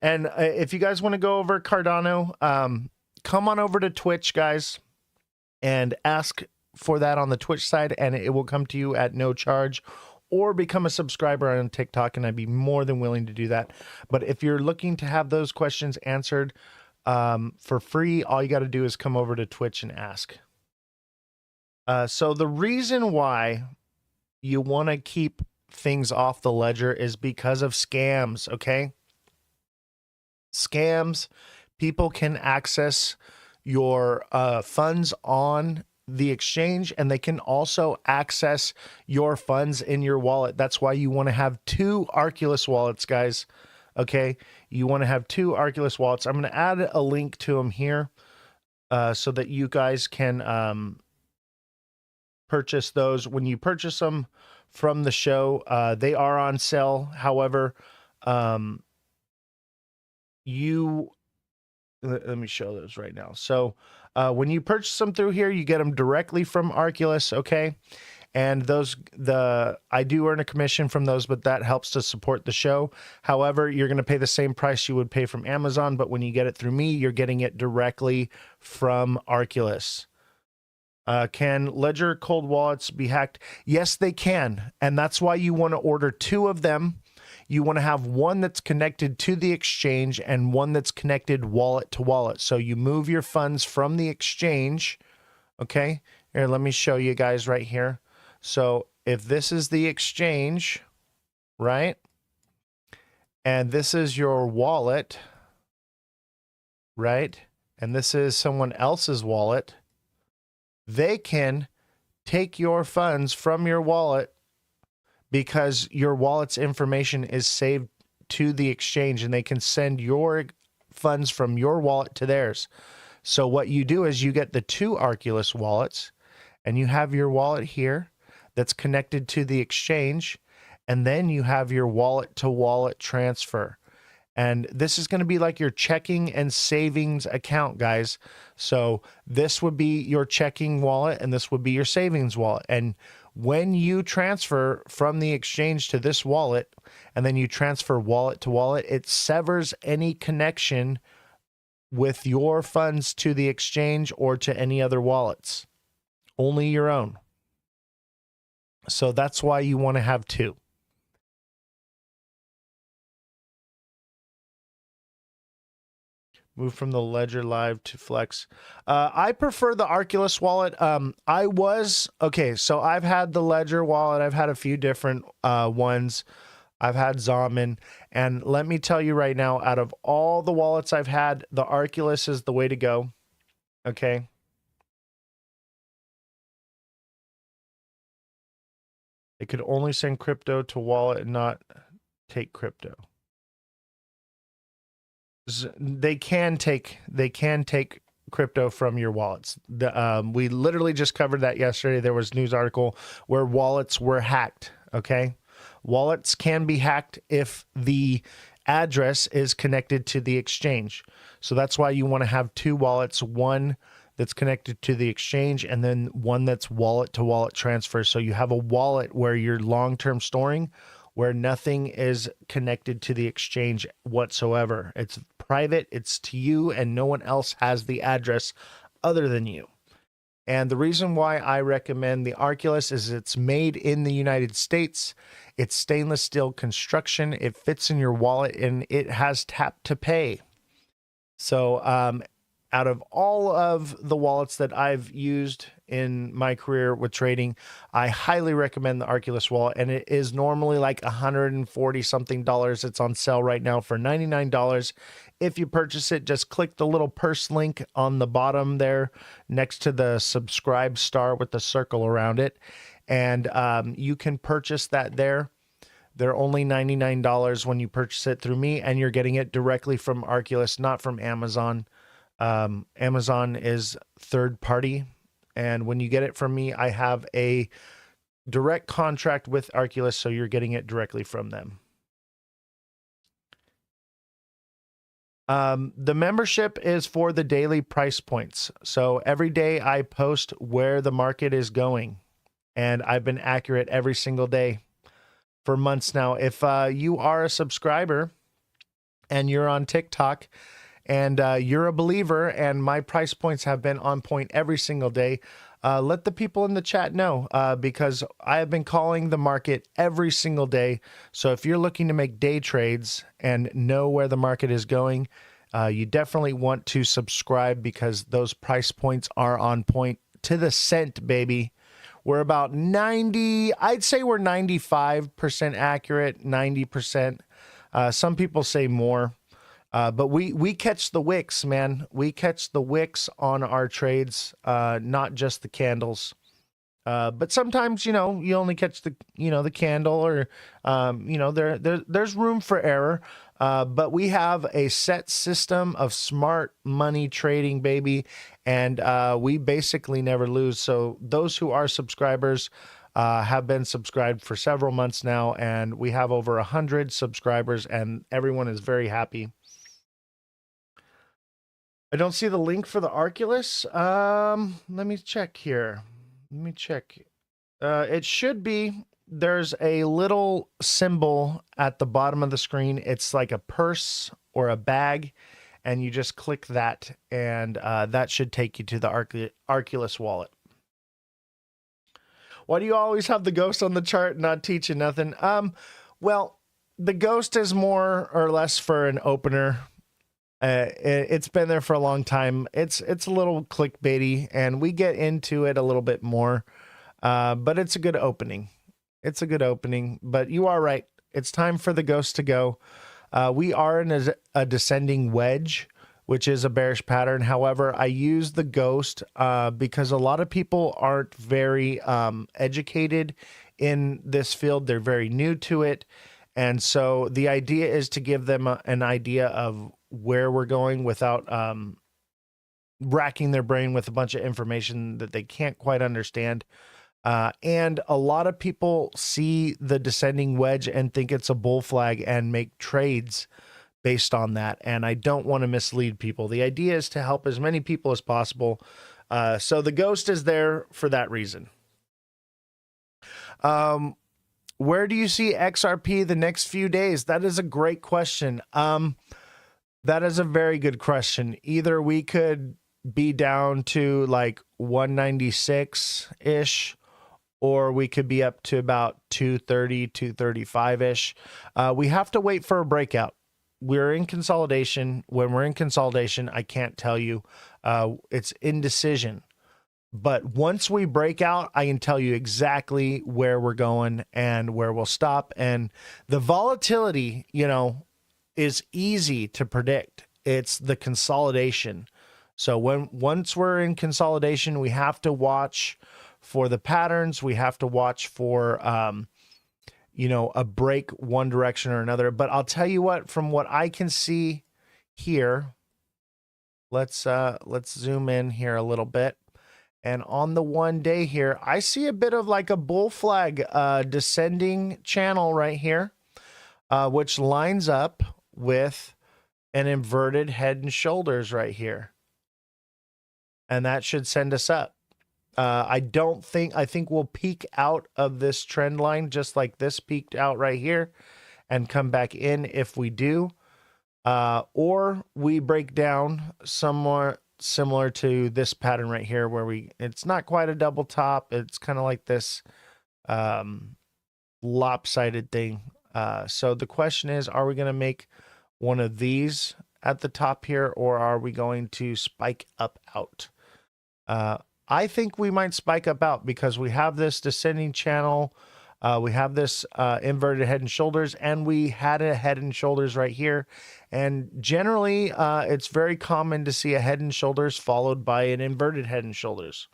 And if you guys want to go over Cardano, come on over to Twitch, guys, and ask for that on the Twitch side, and it will come to you at no charge. Or become a subscriber on TikTok, and I'd be more than willing to do that. But if you're looking to have those questions answered for free, all you got to do is come over to Twitch and ask. So the reason why you want to keep things off the ledger is because of scams, okay? Scams, people can access your funds on the exchange, and they can also access your funds in your wallet. That's why you want to have two Arculus wallets, guys. Okay, you want to have two Arculus wallets. I'm going to add a link to them here so that you guys can purchase those. When you purchase them from the show, they are on sale. However, let me show those right now. So when you purchase them through here, you get them directly from Arculus, okay? And I do earn a commission from those, but that helps to support the show. However, you're going to pay the same price you would pay from Amazon, but when you get it through me, you're getting it directly from Arculus. Can Ledger cold wallets be hacked? Yes, they can. And that's why you want to order two of them. You want to have one that's connected to the exchange and one that's connected wallet to wallet. So you move your funds from the exchange. Okay. Here, let me show you guys right here. So if this is the exchange, right? And this is your wallet. right? And this is someone else's wallet. They can take your funds from your wallet because your wallet's information is saved to the exchange, and they can send your funds from your wallet to theirs. So what you do is you get the two Arculus wallets, and you have your wallet here that's connected to the exchange, and then you have your wallet to wallet transfer. And this is going to be like your checking and savings account, guys. So this would be your checking wallet, and this would be your savings wallet. And when you transfer from the exchange to this wallet, and then you transfer wallet to wallet, it severs any connection with your funds to the exchange or to any other wallets. Only your own. So that's why you want to have two. Move from the Ledger Live to Flex. I prefer the Arculus wallet. So I've had the Ledger wallet. I've had a few different ones. I've had Zaman. And let me tell you right now, out of all the wallets I've had, the Arculus is the way to go. Okay. It could only send crypto to wallet and not take crypto. They can take crypto from your wallets. We literally just covered that yesterday. There was a news article where wallets were hacked. Okay, wallets can be hacked if the address is connected to the exchange. So that's why you want to have two wallets, one that's connected to the exchange and then one that's wallet to wallet transfer. So you have a wallet where you're long-term storing, where nothing is connected to the exchange whatsoever. It's private, it's to you, and no one else has the address other than you. And the reason why I recommend the Arculus is it's made in the United States. It's stainless steel construction. It fits in your wallet, and it has tap to pay. So out of all of the wallets that I've used in my career with trading, I highly recommend the Arculus wallet, and it is normally like $140 something. It's on sale right now for $99. If you purchase it, just click the little purse link on the bottom there next to the subscribe star with the circle around it, and you can purchase that there. They're only $99 when you purchase it through me, and you're getting it directly from Arculus, not from Amazon. Amazon is third party, and when you get it from me, I have a direct contract with Arculus, so you're getting it directly from them. The membership is for the daily price points. So every day I post where the market is going, and I've been accurate every single day for months now. If you are a subscriber and you're on TikTok and you're a believer and my price points have been on point every single day, let the people in the chat know, because I have been calling the market every single day. So if you're looking to make day trades and know where the market is going, you definitely want to subscribe, because those price points are on point to the cent, baby. We're about 90, I'd say we're 95% accurate, 90%. Some people say more. But we catch the wicks, man. We catch the wicks on our trades, not just the candles. But sometimes, you only catch the candle, or, there's room for error. But we have a set system of smart money trading, baby. And we basically never lose. So those who are subscribers have been subscribed for several months now. And we have over 100 subscribers, and everyone is very happy. I don't see the link for the Arculus. Let me check here. It should be. There's a little symbol at the bottom of the screen. It's like a purse or a bag, and you just click that, and that should take you to the Arculus wallet. Why do you always have the ghost on the chart, not teaching nothing? Well, the ghost is more or less for an opener. It's been there for a long time. It's a little clickbaity, and we get into it a little bit more. But it's a good opening. But you are right. It's time for the ghost to go. We are in a descending wedge. which is a bearish pattern. However, I use the ghost because a lot of people aren't very educated in this field. They're very new to it. And so the idea is to give them an idea of where we're going without racking their brain with a bunch of information that they can't quite understand. And a lot of people see the descending wedge and think it's a bull flag and make trades based on that. And I don't want to mislead people. The idea is to help as many people as possible. So the ghost is there for that reason. Where do you see XRP the next few days? That is a great question. That is a very good question. Either we could be down to like 196-ish, or we could be up to about 230, 235-ish. We have to wait for a breakout. We're in consolidation. When we're in consolidation, I can't tell you. It's indecision. But once we break out, I can tell you exactly where we're going and where we'll stop. And the volatility, you know, is easy to predict. It's the consolidation. So once we're in consolidation, we have to watch for the patterns. We have to watch for, you know, a break one direction or another. But I'll tell you what, from what I can see here, let's zoom in here a little bit. And on the 1 day here, I see a bit of like a bull flag descending channel right here, which lines up with an inverted head and shoulders right here. And that should send us up. I think we'll peak out of this trend line just like this peaked out right here and come back in if we do. Or we break down somewhere similar to this pattern right here where it's not quite a double top. It's kind of like this lopsided thing. So the question is, are we going to make one of these at the top here, or are we going to spike up out? I think we might spike up out because we have this descending channel. We have this inverted head and shoulders, and we had a head and shoulders right here. And generally, it's very common to see a head and shoulders followed by an inverted head and shoulders.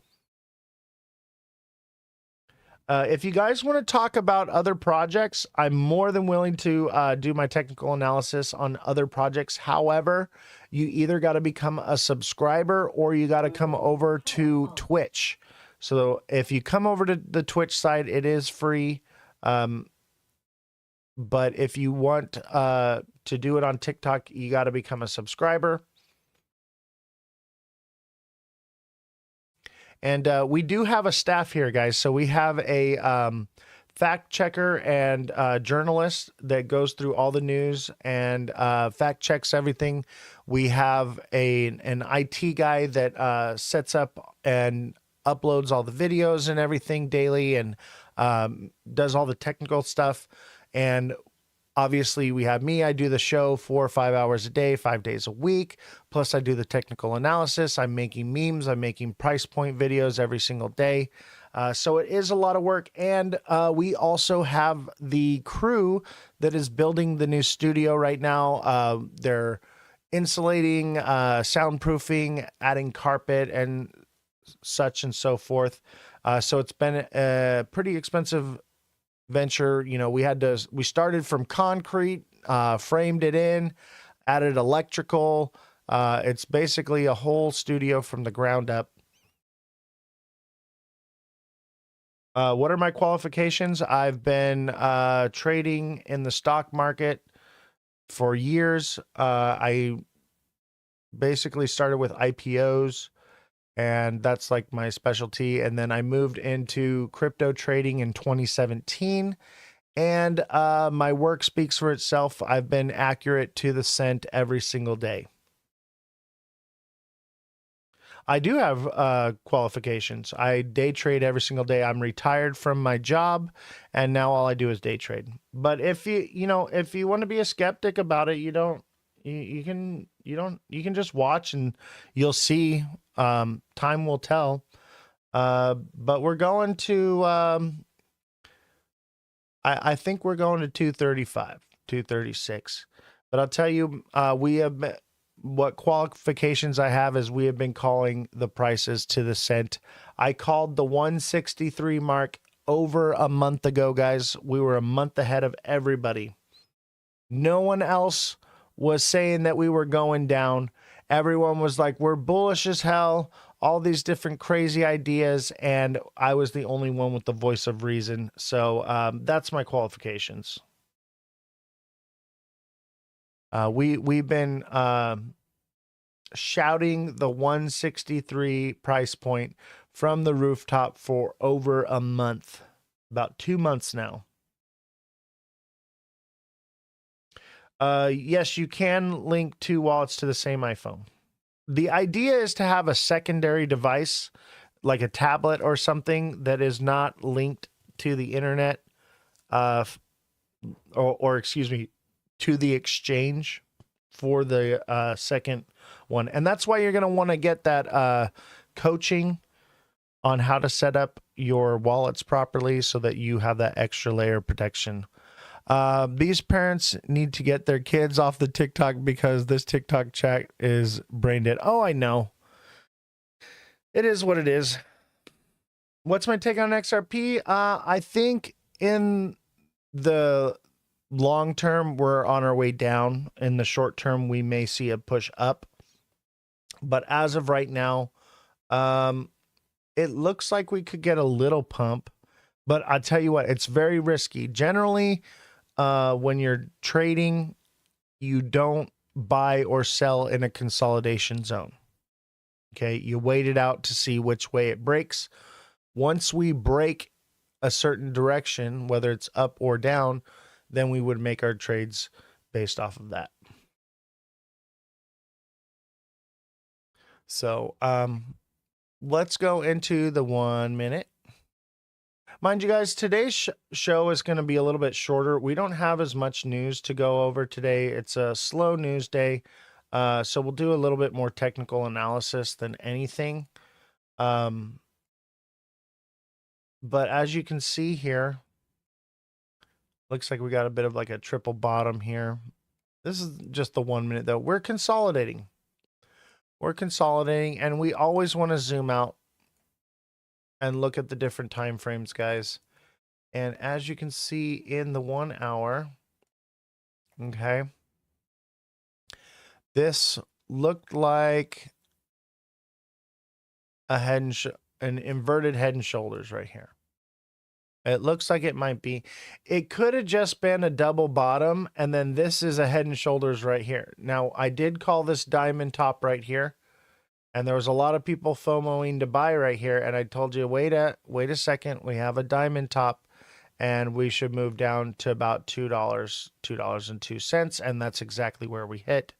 If you guys want to talk about other projects, I'm more than willing to do my technical analysis on other projects. However, you either got to become a subscriber or you got to come over to Twitch. So if you come over to the Twitch side, it is free. But if you want to do it on TikTok, you got to become a subscriber. And we do have a staff here, guys. So we have a fact checker and journalist that goes through all the news and fact checks everything. We have an IT guy that sets up and uploads all the videos and everything daily and does all the technical stuff. And obviously we have me. I do the show 4 or 5 hours a day, 5 days a week. Plus I do the technical analysis. I'm making memes. I'm making price point videos every single day. So it is a lot of work. And we also have the crew that is building the new studio right now. They're insulating, soundproofing, adding carpet and such and so forth. So it's been a pretty expensive venture. You know, we started from concrete, framed it in, added electrical. It's basically a whole studio from the ground up. What are my qualifications? I've been trading in the stock market for years. I basically started with IPOs, and that's like my specialty. And then I moved into crypto trading in 2017. And my work speaks for itself. I've been accurate to the cent every single day. I do have qualifications. I day trade every single day. I'm retired from my job, and now all I do is day trade. But if you want to be a skeptic about it, you can just watch and you'll see. Time will tell. But we're going to I think we're going to 235, 236. But I'll tell you, what qualifications I have is we have been calling the prices to the cent. I called the 163 mark over a month ago, guys. We were a month ahead of everybody. No one else was saying that we were going down. Everyone was like, we're bullish as hell, all these different crazy ideas, and I was the only one with the voice of reason. So that's my qualifications. We've been shouting the 163 price point from the rooftop for over a month, about 2 months now. Yes, you can link 2 wallets to the same iPhone. The idea is to have a secondary device, like a tablet or something that is not linked to the internet, or excuse me, to the exchange for the second one. And that's why you're going to want to get that coaching on how to set up your wallets properly so that you have that extra layer of protection. These parents need to get their kids off the TikTok because this TikTok chat is brain dead. Oh, I know. It is what it is. What's my take on XRP? I think in the long term, we're on our way down. In the short term, we may see a push up. But as of right now, it looks like we could get a little pump. But I'll tell you what, it's very risky. Generally, when you're trading, you don't buy or sell in a consolidation zone. Okay, you wait it out to see which way it breaks. Once we break a certain direction, whether it's up or down, then we would make our trades based off of that. So let's go into the 1 minute. Mind you guys, today's show is going to be a little bit shorter. We don't have as much news to go over today. It's a slow news day. So we'll do a little bit more technical analysis than anything. But as you can see here, looks like we got a bit of like a triple bottom here. This is just the 1 minute though. We're consolidating. We're consolidating, and we always want to zoom out and look at the different time frames, guys. And as you can see in the 1 hour, okay, this looked like a an inverted head and shoulders right here. It looks like it might be. It could have just been a double bottom, and then this is a head and shoulders right here. Now, I did call this diamond top right here, and there was a lot of people FOMOing to buy right here, and I told you, wait a second, we have a diamond top, and we should move down to about $2, $2.02, and that's exactly where we hit.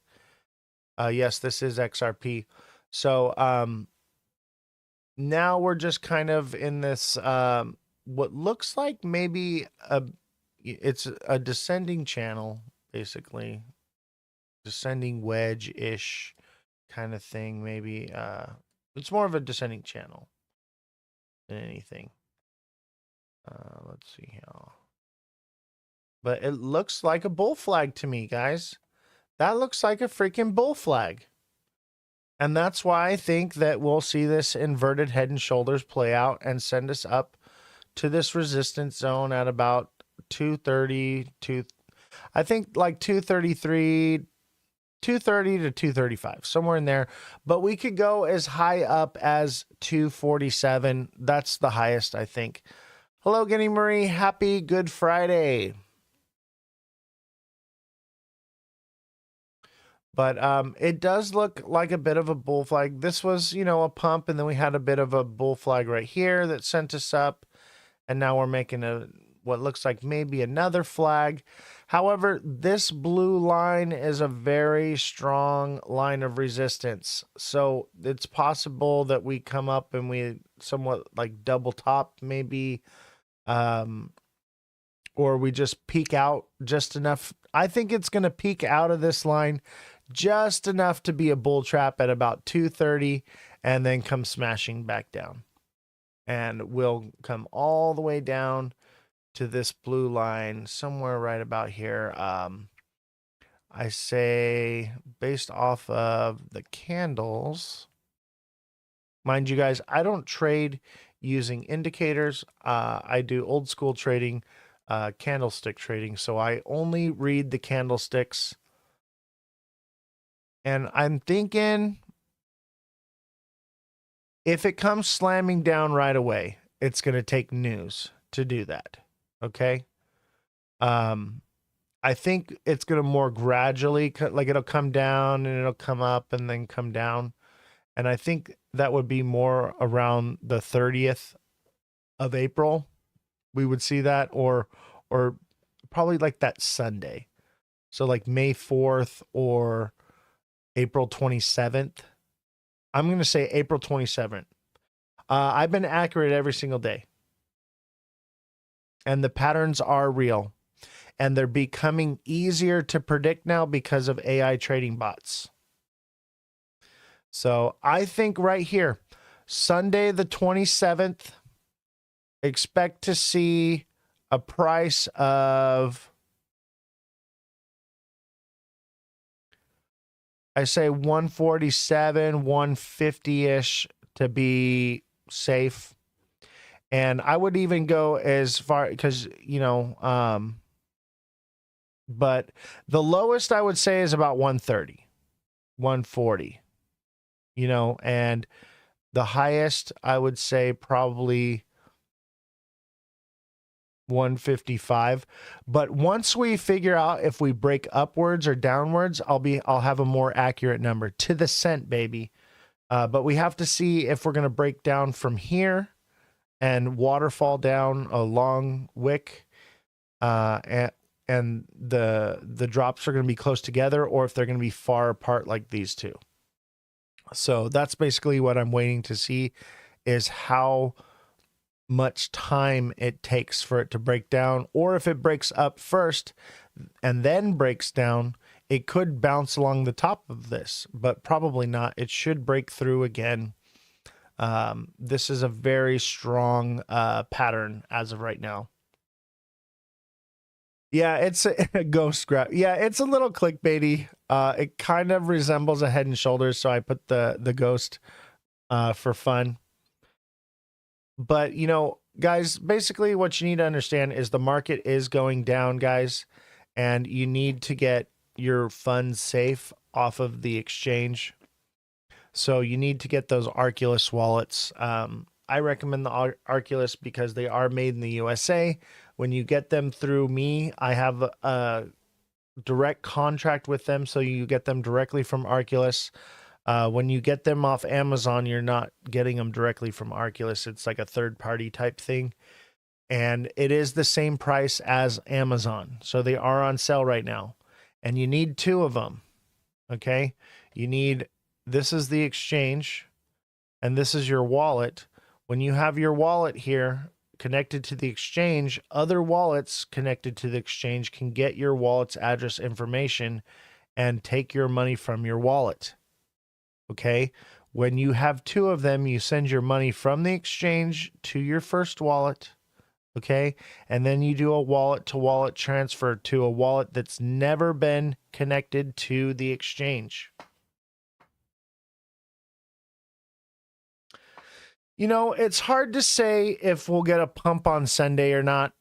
Yes, this is XRP. So now we're just kind of in this what looks like maybe it's a descending channel, basically descending wedge-ish kind of thing. Maybe it's more of a descending channel than anything. Let's see here, but it looks like a bull flag to me, guys. That looks like a freaking bull flag. And that's why I think that we'll see this inverted head and shoulders play out and send us up to this resistance zone at about 230 to, I think like 233, 230 to 235, somewhere in there. But we could go as high up as 247. That's the highest, I think. Hello, Guinea Marie. Happy Good Friday. But it does look like a bit of a bull flag. This was, you know, a pump, and then we had a bit of a bull flag right here that sent us up. And now we're making what looks like maybe another flag. However, this blue line is a very strong line of resistance. So it's possible that we come up and we somewhat like double top maybe, or we just peek out just enough. I think it's going to peek out of this line just enough to be a bull trap at about 230 and then come smashing back down. And we'll come all the way down to this blue line somewhere right about here. I say based off of the candles, mind you guys, I don't trade using indicators. I do old school trading, candlestick trading. So I only read the candlesticks. And I'm thinking if it comes slamming down right away, it's going to take news to do that. Okay. I think it's going to more gradually, like it'll come down and it'll come up and then come down. And I think that would be more around the 30th of April. We would see that, or probably like that Sunday. So like May 4th or April 27th. I'm going to say April 27th. I've been accurate every single day. And the patterns are real. And they're becoming easier to predict now because of AI trading bots. So I think right here, Sunday the 27th, expect to see a price of, I say 147, 150-ish to be safe. And I would even go as far, because, but the lowest I would say is about 130, 140, and the highest I would say probably 155. But once we figure out if we break upwards or downwards, I'll have a more accurate number to the cent, baby. But we have to see if we're going to break down from here and waterfall down a long wick, and the drops are going to be close together, or if they're going to be far apart like these two. So that's basically what I'm waiting to see, is how much time it takes for it to break down, or if it breaks up first and then breaks down, it could bounce along the top of this, but probably not. It should break through again. This is a very strong pattern as of right now. Yeah, it's a ghost grab. Yeah, it's a little clickbaity. It kind of resembles a Head and Shoulders, so I put the ghost for fun. But, guys, basically what you need to understand is the market is going down, guys, and you need to get your funds safe off of the exchange. So you need to get those Arculus wallets. I recommend the Arculus because they are made in the USA. When you get them through me, I have a direct contract with them, so you get them directly from Arculus. When you get them off Amazon, you're not getting them directly from Arculus. It's like a third-party type thing. And it is the same price as Amazon. So they are on sale right now. And you need 2 of them. Okay? This is the exchange, and this is your wallet. When you have your wallet here connected to the exchange, other wallets connected to the exchange can get your wallet's address information and take your money from your wallet. Okay? When you have 2 of them, you send your money from the exchange to your first wallet. Okay? And then you do a wallet-to-wallet transfer to a wallet that's never been connected to the exchange. It's hard to say if we'll get a pump on Sunday or not.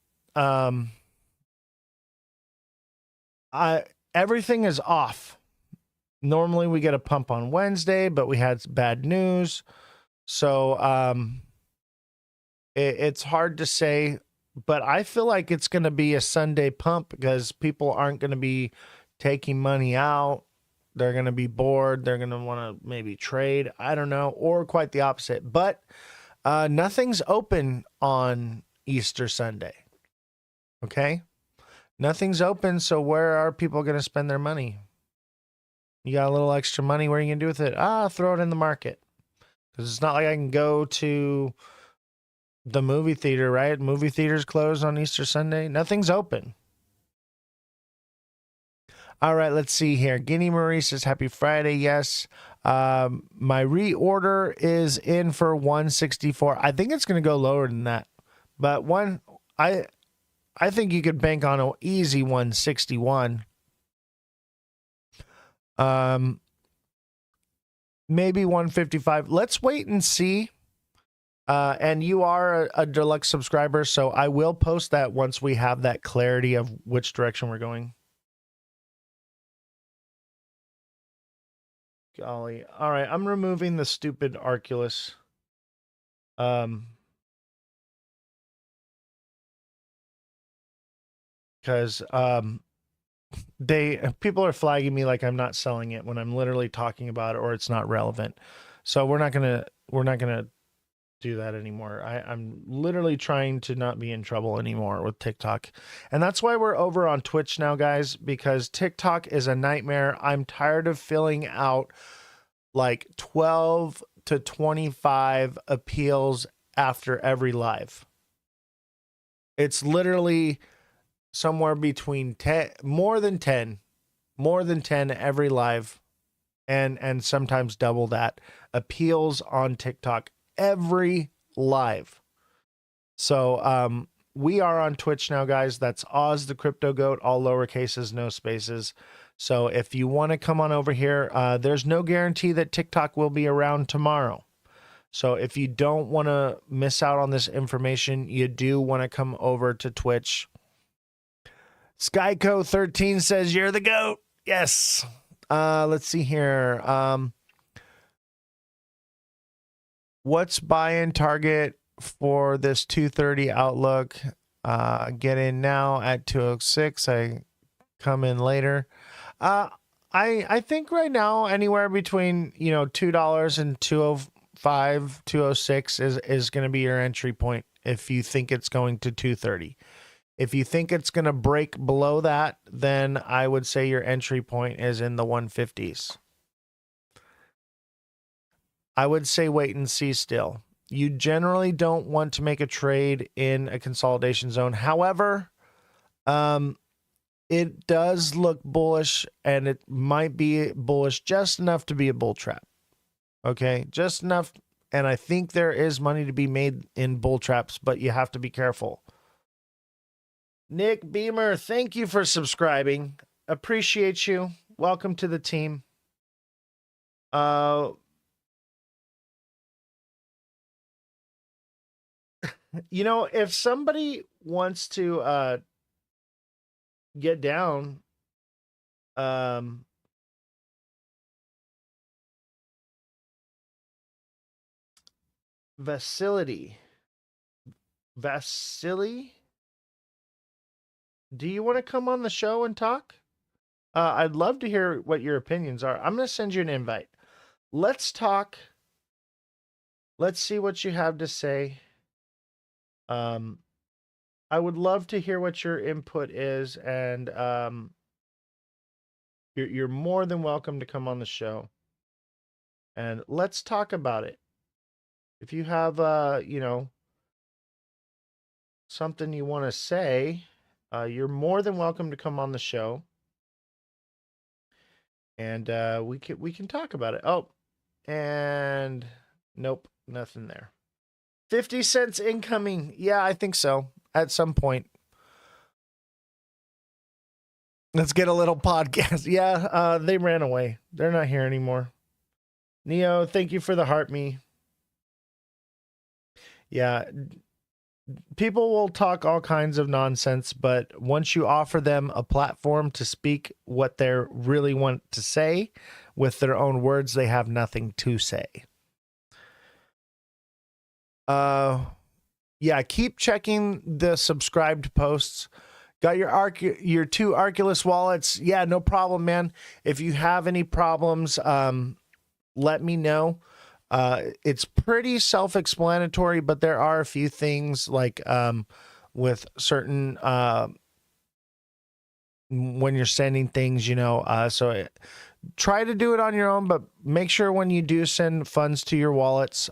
Everything is off. Normally we get a pump on Wednesday, but we had bad news. So it's hard to say, but I feel like it's going to be a Sunday pump because people aren't going to be taking money out. They're going to be bored. They're going to want to maybe trade. I don't know. Or quite the opposite. But nothing's open on Easter Sunday. Okay? Nothing's open. So where are people going to spend their money? You got a little extra money. What are you going to do with it? Throw it in the market. Because it's not like I can go to the movie theater, right? Movie theaters closed on Easter Sunday. Nothing's open. All right, let's see here. Guinea Marie says, Happy Friday. Yes. My reorder is in for 164. I think it's going to go lower than that. But I think you could bank on an easy 161. Maybe 155. Let's wait and see. And you are a deluxe subscriber, so I will post that once we have that clarity of which direction we're going. Golly. All right, I'm removing the stupid Arculus. Because people are flagging me like I'm not selling it when I'm literally talking about it or it's not relevant. So we're not gonna do that anymore. I'm literally trying to not be in trouble anymore with TikTok. And that's why we're over on Twitch now, guys, because TikTok is a nightmare. I'm tired of filling out like 12 to 25 appeals after every live. It's literally somewhere between 10, more than 10 every live, and sometimes double that appeals on TikTok every live. So we are on Twitch now, guys. That's Ozthecryptogoat, all lowercases, no spaces. So if you want to come on over here, there's no guarantee that TikTok will be around tomorrow. So if you don't want to miss out on this information, you do want to come over to Twitch. Skyco13 says you're the GOAT. Yes. Let's see here. What's buy-in target for this 230 outlook? Get in now at 206. I come in later. I think right now anywhere between $2 and 205, 206 is going to be your entry point if you think it's going to 230. If you think it's going to break below that, then I would say your entry point is in the 150s. I would say wait and see still. You generally don't want to make a trade in a consolidation zone. However, it does look bullish, and it might be bullish just enough to be a bull trap. Okay, just enough. And I think there is money to be made in bull traps, but you have to be careful. Nick Beamer, thank you for subscribing. Appreciate you. Welcome to the team. If somebody wants to get down, Vasily, do you want to come on the show and talk? I'd love to hear what your opinions are. I'm going to send you an invite. Let's talk. Let's see what you have to say. I would love to hear what your input is, and you're more than welcome to come on the show. And let's talk about it. If you have something you want to say, you're more than welcome to come on the show. And we can talk about it. Oh, and nope, nothing there. 50 cents incoming. Yeah, I think so. At some point. Let's get a little podcast. Yeah, they ran away. They're not here anymore. Neo, thank you for the heart me. Yeah, people will talk all kinds of nonsense, but once you offer them a platform to speak what they really want to say with their own words, they have nothing to say. Yeah, keep checking the subscribed posts. Got your two Arculus wallets. Yeah, no problem, man. If you have any problems, let me know. It's pretty self-explanatory, but there are a few things like with certain when you're sending things, so try to do it on your own, but make sure when you do send funds to your wallets,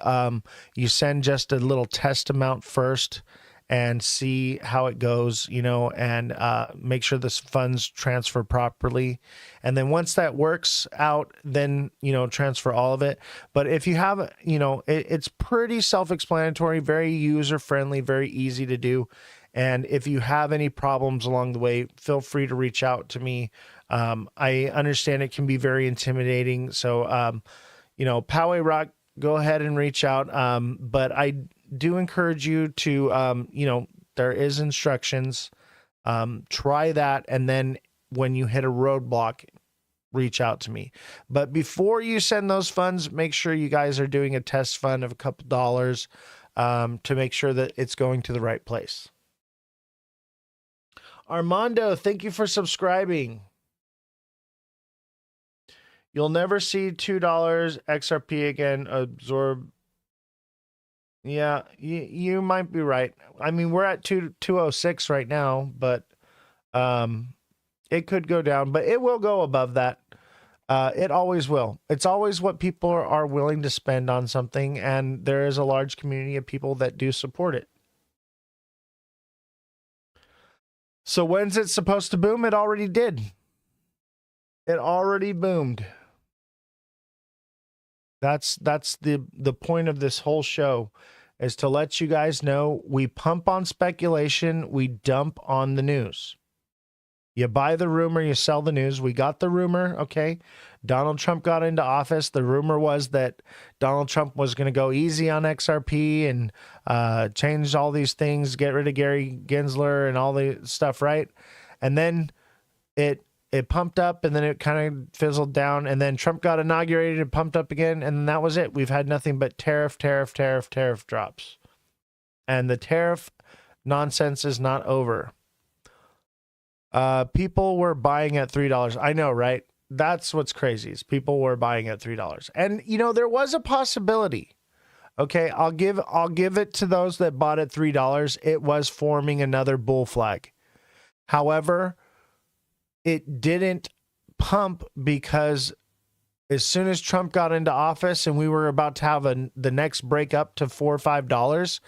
you send just a little test amount first and see how it goes, and make sure the funds transfer properly. And then once that works out, then, transfer all of it. But if you have, it's pretty self-explanatory, very user-friendly, very easy to do. And if you have any problems along the way, feel free to reach out to me. I understand it can be very intimidating. So, Poway Rock, go ahead and reach out. But I do encourage you to, there is instructions. Try that. And then when you hit a roadblock, reach out to me. But before you send those funds, make sure you guys are doing a test fund of a couple dollars to make sure that it's going to the right place. Armando, thank you for subscribing. You'll never see $2 XRP again. Absorb. Yeah, you might be right. I mean, we're at 206 right now, but it could go down, but it will go above that. It always will. It's always what people are willing to spend on something, and there is a large community of people that do support it. So when's it supposed to boom? It already did. It already boomed. That's the point of this whole show, is to let you guys know we pump on speculation, we dump on the news. You buy the rumor, you sell the news. We got the rumor, okay? Donald Trump got into office. The rumor was that Donald Trump was going to go easy on XRP and change all these things, get rid of Gary Gensler and all the stuff, right? And then it pumped up, and then it kind of fizzled down, and then Trump got inaugurated and pumped up again, and that was it. We've had nothing but tariff drops. And the tariff nonsense is not over. People were buying at $3. I know, right? That's what's crazy, is people were buying at $3. And there was a possibility. Okay, I'll give it to those that bought at $3. It was forming another bull flag. However, it didn't pump because as soon as Trump got into office and we were about to have the next break up to $4 or $5,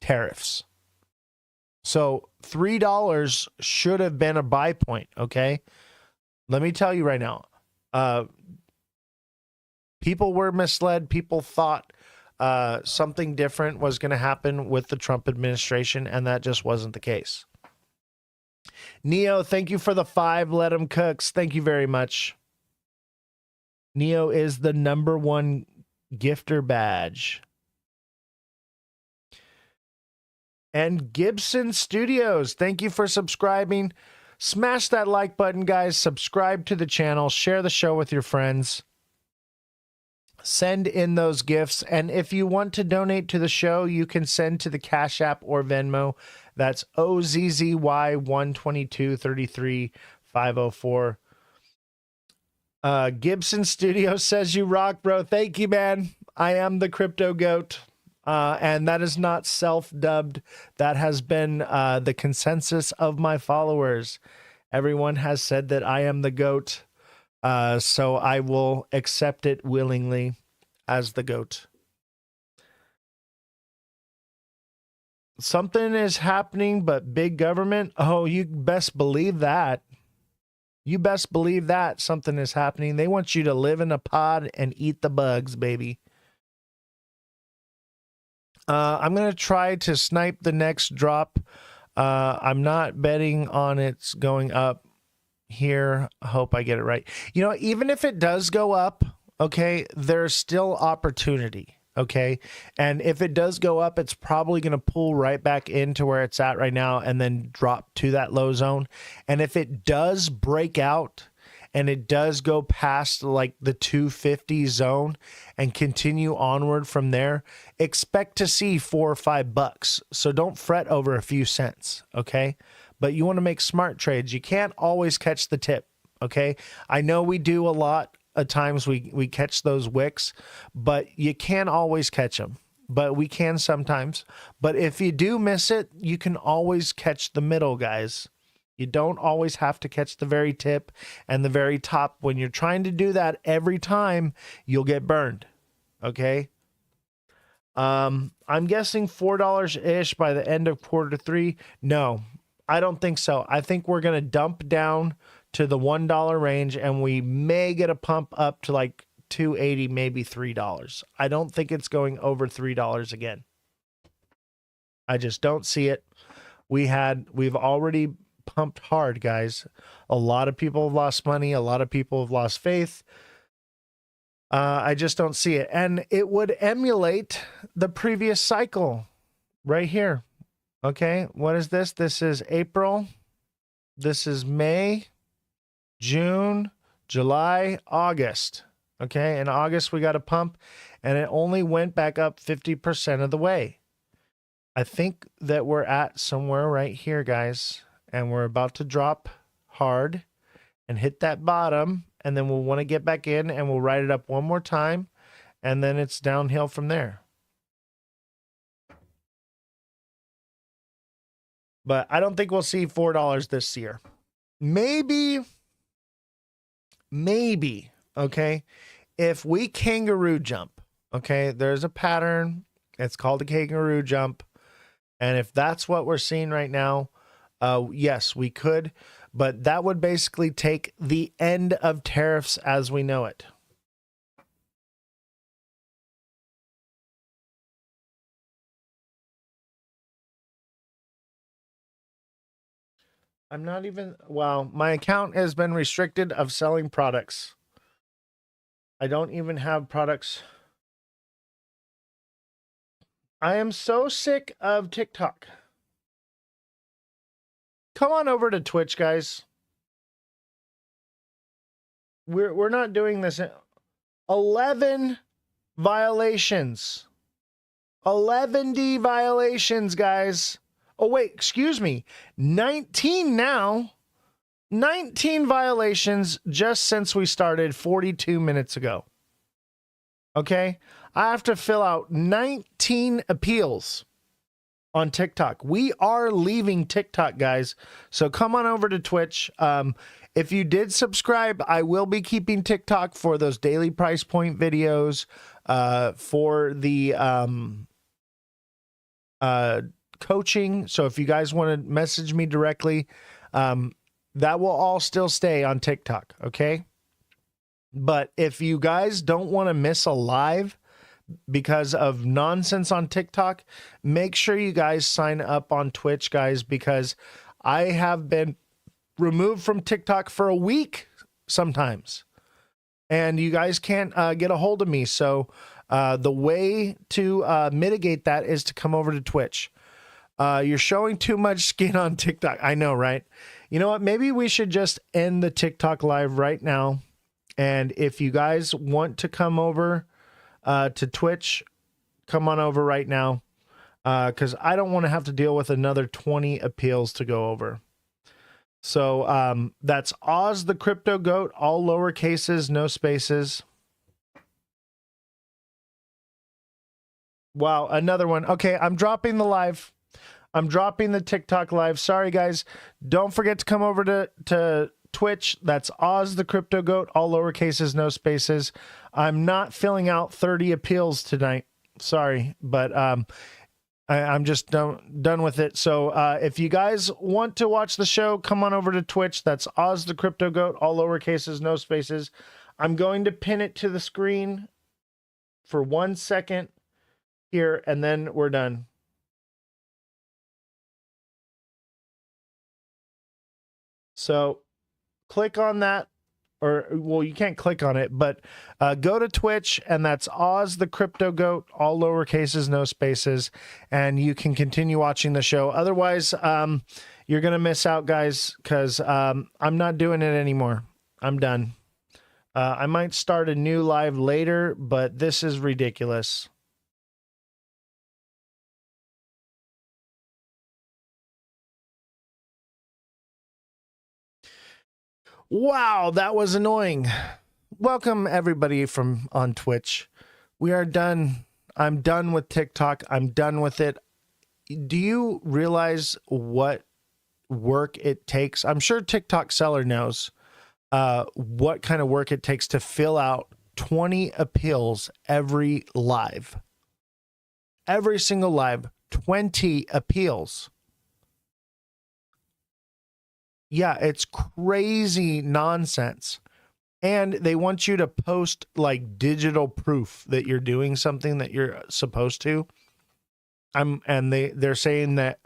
tariffs. So $3 should have been a buy point, okay? Let me tell you right now. People were misled. People thought something different was going to happen with the Trump administration, and that just wasn't the case. Neo, thank you for the 5 Let 'em Cooks. Thank you very much. Neo is the #1 gifter badge. And Gibson Studios, thank you for subscribing. Smash that like button, guys. Subscribe to the channel. Share the show with your friends. Send in those gifts. And if you want to donate to the show, you can send to the Cash App or Venmo. That's OZZY 122 504. Gibson Studios says you rock, bro. Thank you, man. I am the Crypto Goat. And that is not self-dubbed. That has been the consensus of my followers. Everyone has said that I am the GOAT. So I will accept it willingly as the GOAT. Something is happening, but big government? Oh, you best believe that. You best believe that something is happening. They want you to live in a pod and eat the bugs, baby. I'm going to try to snipe the next drop. I'm not betting on it's going up here. I hope I get it right. Even if it does go up, okay, there's still opportunity, okay? And if it does go up, it's probably going to pull right back into where it's at right now and then drop to that low zone. And if it does break out and it does go past like the 250 zone and continue onward from there, expect to see $4 or $5. So don't fret over a few cents, okay? But you want to make smart trades. You can't always catch the tip, okay? I know we do a lot of times we catch those wicks, but you can't always catch them. But we can sometimes. But if you do miss it, you can always catch the middle, guys. You don't always have to catch the very tip and the very top. When you're trying to do that every time, you'll get burned. Okay? I'm guessing $4-ish by the end of Q3. No, I don't think so. I think we're going to dump down to the $1 range, and we may get a pump up to like $2.80, maybe $3. I don't think it's going over $3 again. I just don't see it. We've already pumped hard, guys. A lot of people have lost money. A lot of people have lost faith. I just don't see it. And it would emulate the previous cycle right here. Okay, what is this? This is April. This is May, June, July, August. Okay, in August we got a pump, and it only went back up 50% of the way. I think that we're at somewhere right here, guys, and we're about to drop hard and hit that bottom, and then we'll want to get back in, and we'll ride it up one more time, and then it's downhill from there. But I don't think we'll see $4 this year. Maybe, okay, if we kangaroo jump, okay, there's a pattern. It's called a kangaroo jump. And if that's what we're seeing right now, yes, we could. But that would basically take the end of tariffs as we know it. I'm not even, wow, my account has been restricted of selling products. I don't even have products. I am so sick of TikTok. Come on over to Twitch, guys. We're not doing this. 11 violations. 11D violations, guys. Oh, wait, excuse me. 19 now. 19 violations just since we started 42 minutes ago. Okay? I have to fill out 19 appeals on TikTok. We are leaving TikTok, guys. So come on over to Twitch. If you did subscribe, I will be keeping TikTok for those daily price point videos, for the coaching. So if you guys want to message me directly, that will all still stay on TikTok, okay? But if you guys don't want to miss a live because of nonsense on TikTok, make sure you guys sign up on Twitch, guys, because I have been removed from TikTok for a week sometimes, and you guys can't get a hold of me. So the way to mitigate that is to come over to Twitch. You're showing too much skin on TikTok. I know, right? You know what? Maybe we should just end the TikTok live right now. And if you guys want to come over to Twitch, come on over right now, because I don't want to have to deal with another 20 appeals to go over. So that's Ozthecryptogoat, all lower cases, no spaces. Wow, another one. Okay, I'm dropping the live. I'm dropping the TikTok live. Sorry, guys. Don't forget to come over to Twitch. That's Ozthecryptogoat, all lower cases, no spaces. I'm not filling out 30 appeals tonight. Sorry, but I'm just done with it. So if you guys want to watch the show, come on over to Twitch. That's Ozthecryptogoat, all lower cases, no spaces. I'm going to pin it to the screen for 1 second here, and then we're done. So click on that, or well, you can't click on it, but go to Twitch, and that's Ozthecryptogoat, all lower cases, no spaces, and you can continue watching the show. Otherwise, you're gonna miss out, guys, because I'm not doing it anymore. I'm done. I might start a new live later, but this is ridiculous. Wow, that was annoying. Welcome everybody from on Twitch. We are done. I'm done with TikTok. I'm done with it. Do you realize what work it takes? I'm sure TikTok seller knows what kind of work it takes to fill out 20 appeals every live. Every single live, 20 appeals. Yeah, it's crazy nonsense. And they want you to post like digital proof that you're doing something that you're supposed to. And they're saying that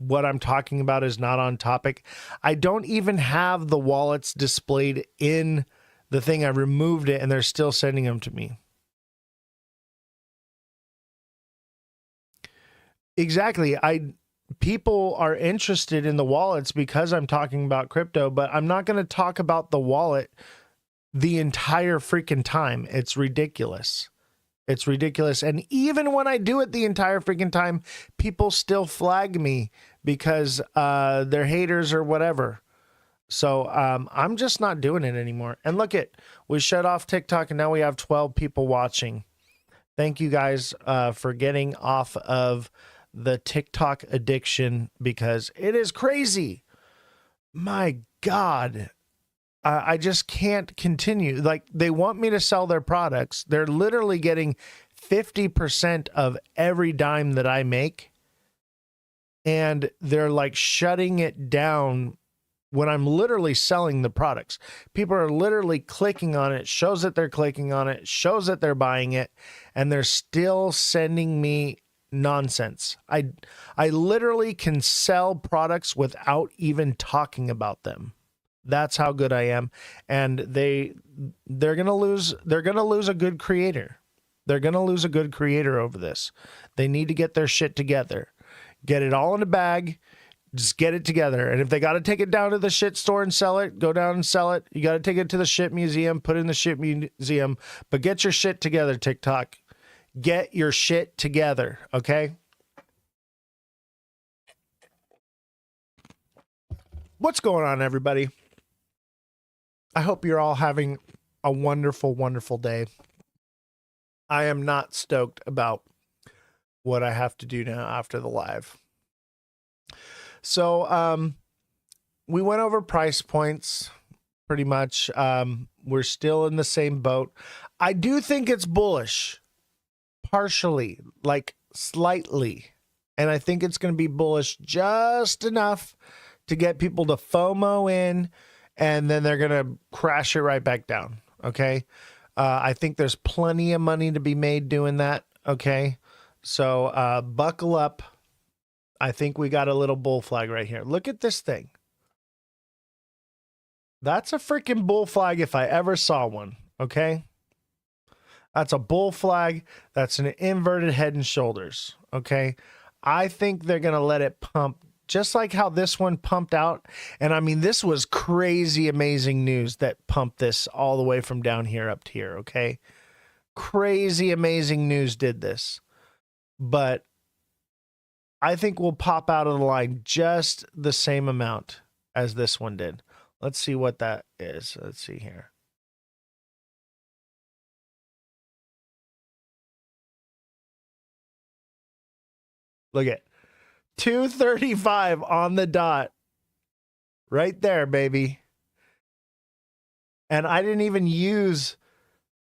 what I'm talking about is not on topic. I don't even have the wallets displayed in the thing. I removed it and they're still sending them to me. Exactly. People are interested in the wallets because I'm talking about crypto, but I'm not going to talk about the wallet the entire freaking time. It's ridiculous. It's ridiculous. And even when I do it the entire freaking time, people still flag me because they're haters or whatever. So I'm just not doing it anymore. And look we shut off TikTok and now we have 12 people watching. Thank you guys for getting off of the TikTok addiction because it is crazy. My God. I just can't continue. Like, they want me to sell their products. They're literally getting 50% of every dime that I make. And they're like shutting it down when I'm literally selling the products. People are literally clicking on it, shows that they're clicking on it, shows that they're buying it, and they're still sending me nonsense. I literally can sell products without even talking about them. That's how good I am. And they're going to lose a good creator. They're going to lose a good creator over this. They need to get their shit together. Get it all in a bag. Just get it together. And if they got to take it down to the shit store and sell it, go down and sell it. You got to take it to the shit museum, put it in the shit museum, but get your shit together, TikTok. Get your shit together, okay? What's going on, everybody? I hope you're all having a wonderful, wonderful day. I am not stoked about what I have to do now after the live. So, we went over price points pretty much. We're still in the same boat. I do think it's bullish, partially, like slightly. And I think it's going to be bullish just enough to get people to FOMO in, and then they're going to crash it right back down. Okay. I think there's plenty of money to be made doing that. Okay. So, buckle up. I think we got a little bull flag right here. Look at this thing. That's a freaking bull flag if I ever saw one. Okay. That's a bull flag. That's an inverted head and shoulders. Okay. I think they're going to let it pump just like how this one pumped out. And I mean, this was crazy, amazing news that pumped this all the way from down here up to here. Okay. Crazy, amazing news did this. But I think we'll pop out of the line just the same amount as this one did. Let's see what that is. Let's see here. Look at 235 on the dot. Right there, baby. And I didn't even use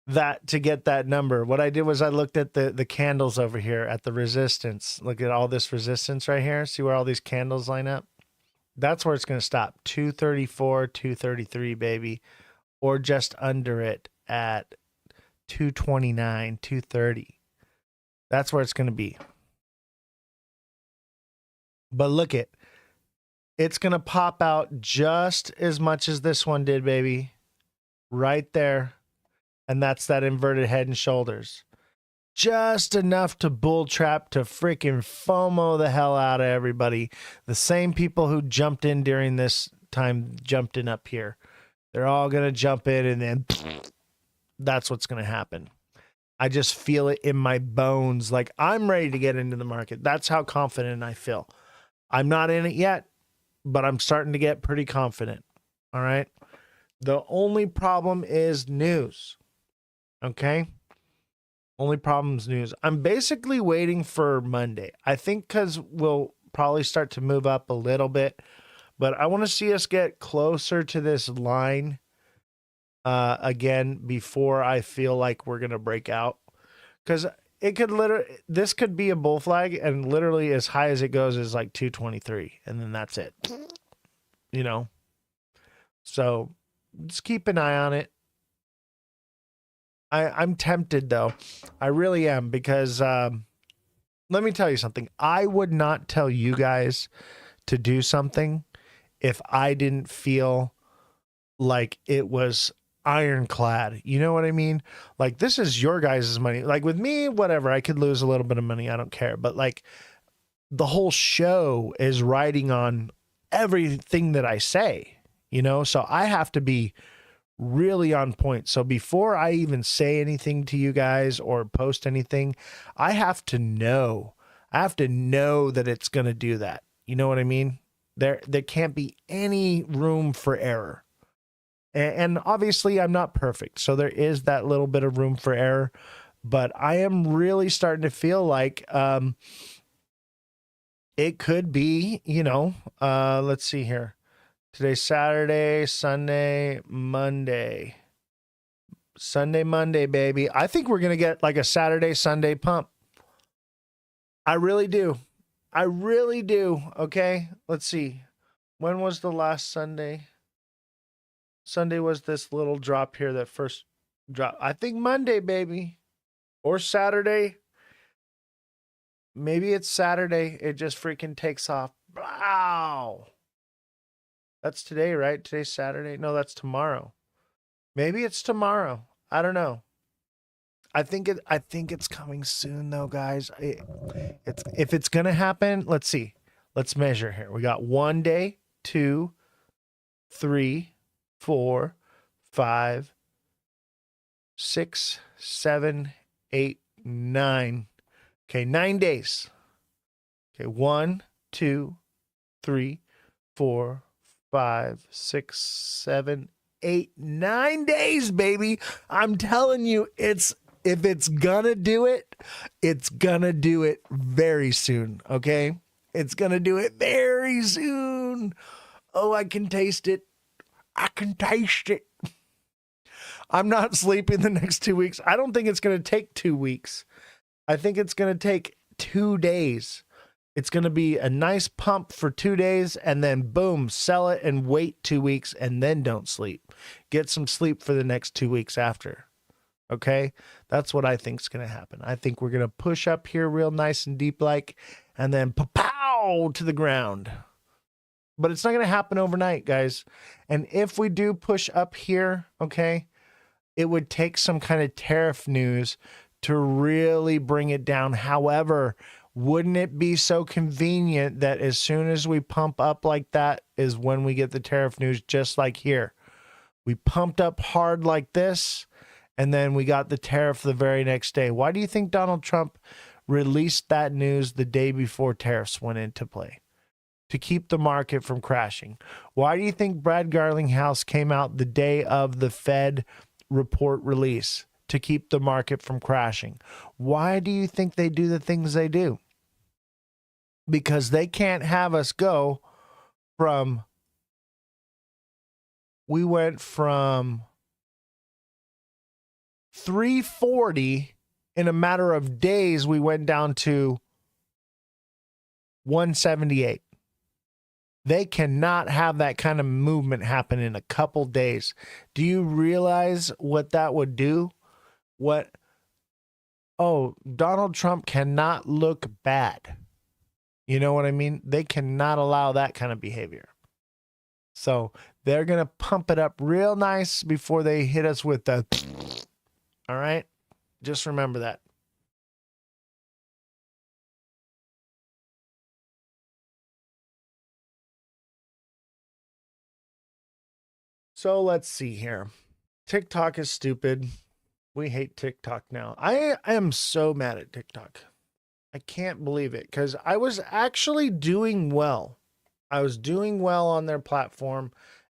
that to get that number. What I did was I looked at the candles over here at the resistance. Look at all this resistance right here. See where all these candles line up? That's where it's going to stop. 234, 233, baby. Or just under it at 229, 230. That's where it's going to be. But look it's going to pop out just as much as this one did, baby. Right there. And that's that inverted head and shoulders. Just enough to bull trap to freaking FOMO the hell out of everybody. The same people who jumped in during this time jumped in up here. They're all going to jump in and then that's what's going to happen. I just feel it in my bones. Like I'm ready to get into the market. That's how confident I feel. I'm not in it yet, but I'm starting to get pretty confident. All right. The only problem is news. Okay. Only problem is news. I'm basically waiting for Monday. I think because we'll probably start to move up a little bit, but I want to see us get closer to this line again before I feel like we're going to break out. Because it could this could be a bull flag, and literally as high as it goes is like 223, and then that's it. You know? So just keep an eye on it. I'm tempted though. I really am, because let me tell you something. I would not tell you guys to do something if I didn't feel like it was ironclad. You know what I mean? Like, this is your guys' money. Like, with me, whatever, I could lose a little bit of money. I don't care. But like, the whole show is riding on everything that I say, you know? So I have to be really on point. So before I even say anything to you guys or post anything, I have to know. I have to know that it's going to do that. You know what I mean? There can't be any room for error. And obviously I'm not perfect. So there is that little bit of room for error, but I am really starting to feel like, it could be, you know, let's see here. Today's Saturday, Sunday, Monday. Sunday, Monday, baby. I think we're going to get like a Saturday, Sunday pump. I really do. I really do. Okay. Let's see. When was the last Sunday? Sunday was this little drop here, that first drop. I think Monday, baby. Or Saturday. Maybe it's Saturday. It just freaking takes off. Wow. That's today, right? Today's Saturday. No, that's tomorrow. Maybe it's tomorrow. I don't know. I think it's coming soon though, guys. If it's gonna happen, let's see. Let's measure here. We got 1 day, 2, 3, 4, 5, 6, 7, 8, 9. Okay, 9 days. Okay, 1, 2, 3, 4, 5, 6, 7, 8, 9 days, baby. I'm telling you, if it's gonna do it, it's gonna do it very soon. Okay, it's gonna do it very soon. Oh, I can taste it. I can taste it. I'm not sleeping the next 2 weeks. I don't think it's gonna take 2 weeks. I think it's gonna take 2 days. It's going to be a nice pump for 2 days and then boom, sell it and wait 2 weeks and then don't sleep. Get some sleep for the next 2 weeks after. Okay? That's what I think is going to happen. I think we're going to push up here real nice and deep like, and then pow to the ground. But it's not going to happen overnight, guys. And if we do push up here, okay, it would take some kind of tariff news to really bring it down. However, wouldn't it be so convenient that as soon as we pump up like that is when we get the tariff news, just like here? We pumped up hard like this, and then we got the tariff the very next day. Why do you think Donald Trump released that news the day before tariffs went into play? To keep the market from crashing. Why do you think Brad Garlinghouse came out the day of the Fed report release? To keep the market from crashing. Why do you think they do the things they do? Because they can't have us go from, we went from 340 in a matter of days, we went down to 178. They cannot have that kind of movement happen in a couple days. Do you realize what that would do? Donald Trump cannot look bad. You know what I mean? They cannot allow that kind of behavior. So they're going to pump it up real nice before they hit us with the, all right? Just remember that. So let's see here. TikTok is stupid. We hate TikTok now. I am so mad at TikTok. I can't believe it because I was actually doing well. I was doing well on their platform,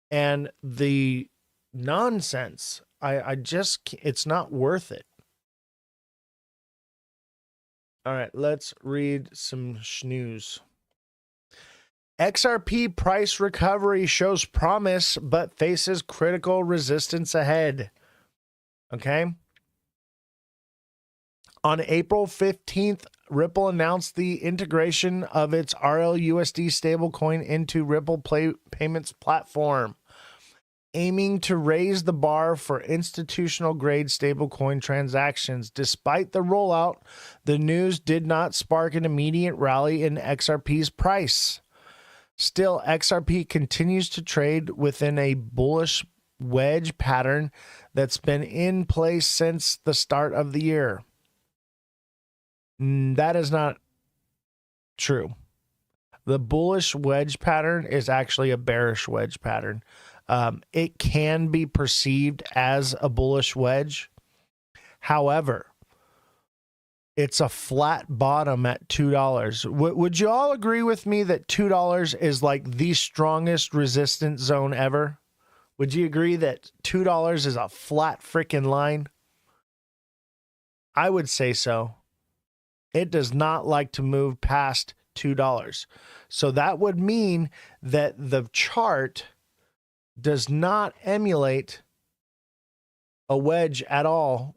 and the nonsense, I just, it's not worth it. All right, let's read some news. XRP price recovery shows promise, but faces critical resistance ahead. Okay. On April 15th, Ripple announced the integration of its RLUSD stablecoin into Ripple Payments platform, aiming to raise the bar for institutional-grade stablecoin transactions. Despite the rollout, the news did not spark an immediate rally in XRP's price. Still, XRP continues to trade within a bullish wedge pattern that's been in place since the start of the year. That is not true. The bullish wedge pattern is actually a bearish wedge pattern. It can be perceived as a bullish wedge. However, it's a flat bottom at $2. Would you all agree with me that $2 is like the strongest resistance zone ever? Would you agree that $2 is a flat freaking line? I would say so. It does not like to move past $2. So that would mean that the chart does not emulate a wedge at all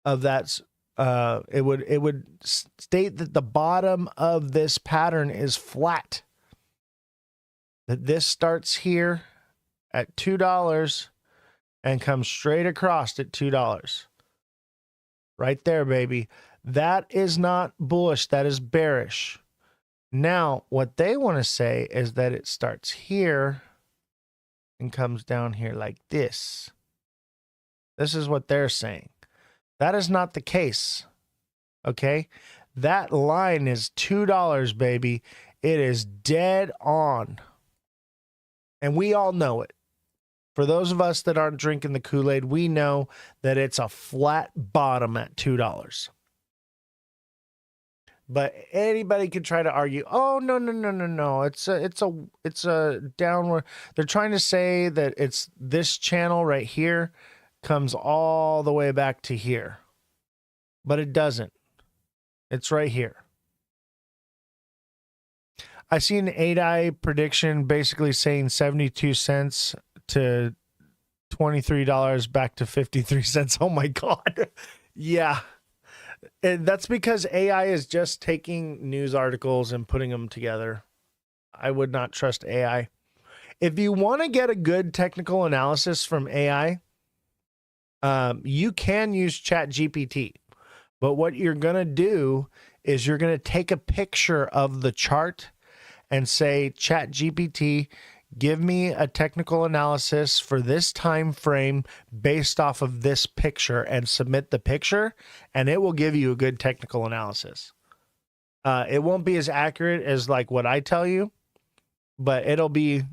of that. It would state that the bottom of this pattern is flat. That this starts here at $2 and comes straight across at $2. Right there, baby. That is not bullish. That is bearish. Now, what they want to say is that it starts here and comes down here like this. This is what they're saying. That is not the case. Okay? That line is $2, baby. It is dead on. And we all know it. For those of us that aren't drinking the Kool-Aid, we know that it's a flat bottom at $2. But anybody could try to argue, oh, no. It's a downward. They're trying to say that it's this channel right here comes all the way back to here. But it doesn't. It's right here. I see an 8i prediction basically saying 72 cents to $23 back to 53 cents. Oh my God. Yeah. And that's because AI is just taking news articles and putting them together. I would not trust AI. If you want to get a good technical analysis from AI, you can use ChatGPT. But what you're going to do is you're going to take a picture of the chart and say, ChatGPT, give me a technical analysis for this time frame based off of this picture, and submit the picture, and it will give you a good technical analysis. It won't be as accurate as like what I tell you, but it'll be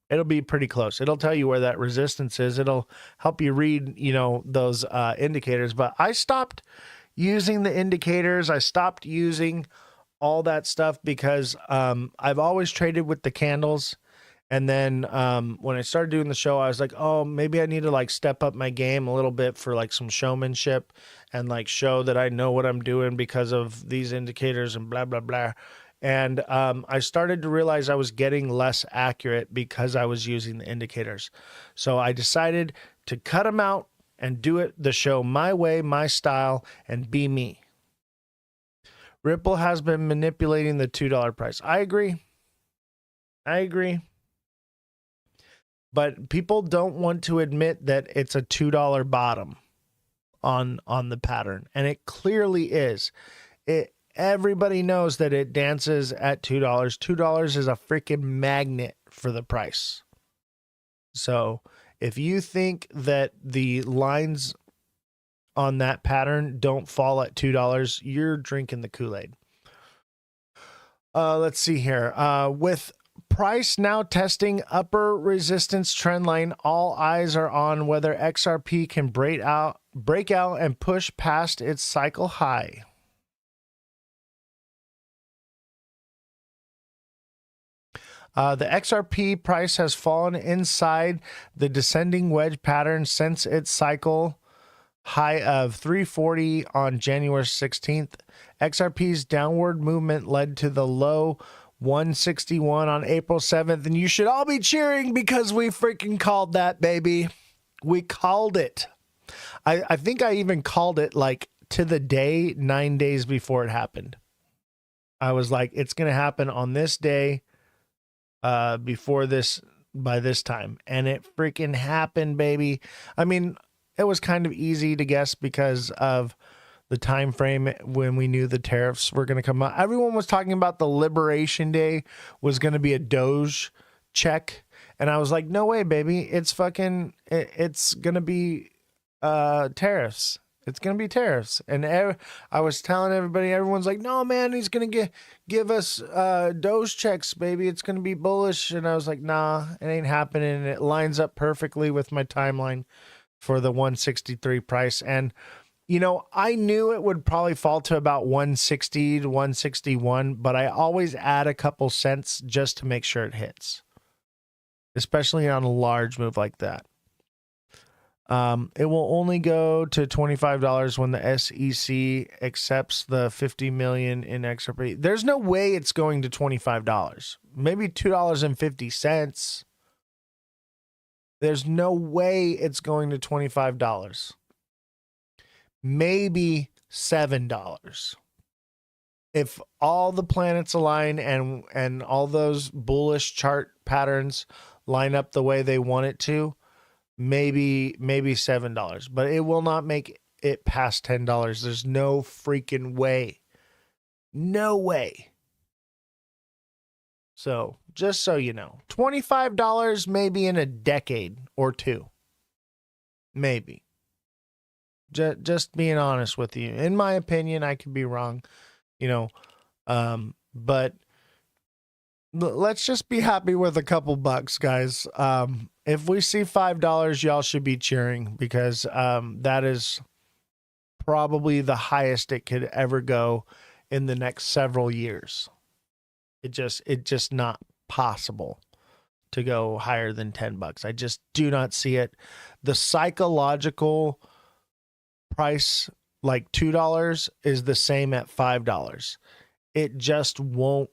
pretty close. It'll tell you where that resistance is. It'll help you read, those indicators. But I stopped using the indicators. I stopped using all that stuff because I've always traded with the candles. And then when I started doing the show, I was like, oh, maybe I need to like step up my game a little bit for like some showmanship and like show that I know what I'm doing because of these indicators and blah, blah, blah. And I started to realize I was getting less accurate because I was using the indicators. So I decided to cut them out and do the show my way, my style, and be me. Ripple has been manipulating the $2 price. I agree. But people don't want to admit that it's a $2 bottom on the pattern. And it clearly is. Everybody knows that it dances at $2. $2 is a freaking magnet for the price. So if you think that the lines on that pattern don't fall at $2, you're drinking the Kool-Aid. Let's see here. With price now testing upper resistance trend line, all eyes are on whether XRP can break out and push past its cycle high. The XRP price has fallen inside the descending wedge pattern since its cycle high of 340 on January 16th. XRP's downward movement led to the low 161 on April 7th. And you should all be cheering because we freaking called that, baby. We called it. I think I even called it like to the day 9 days before it happened. I was like, it's going to happen on this day. Before this, by this time, and it freaking happened, baby. I mean, it was kind of easy to guess because of the time frame when we knew the tariffs were going to come out. Everyone was talking about the Liberation Day was going to be a Doge check. And I was like, no way, baby. It's fucking, it's going to be tariffs. It's going to be tariffs. And I was telling everybody, everyone's like, no, man, he's going to give us Doge checks, baby. It's going to be bullish. And I was like, nah, it ain't happening. And it lines up perfectly with my timeline for the 163 price. And you know, I knew it would probably fall to about 160 to 161, but I always add a couple cents just to make sure it hits, especially on a large move like that. It will only go to $25 when the SEC accepts the $50 million in XRP. There's no way it's going to $25. Maybe $2.50. There's no way it's going to $25. Maybe $7. If all the planets align and all those bullish chart patterns line up the way they want it to, maybe $7. But it will not make it past $10. There's no freaking way. No way. So, just so you know, $25 maybe in a decade or two. Maybe. Just being honest with you. In my opinion, I could be wrong, you know, but let's just be happy with a couple bucks, guys. If we see $5, y'all should be cheering because that is probably the highest it could ever go in the next several years. It's just not possible to go higher than $10. I just do not see it. The psychological price, like $2, is the same at $5. It just won't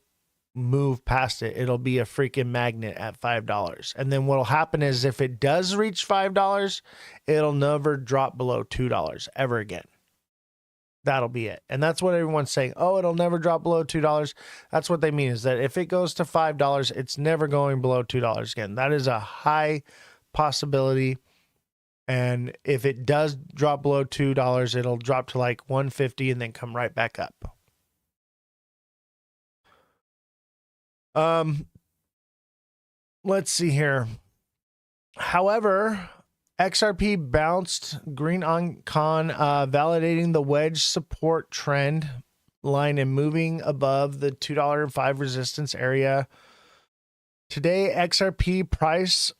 move past it. It'll be a freaking magnet at $5. And then what'll happen is if it does reach $5, it'll never drop below $2 ever again. That'll be it. And that's what everyone's saying. Oh, it'll never drop below $2. That's what they mean, is that if it goes to $5, it's never going below $2 again. That is a high possibility. And if it does drop below $2, it'll drop to like $150 and then come right back up. Let's see here. However, XRP bounced green on con, validating the wedge support trend line and moving above the $2.05 resistance area. Today, XRP price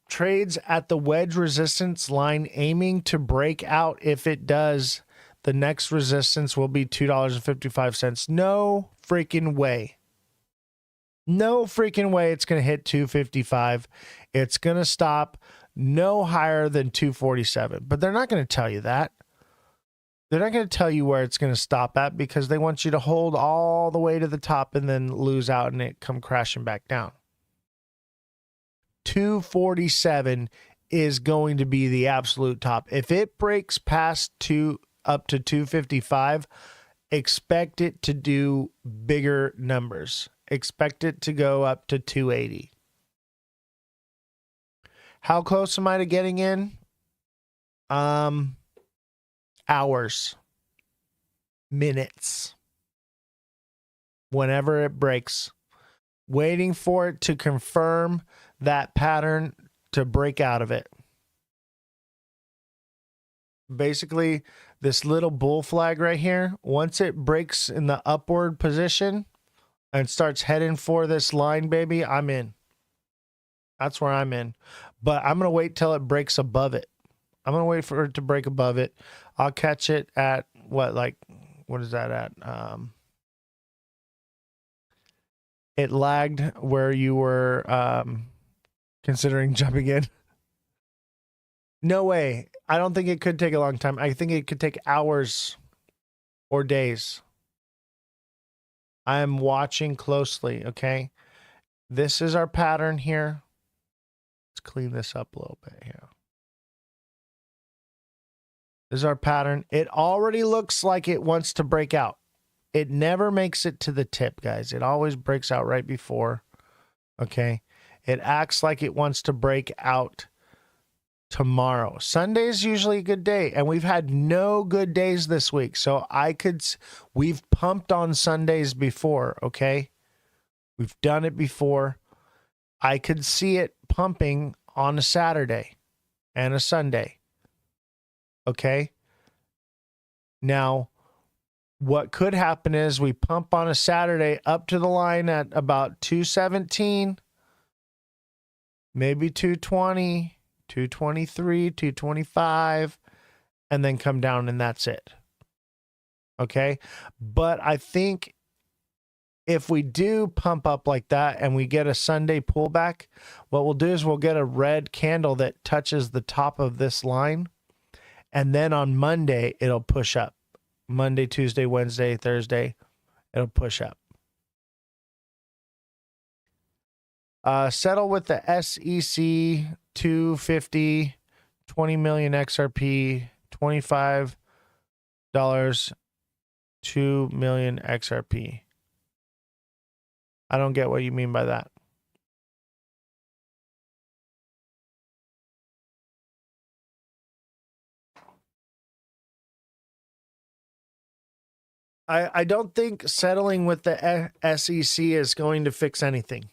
trades at the wedge resistance line, aiming to break out. If it does, the next resistance will be $2.55. No freaking way. No freaking way it's going to hit 255. It's going to stop no higher than 247. But they're not going to tell you that. They're not going to tell you where it's going to stop at because they want you to hold all the way to the top and then lose out and it come crashing back down. 247 is going to be the absolute top. If it breaks past up to 255, expect it to do bigger numbers. Expect it to go up to 280. How close am I to getting in? Hours. Minutes. Whenever it breaks. Waiting for it to confirm that pattern to break out of it. Basically, this little bull flag right here, once it breaks in the upward position and starts heading for this line, baby, I'm in. That's where I'm in. But I'm going to wait till it breaks above it. I'm going to wait for it to break above it. I'll catch it at what is that at? It lagged where you were considering jumping in. No way. I don't think it could take a long time. I think it could take hours or days. I am watching closely, okay? This is our pattern here. Let's clean this up a little bit here. This is our pattern. It already looks like it wants to break out. It never makes it to the tip, guys. It always breaks out right before, okay? It acts like it wants to break out tomorrow. Sunday is usually a good day, and we've had no good days this week. So we've pumped on Sundays before, okay? We've done it before. I could see it pumping on a Saturday and a Sunday. Okay? Now, what could happen is we pump on a Saturday up to the line at about 217, maybe 220, 223, 225, and then come down, and that's it. Okay? But I think if we do pump up like that and we get a Sunday pullback, what we'll do is we'll get a red candle that touches the top of this line. And then on Monday, it'll push up. Monday, Tuesday, Wednesday, Thursday, it'll push up. Settle with the SEC 250, 20 million XRP, $25, 2 million XRP. I don't get what you mean by that. I don't think settling with the SEC is going to fix anything.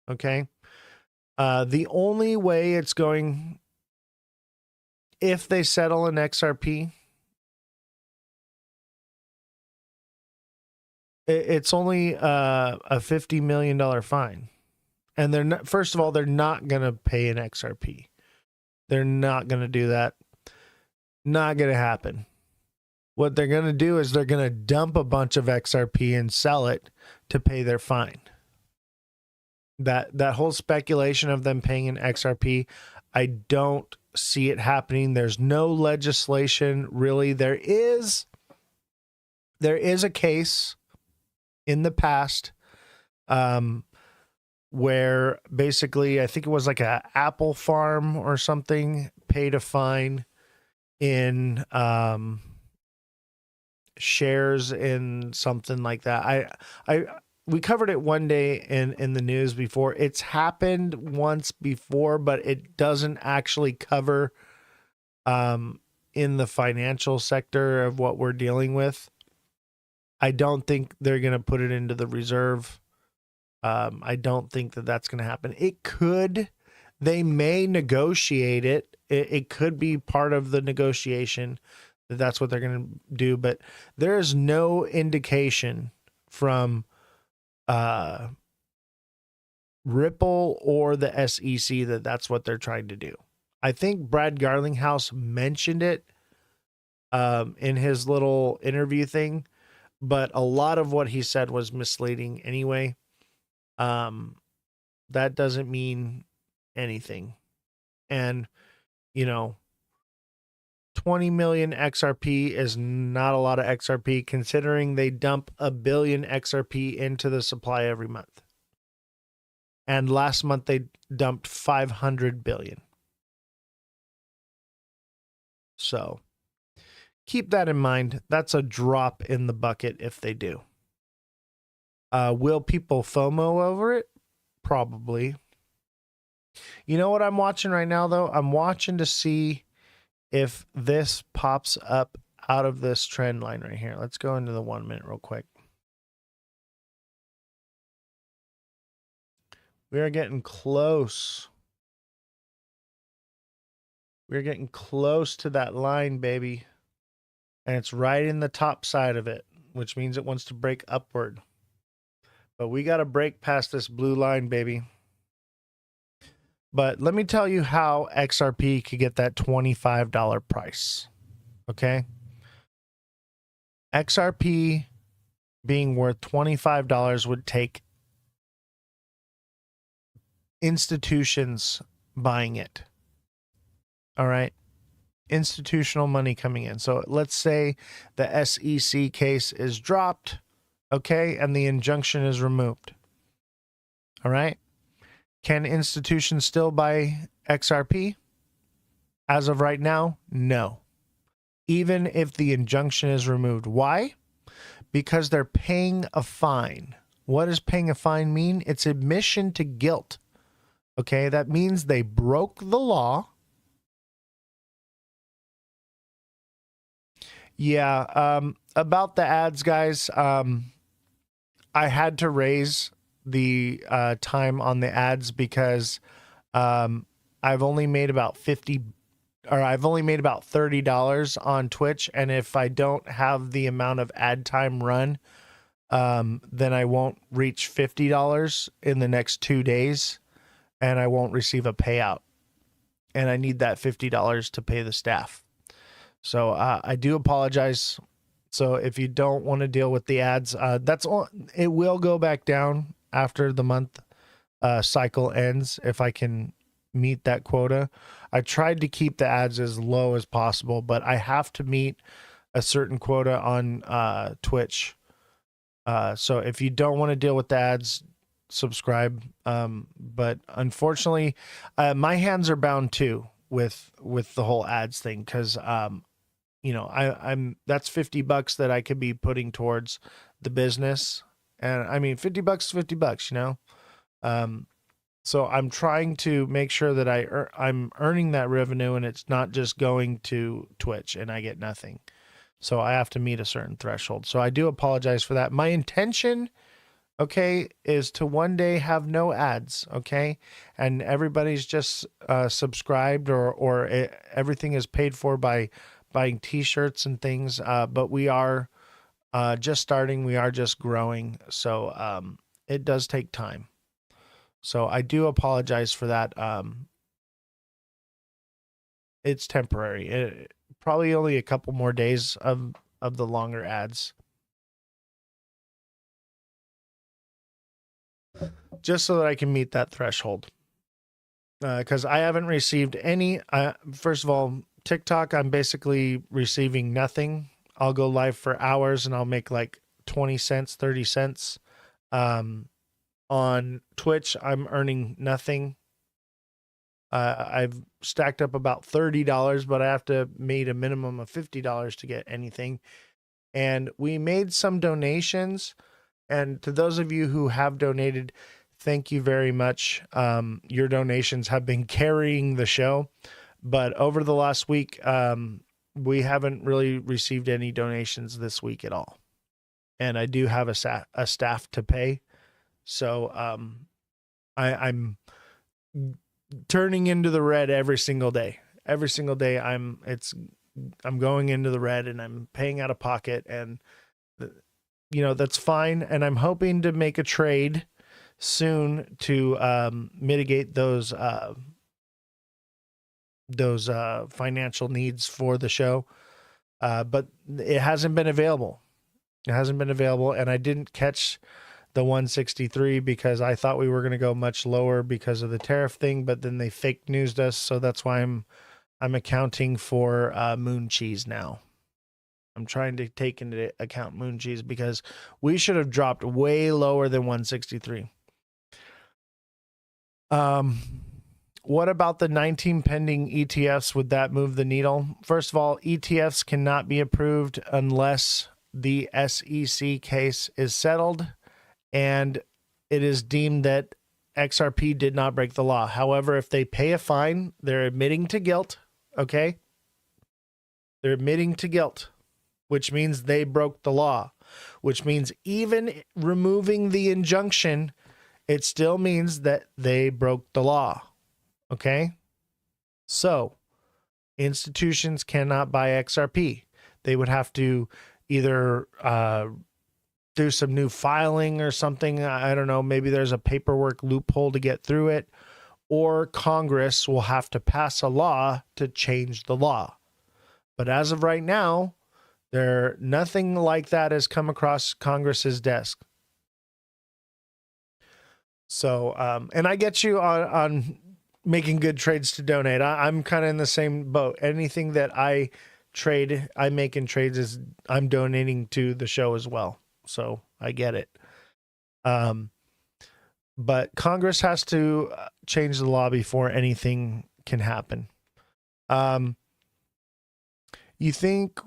Okay? The only way it's going, if they settle an XRP, it's only a $50 million fine. And they're not, first of all, they're not going to pay an XRP. They're not going to do that. Not going to happen. What they're going to do is they're going to dump a bunch of XRP and sell it to pay their fine. That whole speculation of them paying an XRP, I don't see it happening. There's no legislation, really. There is a case in the past where basically I think it was like a Apple farm or something paid a fine in shares in something like that. We covered it one day in the news before. It's happened once before, but it doesn't actually cover in the financial sector of what we're dealing with. I don't think they're going to put it into the reserve. I don't think that that's going to happen. It could. They may negotiate it. It could be part of the negotiation that that's what they're going to do. But there is no indication from Ripple or the SEC that that's what they're trying to do. I think Brad Garlinghouse mentioned it in his little interview thing, but a lot of what he said was misleading anyway. That doesn't mean anything. And, 20 million XRP is not a lot of XRP considering they dump 1 billion XRP into the supply every month. And last month they dumped 500 billion. So keep that in mind. That's a drop in the bucket if they do. Will people FOMO over it? Probably. You know what I'm watching right now, though? I'm watching to see if this pops up out of this trend line right here. Let's go into the 1 minute real quick. We are getting close. We're getting close to that line, baby. And it's right in the top side of it, which means it wants to break upward. But we got to break past this blue line, baby. But let me tell you how XRP could get that $25 price. Okay? XRP being worth $25 would take institutions buying it. All right? Institutional money coming in. So let's say the SEC case is dropped, okay, and the injunction is removed. All right? Can institutions still buy XRP? As of right now, no. Even if the injunction is removed. Why? Because they're paying a fine. What does paying a fine mean? It's admission to guilt. Okay, that means they broke the law Yeah. About the ads, guys. I had to raise the time on the ads because I've only made about $30 on Twitch, and if I don't have the amount of ad time run, then I won't reach $50 in the next 2 days, and I won't receive a payout. And I need that $50 to pay the staff. So I do apologize. So if you don't want to deal with the ads, it will go back down after the month cycle ends if I can meet that quota. I tried to keep the ads as low as possible, but I have to meet a certain quota on Twitch. So if you don't want to deal with the ads, subscribe. But unfortunately, my hands are bound too with the whole ads thing, because I'm that's $50 that I could be putting towards the business. And I mean, $50 is $50, so I'm trying to make sure that I'm earning that revenue, and it's not just going to Twitch and I get nothing. So I have to meet a certain threshold. So I do apologize for that. My intention, okay, is to one day have no ads, okay? And everybody's just subscribed or everything is paid for by buying t-shirts and things. But we are just starting. We are just growing. So it does take time. So I do apologize for that. It's temporary. Probably only a couple more days of the longer ads. Just so that I can meet that threshold. Because I haven't received any. First of all, TikTok, I'm basically receiving nothing. I'll go live for hours and I'll make like 20 cents, 30 cents. On Twitch, I'm earning nothing. I've stacked up about $30, but I have to meet a minimum of $50 to get anything. And we made some donations. And to those of you who have donated, thank you very much. Your donations have been carrying the show. But over the last week, we haven't really received any donations this week at all. And I do have a staff to pay. So I'm turning into the red every single day. Every single day I'm going into the red, and I'm paying out of pocket, and that's fine. And I'm hoping to make a trade soon to mitigate those financial needs for the show. But it hasn't been available. It hasn't been available, and I didn't catch the 163 because I thought we were going to go much lower because of the tariff thing, but then they fake newsed us. So that's why I'm accounting for Moon Cheese now. I'm trying to take into account Moon Cheese because we should have dropped way lower than 163. What about the 19 pending ETFs? Would that move the needle? First of all, ETFs cannot be approved unless the SEC case is settled and it is deemed that XRP did not break the law. However, if they pay a fine, they're admitting to guilt, okay? They're admitting to guilt, which means they broke the law, which means even removing the injunction, it still means that they broke the law, okay? So, institutions cannot buy XRP. They would have to either do some new filing or something. I don't know. Maybe there's a paperwork loophole to get through it, or Congress will have to pass a law to change the law. But as of right now, nothing like that has come across Congress's desk. So, and I get you on making good trades to donate. I'm kind of in the same boat. Anything that I make in trades is I'm donating to the show as well. So I get it. But Congress has to change the law before anything can happen. You think,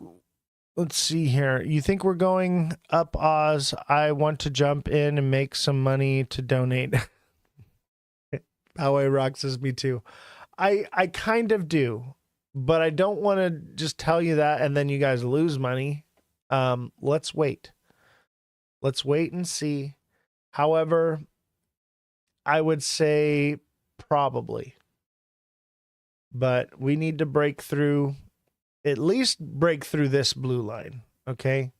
let's see here. You think we're going up, Oz? I want to jump in and make some money to donate. Poway Rock says me too. I kind of do. But I don't want to just tell you that and then you guys lose money. Let's wait. Let's wait and see. However, I would say probably. But we need to break through, at least break through this blue line, okay?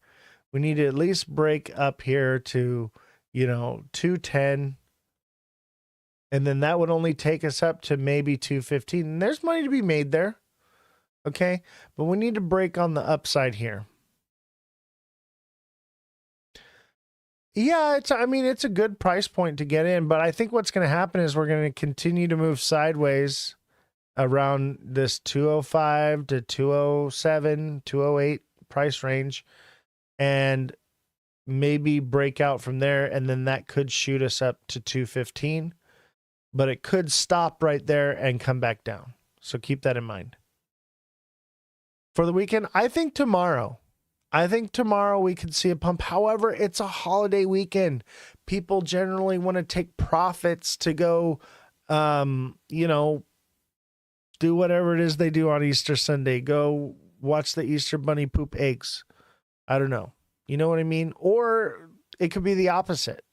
We need to at least break up here to, 210. And then that would only take us up to maybe 215. And there's money to be made there. Okay, but we need to break on the upside here. Yeah, it's a good price point to get in, but I think what's going to happen is we're going to continue to move sideways around this 205 to 207, 208 price range and maybe break out from there, and then that could shoot us up to 215, but it could stop right there and come back down. So keep that in mind. For the weekend, I think tomorrow we could see a pump. However, it's a holiday weekend. People generally want to take profits to go, do whatever it is they do on Easter Sunday. Go watch the Easter bunny poop eggs. I don't know. You know what I mean? Or it could be the opposite.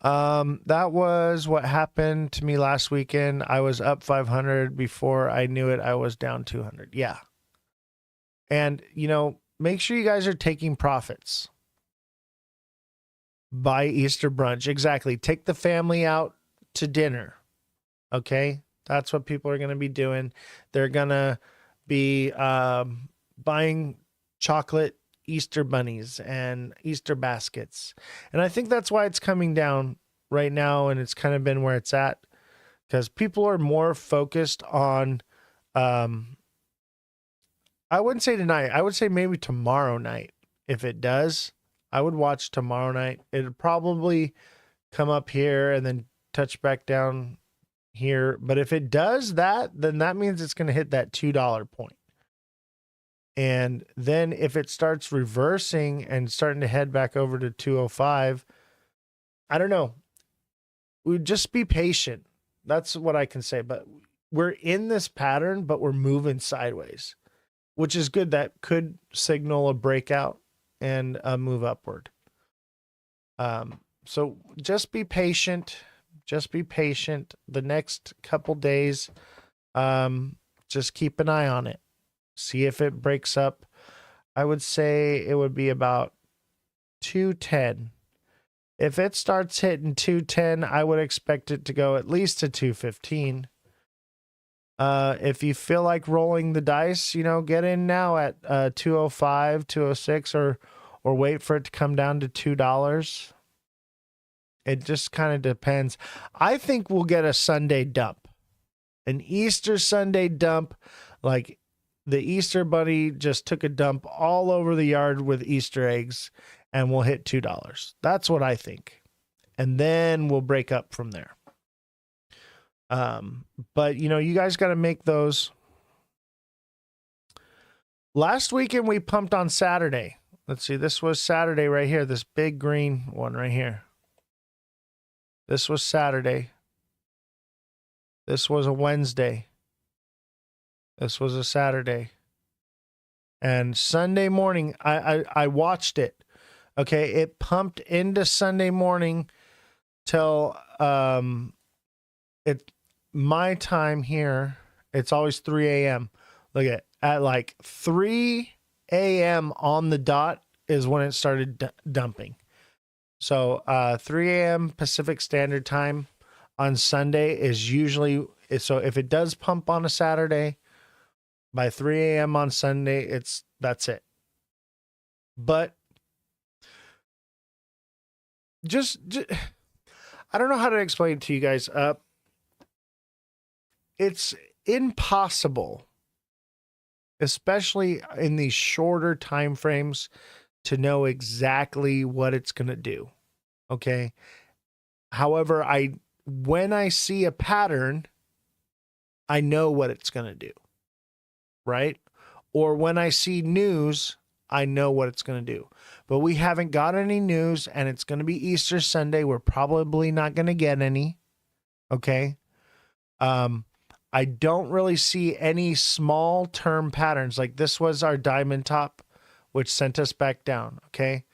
That was what happened to me last weekend. I was up 500. Before I knew it, I was down 200. Yeah. And, make sure you guys are taking profits. Buy Easter brunch. Exactly. Take the family out to dinner. Okay. That's what people are going to be doing. They're going to be buying chocolate Easter bunnies and Easter baskets. And I think that's why it's coming down right now, and it's kind of been where it's at, because people are more focused on, I wouldn't say tonight. I would say maybe tomorrow night. If it does, I would watch tomorrow night. It'd probably come up here and then touch back down here. But if it does that, then that means it's going to hit that $2 point. And then if it starts reversing and starting to head back over to 205, I don't know. We just be patient. That's what I can say. But we're in this pattern, but we're moving sideways, which is good. That could signal a breakout and a move upward. So just be patient. Just be patient. The next couple days, just keep an eye on it. See if it breaks up. I would say it would be about 210. If it starts hitting 210, I would expect it to go at least to 215. If you feel like rolling the dice, get in now at 205, 206, or wait for it to come down to $2. It just kind of depends. I think we'll get a Sunday dump, an Easter Sunday dump, like the Easter bunny just took a dump all over the yard with Easter eggs, and we'll hit $2. That's what I think. And then we'll break up from there. But you guys got to make those. Last weekend we pumped on Saturday. Let's see. This was Saturday right here. This big green one right here. This was Saturday. This was a Wednesday. This was a Saturday. And Sunday morning, I watched it. Okay, it pumped into Sunday morning till my time here. It's always 3 a.m. Look at like 3 a.m. on the dot is when it started dumping. So 3 a.m. Pacific Standard Time on Sunday is usually, so if it does pump on a Saturday, by 3 a.m. on Sunday, that's it. But just I don't know how to explain it to you guys. It's impossible, especially in these shorter time frames, to know exactly what it's going to do. Okay. However, when I see a pattern, I know what it's going to do. Right? Or when I see news, I know what it's going to do. But we haven't got any news, and it's going to be Easter Sunday. We're probably not going to get any. Okay. I don't really see any small term patterns. Like this was our diamond top, which sent us back down. Okay.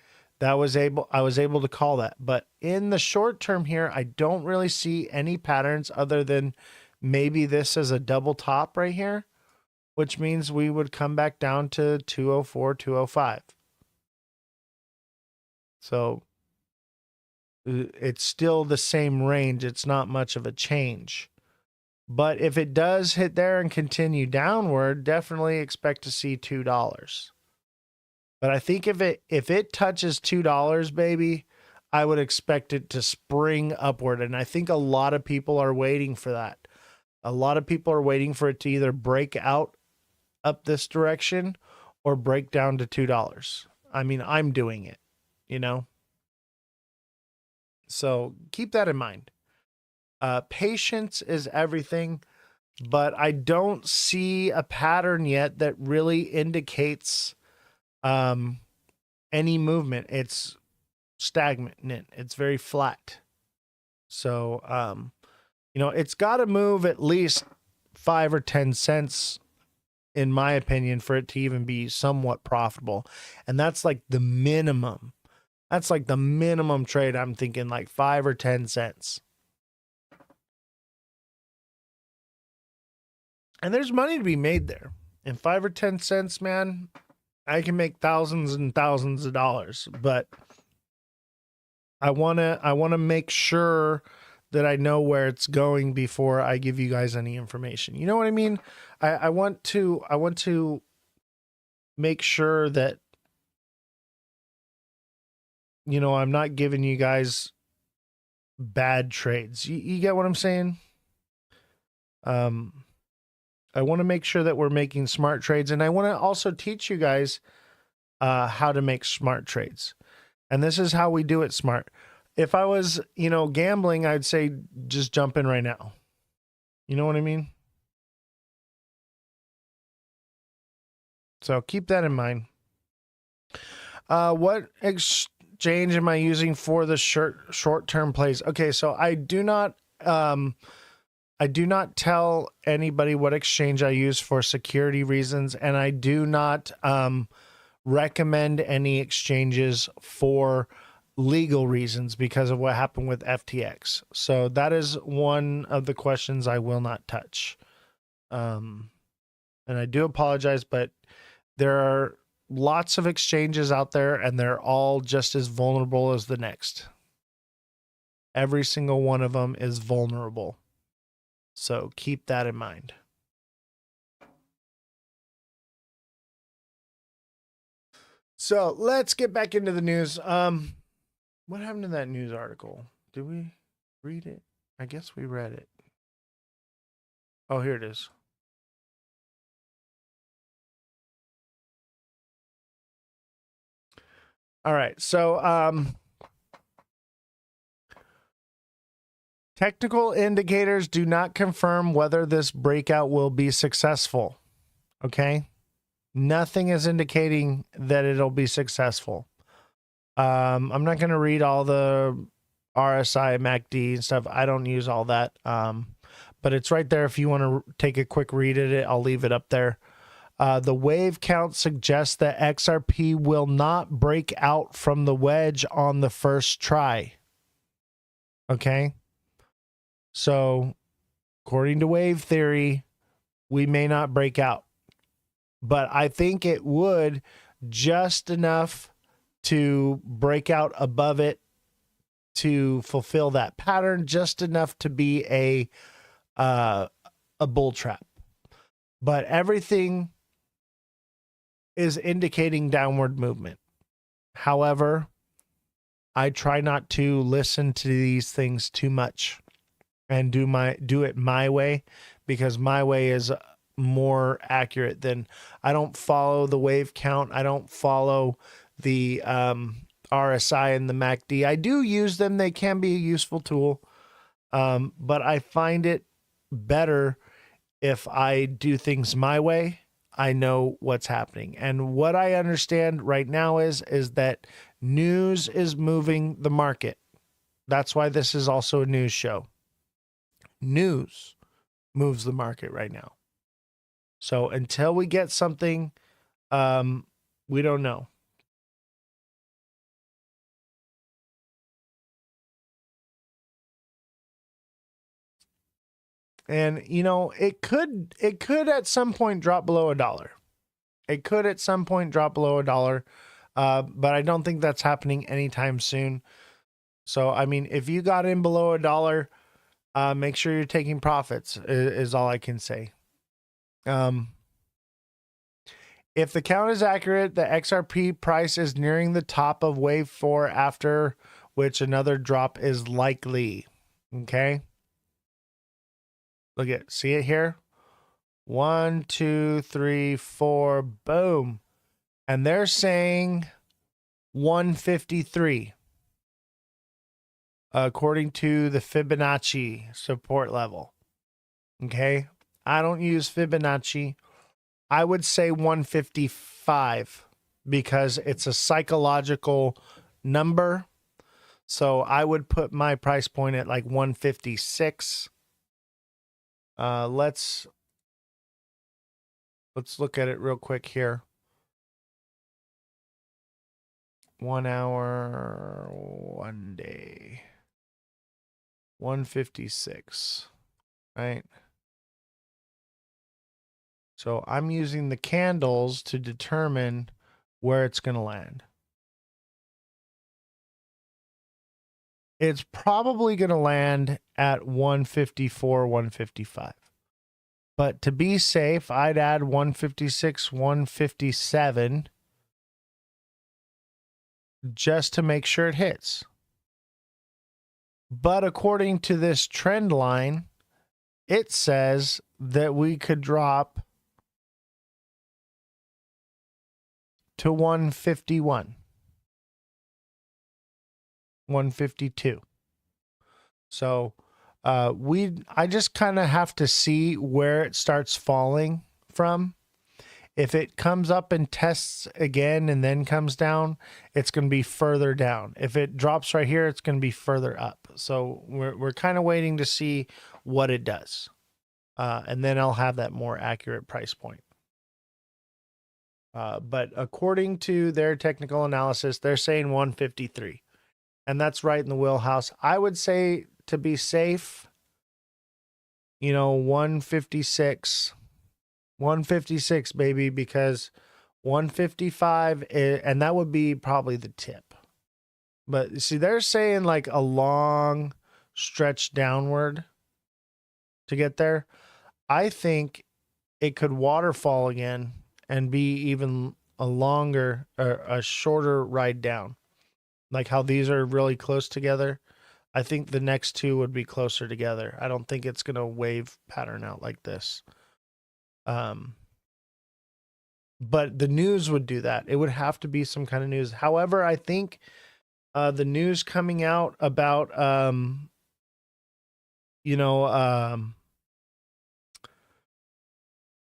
I was able to call that. But in the short term here, I don't really see any patterns other than maybe this is a double top right here, which means we would come back down to 204, 205. So it's still the same range. It's not much of a change. But if it does hit there and continue downward, definitely expect to see $2. But I think if it touches $2, baby, I would expect it to spring upward. And I think a lot of people are waiting for that. A lot of people are waiting for it to either break out up this direction or break down to $2. I mean, I'm doing it, you know? So keep that in mind. Patience is everything, but I don't see a pattern yet that really indicates any movement. It's stagnant. It's very flat. So, it's got to move at least 5 or 10 cents, in my opinion, for it to even be somewhat profitable. And that's like the minimum. That's like the minimum trade. I'm thinking like 5 or 10 cents. And there's money to be made there. And 5 or 10 cents, man, I can make thousands and thousands of dollars. But I wanna make sure that I know where it's going before I give you guys any information. You know what I mean? I want to make sure that, I'm not giving you guys bad trades. You get what I'm saying? I want to make sure that we're making smart trades, and I want to also teach you guys how to make smart trades. And this is how we do it smart. If I was, gambling, I'd say just jump in right now. You know what I mean? So keep that in mind. What exchange am I using for the short-term plays? Okay, so I do not tell anybody what exchange I use for security reasons, and I do not recommend any exchanges for legal reasons because of what happened with FTX. So that is one of the questions I will not touch. And I do apologize, but there are lots of exchanges out there, and they're all just as vulnerable as the next. Every single one of them is vulnerable. So keep that in mind. So let's get back into the news. What happened to that news article? Did we read it? I guess we read it. Oh, here it is. All right. So, technical indicators do not confirm whether this breakout will be successful. Okay. Nothing is indicating that it'll be successful. I'm not going to read all the RSI, MACD and stuff. I don't use all that. But it's right there. If you want to take a quick read at it, I'll leave it up there. The wave count suggests that XRP will not break out from the wedge on the first try. Okay. So according to wave theory, we may not break out, but I think it would just enough to break out above it to fulfill that pattern, just enough to be a bull trap. But everything is indicating downward movement. However, I try not to listen to these things too much and do it my way, because my way is more accurate than, I don't follow the wave count. I don't follow the RSI and the MACD. I do use them. They can be a useful tool. But I find it better if I do things my way. I know what's happening. And what I understand right now is that news is moving the market. That's why this is also a news show. News moves the market right now. So until we get something, we don't know. And you know, it could at some point drop below $1. It could at some point drop below $1, but I don't think that's happening anytime soon. So I mean, if you got in below $1, make sure you're taking profits. Is all I can say. If the count is accurate, the XRP price is nearing the top of wave 4, after which another drop is likely. Okay. Look at, see it here? 1, 2, 3, 4, boom. And they're saying 153 according to the Fibonacci support level. Okay. I don't use Fibonacci. I would say 155 because it's a psychological number. So I would put my price point at like 156. Let's look at it real quick here. 1 hour, 1 day. 156, right? So I'm using the candles to determine where it's going to land. It's probably going to land at 154, 155. But to be safe, I'd add 156, 157 just to make sure it hits. But according to this trend line, it says that we could drop to 151, 152. So I just kind of have to see where it starts falling from. If it comes up and tests again and then comes down, it's going to be further down. If it drops right here, it's going to be further up. So we're kind of waiting to see what it does. And then I'll have that more accurate price point. But according to their technical analysis, they're saying 153. And that's right in the wheelhouse. I would say, to be safe, 156. 156, baby, because 155, and that would be probably the tip. But see, they're saying like a long stretch downward to get there. I think it could waterfall again and be even a longer or a shorter ride down. Like how these are really close together. I think the next two would be closer together. I don't think it's going to wave pattern out like this. But the news would do that. It would have to be some kind of news. However, I think the news coming out about,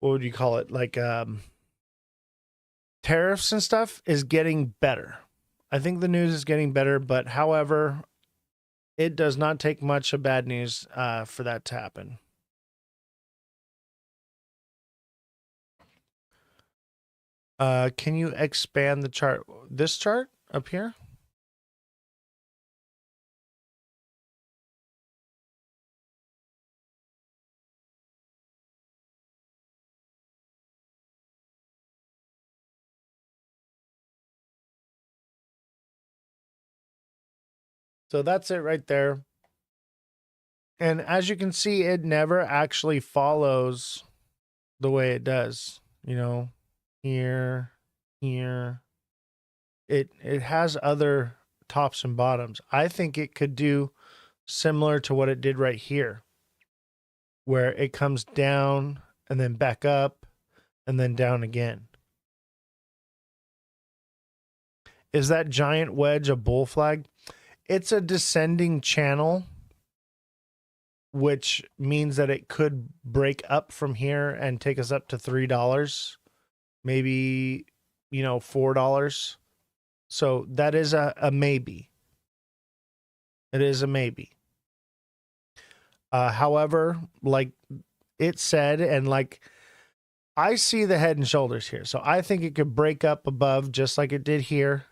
what would you call it? Like tariffs and stuff is getting better. I think the news is getting better, but however, it does not take much of bad news for that to happen. Can you expand the chart? This chart up here? So that's it right there. And as you can see, it never actually follows the way it does, here. It has other tops and bottoms. I think it could do similar to what it did right here, where it comes down and then back up and then down again. Is that giant wedge a bull flag? It's a descending channel, which means that it could break up from here and take us up to $3, maybe, $4. So that is a maybe. It is a maybe. However, like it said, and like I see the head and shoulders here. So I think it could break up above just like it did here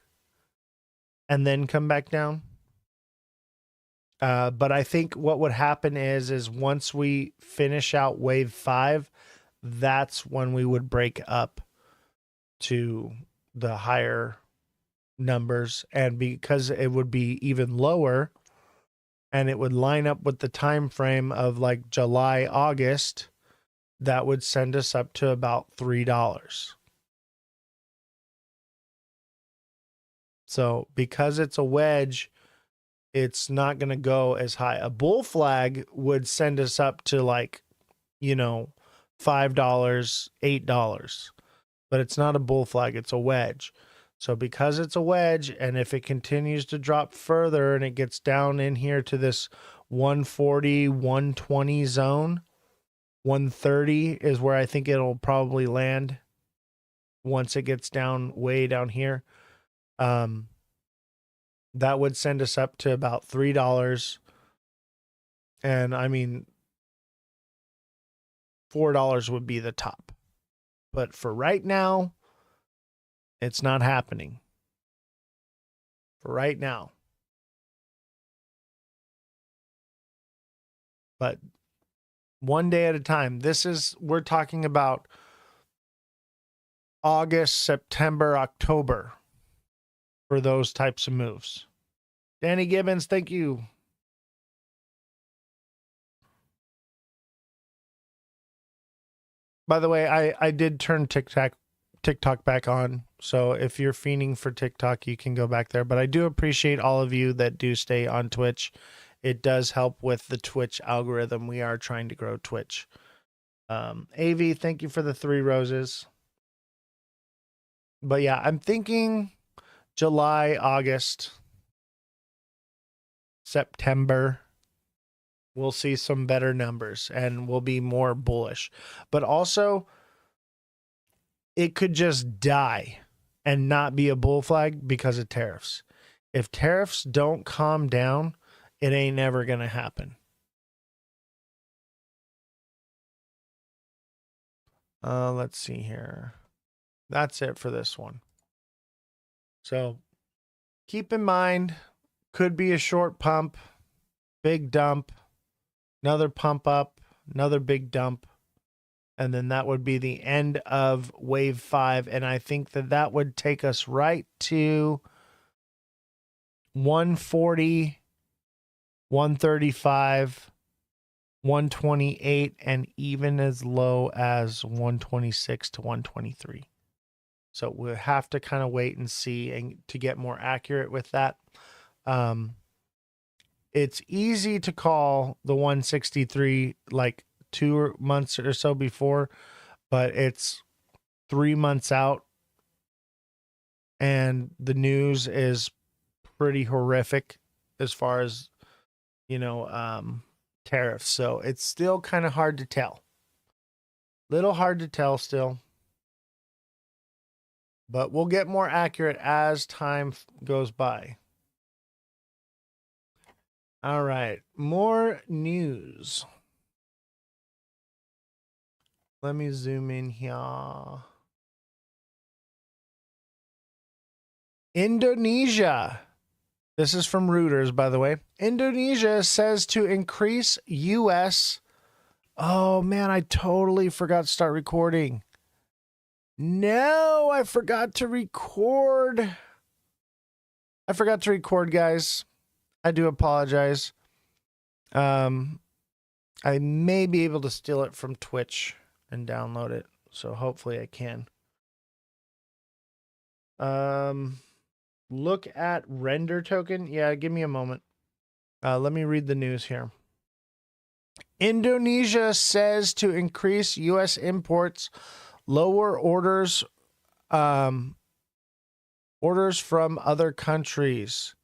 and then come back down. But I think what would happen is once we finish out wave 5, that's when we would break up to the higher numbers. And because it would be even lower and it would line up with the time frame of like July, August, that would send us up to about $3. So because it's a wedge, it's not going to go as high. A bull flag would send us up to like, $5, $8. But it's not a bull flag, it's a wedge. So because it's a wedge, and if it continues to drop further and it gets down in here to this 140, 120 zone, 130 is where I think it'll probably land once it gets down way down here. That would send us up to about $3. And I mean, $4 would be the top. But for right now, it's not happening. For right now. But one day at a time. We're talking about August, September, October for those types of moves. Danny Gibbons, thank you. By the way, I did turn TikTok back on. So if you're fiending for TikTok, you can go back there. But I do appreciate all of you that do stay on Twitch. It does help with the Twitch algorithm. We are trying to grow Twitch. AV, thank you for the 3 roses. But yeah, I'm thinking July, August, September, we'll see some better numbers and we'll be more bullish. But also, it could just die and not be a bull flag because of tariffs. If tariffs don't calm down, it ain't never going to happen. Let's see here. That's it for this one. So keep in mind, could be a short pump, big dump, another pump up, another big dump. And then that would be the end of wave 5. And I think that would take us right to 140, 135, 128, and even as low as 126 to 123. So we'll have to kind of wait and see and to get more accurate with that. It's easy to call the 163 like 2 months or so before, but it's 3 months out and the news is pretty horrific as far as, tariffs. So it's still kind of hard to tell. Little hard to tell still. But we'll get more accurate as time goes by. All right, more news. Let me zoom in here. Indonesia. This is from Reuters, by the way. Indonesia says to increase U.S. Oh, man, I totally forgot to start recording. No, I forgot to record. Guys. I do apologize. I may be able to steal it from Twitch and download it. So hopefully I can. Look at render token. Yeah, give me a moment. Let me read the news here. Indonesia says to increase U.S. imports, lower orders from other countries.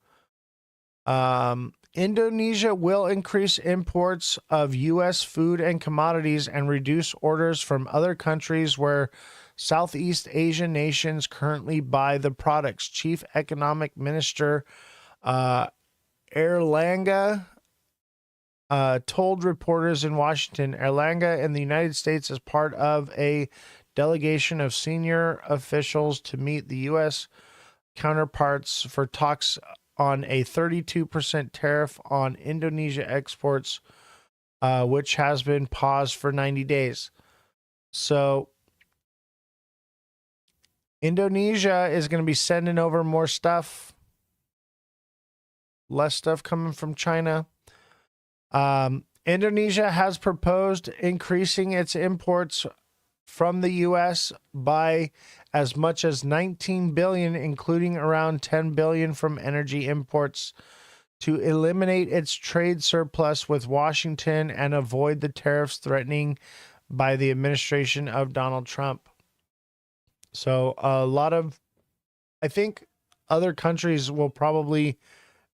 Indonesia will increase imports of U.S. food and commodities and reduce orders from other countries where Southeast Asian nations currently buy the products. Chief Economic Minister Erlangga told reporters in Washington Erlanger in the United States as part of a delegation of senior officials to meet the U.S. counterparts for talks on a 32% tariff on Indonesia exports, which has been paused for 90 days. So Indonesia is going to be sending over more stuff, less stuff coming from China. Indonesia has proposed increasing its imports from the U.S. by as much as $19 billion, including around $10 billion from energy imports, to eliminate its trade surplus with Washington and avoid the tariffs threatening by the administration of Donald Trump. So I think other countries will probably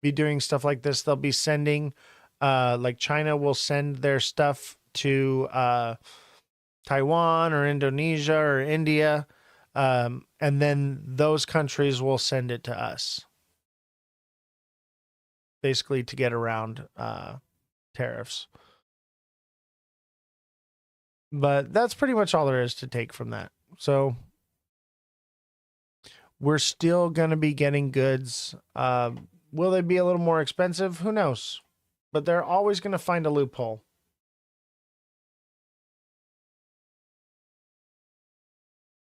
be doing stuff like this. They'll be sending, like China will send their stuff to Taiwan or Indonesia or India, and then those countries will send it to us, basically to get around tariffs. But that's pretty much all there is to take from that. So we're still going to be getting goods. Will they be a little more expensive? Who knows? But they're always going to find a loophole.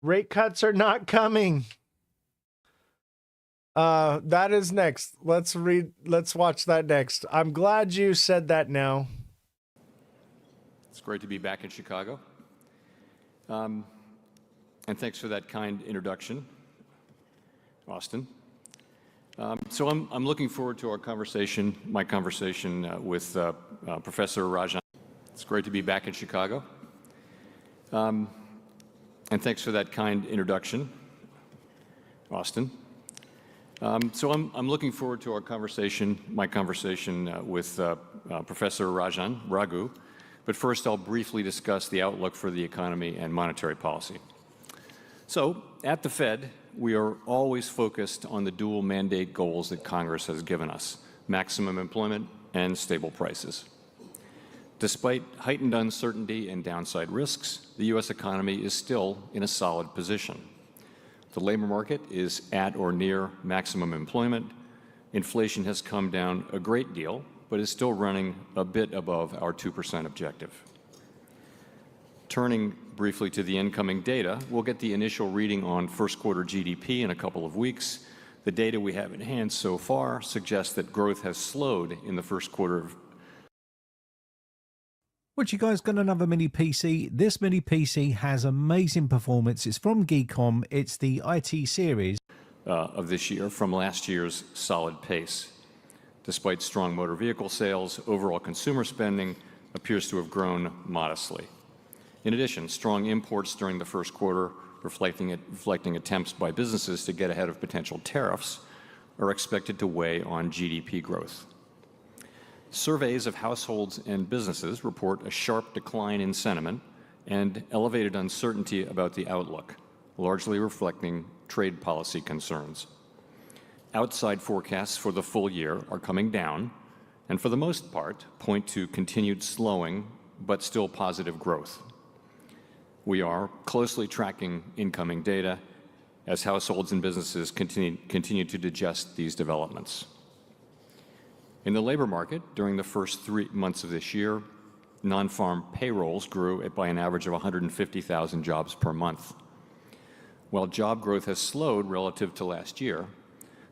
Rate cuts are not coming. That is next. Let's watch that next. I'm glad you said that now. It's great to be back in Chicago. And thanks for that kind introduction, Austin. So I'm looking forward to my conversation with Professor Rajan. It's great to be back in Chicago. And thanks for that kind introduction, Austin. So I'm looking forward to my conversation with Professor Raghu. But first, I'll briefly discuss the outlook for the economy and monetary policy. So, at the Fed, we are always focused on the dual mandate goals that Congress has given us: maximum employment and stable prices. Despite heightened uncertainty and downside risks, the U.S. economy is still in a solid position. The labor market is at or near maximum employment. Inflation has come down a great deal, but is still running a bit above our 2% objective. Turning briefly to the incoming data, we'll get the initial reading on first quarter GDP in a couple of weeks. The data we have in hand so far suggests that growth has slowed in the first quarter of. What, you guys got another mini PC? This mini PC has amazing performance. It's from Geekom. It's the IT series of this year from last year's solid pace. Despite strong motor vehicle sales, overall consumer spending appears to have grown modestly. In addition, strong imports during the first quarter, reflecting attempts by businesses to get ahead of potential tariffs, are expected to weigh on GDP growth. Surveys of households and businesses report a sharp decline in sentiment and elevated uncertainty about the outlook, largely reflecting trade policy concerns. Outside forecasts for the full year are coming down, and for the most part, point to continued slowing, but still positive growth. We are closely tracking incoming data as households and businesses continue to digest these developments. In the labor market, during the first 3 months of this year, non-farm payrolls grew by an average of 150,000 jobs per month. While job growth has slowed relative to last year,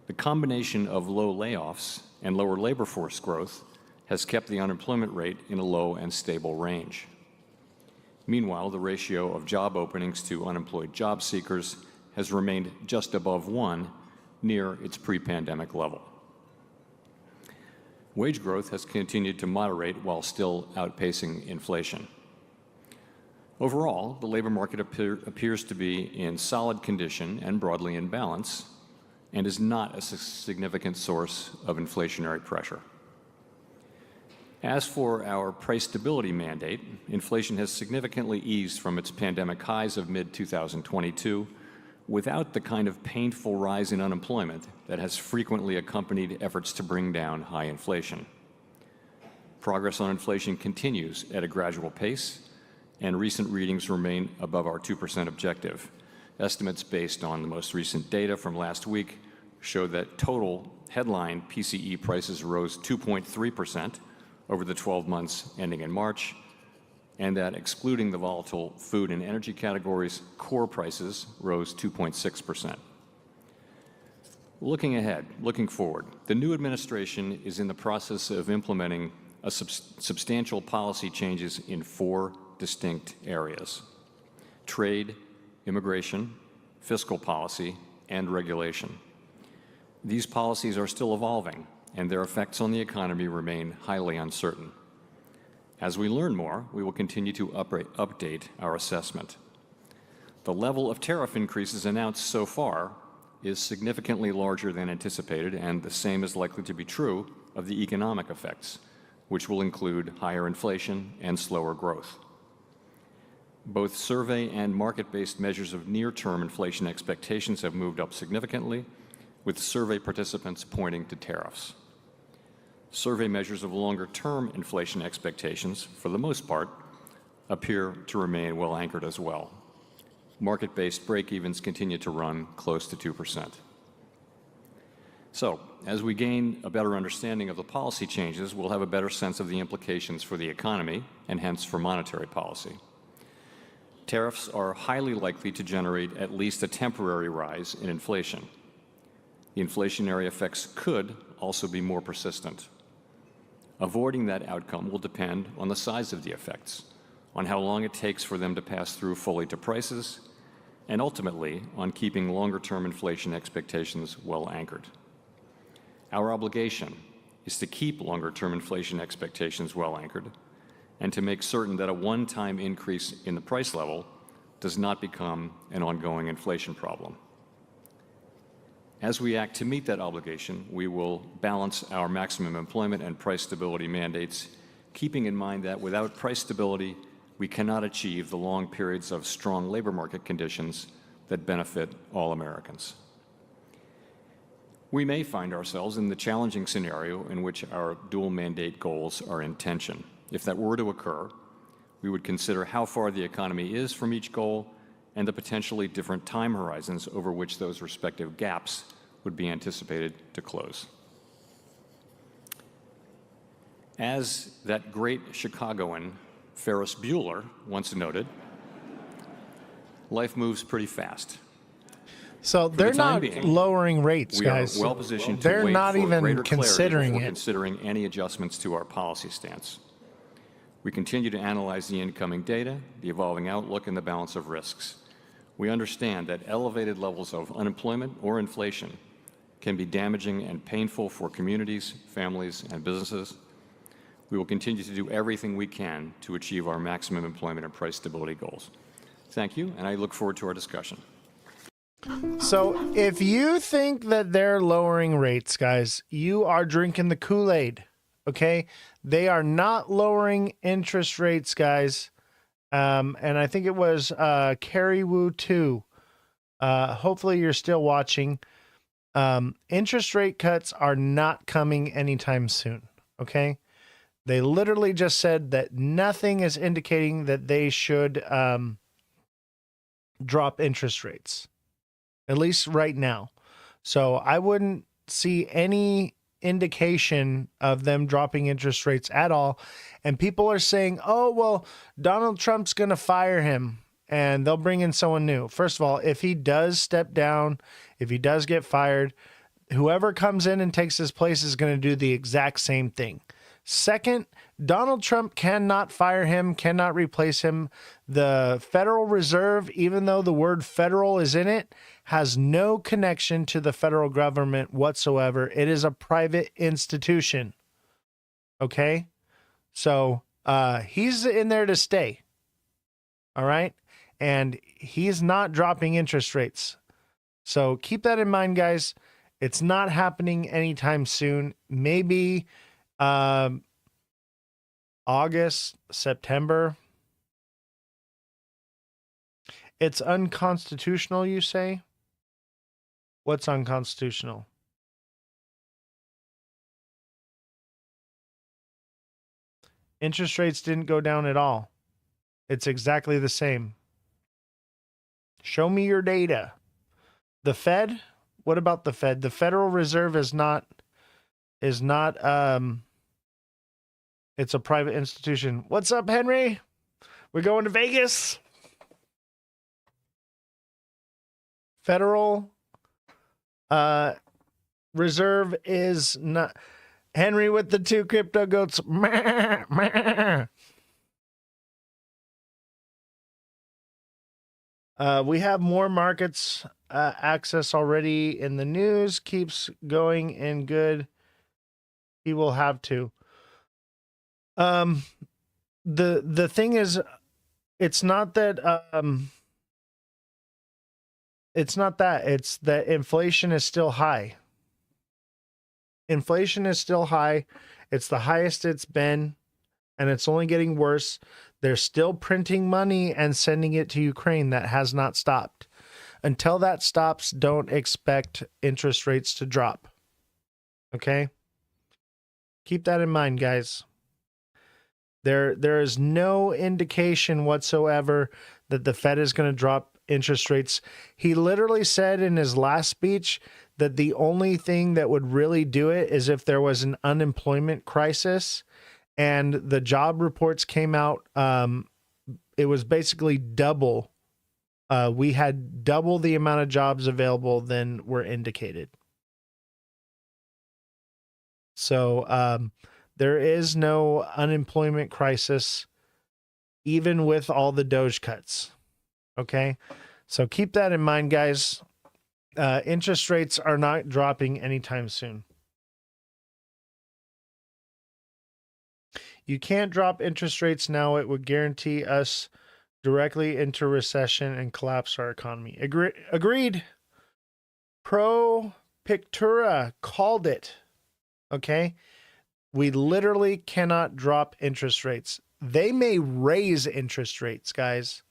the combination of low layoffs and lower labor force growth has kept the unemployment rate in a low and stable range. Meanwhile, the ratio of job openings to unemployed job seekers has remained just above 1, near its pre-pandemic level. Wage growth has continued to moderate while still outpacing inflation. Overall, the labor market appears to be in solid condition and broadly in balance, and is not a significant source of inflationary pressure. As for our price stability mandate, inflation has significantly eased from its pandemic highs of mid-2022 without the kind of painful rise in unemployment that has frequently accompanied efforts to bring down high inflation. Progress on inflation continues at a gradual pace, and recent readings remain above our 2% objective. Estimates based on the most recent data from last week show that total headline PCE prices rose 2.3% over the 12 months ending in March, and that excluding the volatile food and energy categories, core prices rose 2.6%. Looking ahead, looking forward, the new administration is in the process of implementing substantial policy changes in 4 distinct areas: trade, immigration, fiscal policy, and regulation. These policies are still evolving, and their effects on the economy remain highly uncertain. As we learn more, we will continue to update our assessment. The level of tariff increases announced so far is significantly larger than anticipated, and the same is likely to be true of the economic effects, which will include higher inflation and slower growth. Both survey and market-based measures of near-term inflation expectations have moved up significantly, with survey participants pointing to tariffs. Survey measures of longer-term inflation expectations, for the most part, appear to remain well anchored as well. Market-based break-evens continue to run close to 2%. So, as we gain a better understanding of the policy changes, we'll have a better sense of the implications for the economy and hence for monetary policy. Tariffs are highly likely to generate at least a temporary rise in inflation. The inflationary effects could also be more persistent. Avoiding that outcome will depend on the size of the effects, on how long it takes for them to pass through fully to prices, and ultimately on keeping longer-term inflation expectations well anchored. Our obligation is to keep longer-term inflation expectations well anchored and to make certain that a one-time increase in the price level does not become an ongoing inflation problem. As we act to meet that obligation, we will balance our maximum employment and price stability mandates, keeping in mind that without price stability, we cannot achieve the long periods of strong labor market conditions that benefit all Americans. We may find ourselves in the challenging scenario in which our dual mandate goals are in tension. If that were to occur, we would consider how far the economy is from each goal and the potentially different time horizons over which those respective gaps would be anticipated to close. As that great Chicagoan Ferris Bueller once noted, life moves pretty fast. So they're not lowering rates, guys. We are well positioned to they're wait not for even greater considering clarity before it. considering any adjustments to our policy stance. We continue to analyze the incoming data, the evolving outlook, and the balance of risks. We understand that elevated levels of unemployment or inflation can be damaging and painful for communities, families, and businesses. We will continue to do everything we can to achieve our maximum employment and price stability goals. Thank you, and I look forward to our discussion. So if you think that they're lowering rates, guys, you are drinking the Kool-Aid, okay? They are not lowering interest rates, guys. And I think it was Carrie Wu too. Hopefully you're still watching. Interest rate cuts are not coming anytime soon, okay? They literally just said that nothing is indicating that they should drop interest rates, at least right now. So I wouldn't see any indication of them dropping interest rates at all. And people are saying, oh, well, Donald Trump's going to fire him and they'll bring in someone new. First of all, if he does step down, if he does get fired, whoever comes in and takes his place is going to do the exact same thing. Second, Donald Trump cannot fire him, cannot replace him. The Federal Reserve, even though the word federal is in it, has no connection to the federal government whatsoever. It is a private institution. Okay? So he's in there to stay. All right? And he's not dropping interest rates. So keep that in mind, guys. It's not happening anytime soon. Maybe August, September. It's unconstitutional, you say? What's unconstitutional? Interest rates didn't go down at all. It's exactly the same. Show me your data. The Fed? What about the Fed? The Federal Reserve is not it's a private institution. What's up, Henry? We're going to Vegas. Federal Reserve is not Henry with the 2 crypto goats. We have more markets access already in the news. Keeps going and good. He will have to. The thing is, it's not that it's that inflation is still high. Inflation is still high. It's the highest it's been, and it's only getting worse. They're still printing money and sending it to Ukraine. That has not stopped. Until that stops, don't expect interest rates to drop. Okay? Keep that in mind, guys. There is no indication whatsoever that the Fed is going to drop interest rates. He literally said in his last speech that the only thing that would really do it is if there was an unemployment crisis, and the job reports came out. It was basically double. We had double the amount of jobs available than were indicated. So there is no unemployment crisis, even with all the Doge cuts. Okay, so keep that in mind, guys. Interest rates are not dropping anytime soon. You can't drop interest rates now. It would guarantee us directly into recession and collapse our economy. Agreed. Pro Pictura called it. Okay. We literally cannot drop interest rates. They may raise interest rates, guys.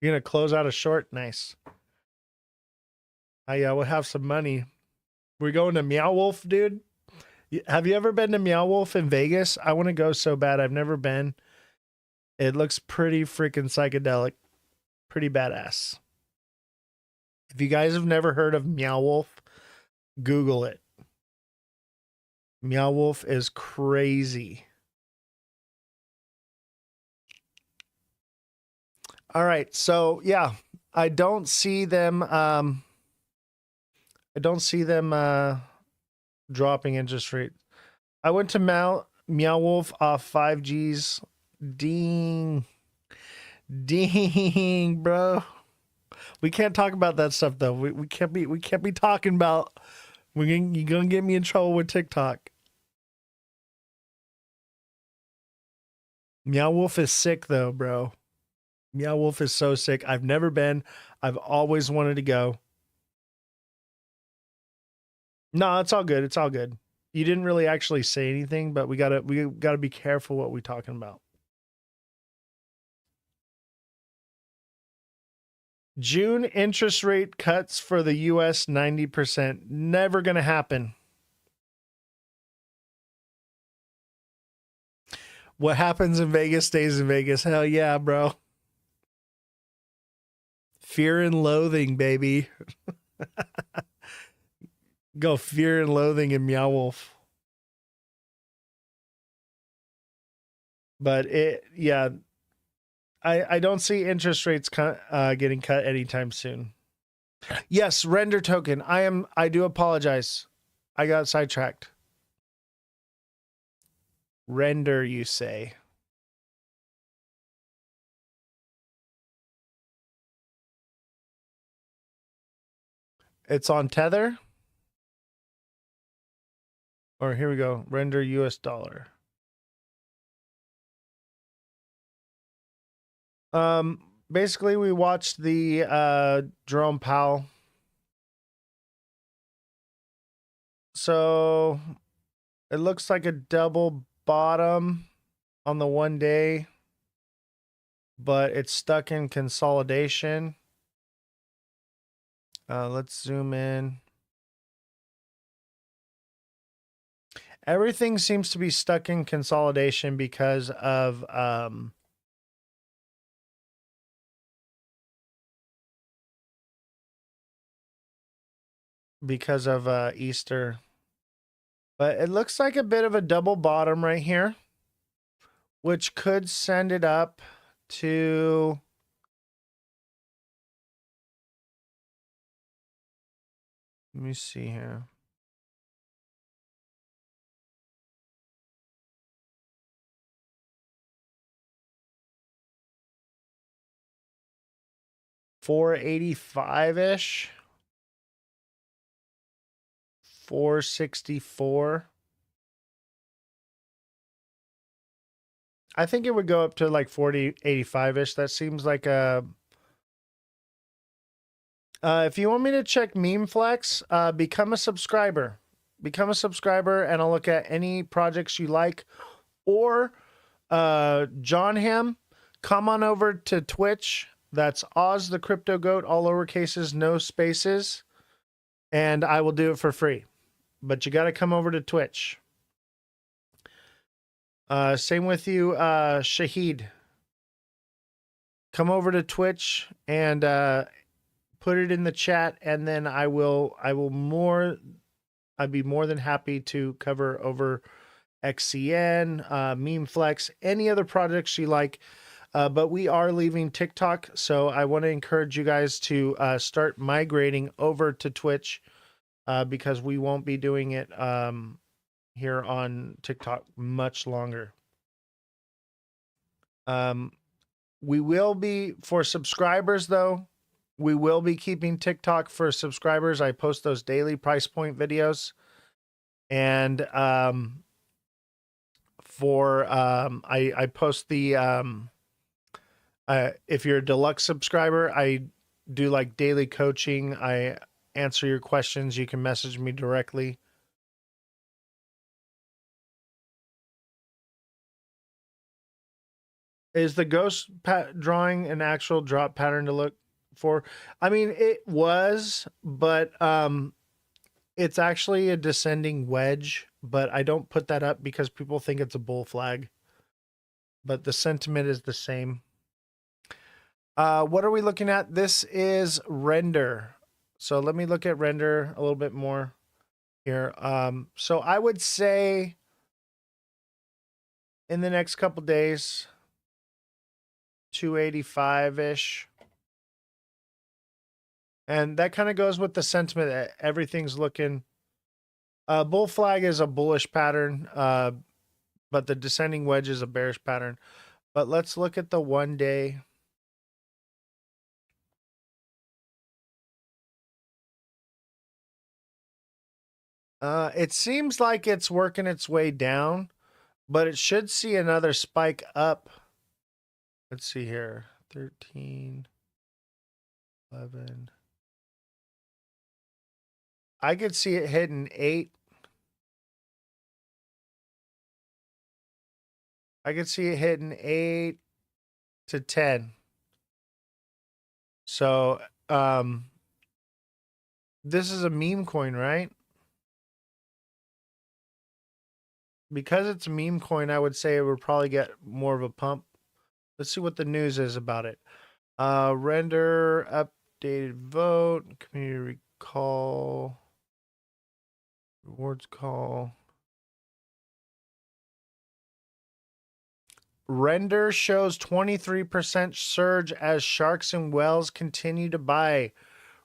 You're going to close out a short? Nice. I will have some money. We're going to Meow Wolf, dude. Have you ever been to Meow Wolf in Vegas? I want to go so bad. I've never been. It looks pretty freaking psychedelic. Pretty badass. If you guys have never heard of Meow Wolf, Google it. Meow Wolf is crazy. All right. So, yeah, I don't see them dropping interest rate. I went to Meow Wolf off 5Gs. Ding, bro. We can't talk about that stuff though. We can't be talking about. You're gonna get me in trouble with TikTok. Meow Wolf is sick though, bro. Meow Wolf is so sick. I've never been. I've always wanted to go. No, it's all good. It's all good. You didn't really actually say anything, but we gotta be careful what we're talking about. June interest rate cuts for the U.S. 90%. Never gonna happen. What happens in Vegas stays in Vegas. Hell yeah, bro. Fear and loathing, baby. Go fear and loathing in Meow Wolf. But I don't see interest rates getting cut anytime soon. Yes, render token. I do apologize. I got sidetracked. Render, you say? It's on Tether? Or here we go. Render US dollar. Basically we watched the Jerome Powell. So it looks like a double bottom on the 1 day, but it's stuck in consolidation. Let's zoom in. Everything seems to be stuck in consolidation because of Easter. But it looks like a bit of a double bottom right here, which could send it up to let me see here. $485-ish. 464. I think it would go up to like 85-ish. That seems like a if you want me to check Meme Flex, become a subscriber. Become a subscriber and I'll look at any projects you like. Or John Ham, come on over to Twitch. That's Ozthecryptogoat, all lowercases, no spaces. And I will do it for free. But you got to come over to Twitch. Same with you, Shahid. Come over to Twitch and put it in the chat, and then I'd be more than happy to cover over XCN, MemeFlex, any other projects you like. But we are leaving TikTok, so I want to encourage you guys to start migrating over to Twitch because we won't be doing it here on TikTok much longer. We will be, for subscribers though, we will be keeping TikTok for subscribers. I post those daily price point videos. And I post the if you're a deluxe subscriber, I do like daily coaching. I answer your questions. You can message me directly. Is the ghost drawing an actual drop pattern to look for? I mean, it was, but it's actually a descending wedge, but I don't put that up because people think it's a bull flag. But the sentiment is the same. What are we looking at? This is render. So let me look at render a little bit more here. So I would say in the next couple days, 285-ish. And that kind of goes with the sentiment that everything's looking. Bull flag is a bullish pattern, but the descending wedge is a bearish pattern. But let's look at the 1 day. It seems like it's working its way down, but it should see another spike up. Let's see here. 13, 11. I could see it hitting 8. I could see it hitting 8 to 10. So, this is a meme coin, right? Because it's a meme coin, I would say it would probably get more of a pump. Let's see what the news is about it. Render, updated vote, community recall, rewards call. Render shows 23% surge as sharks and whales continue to buy.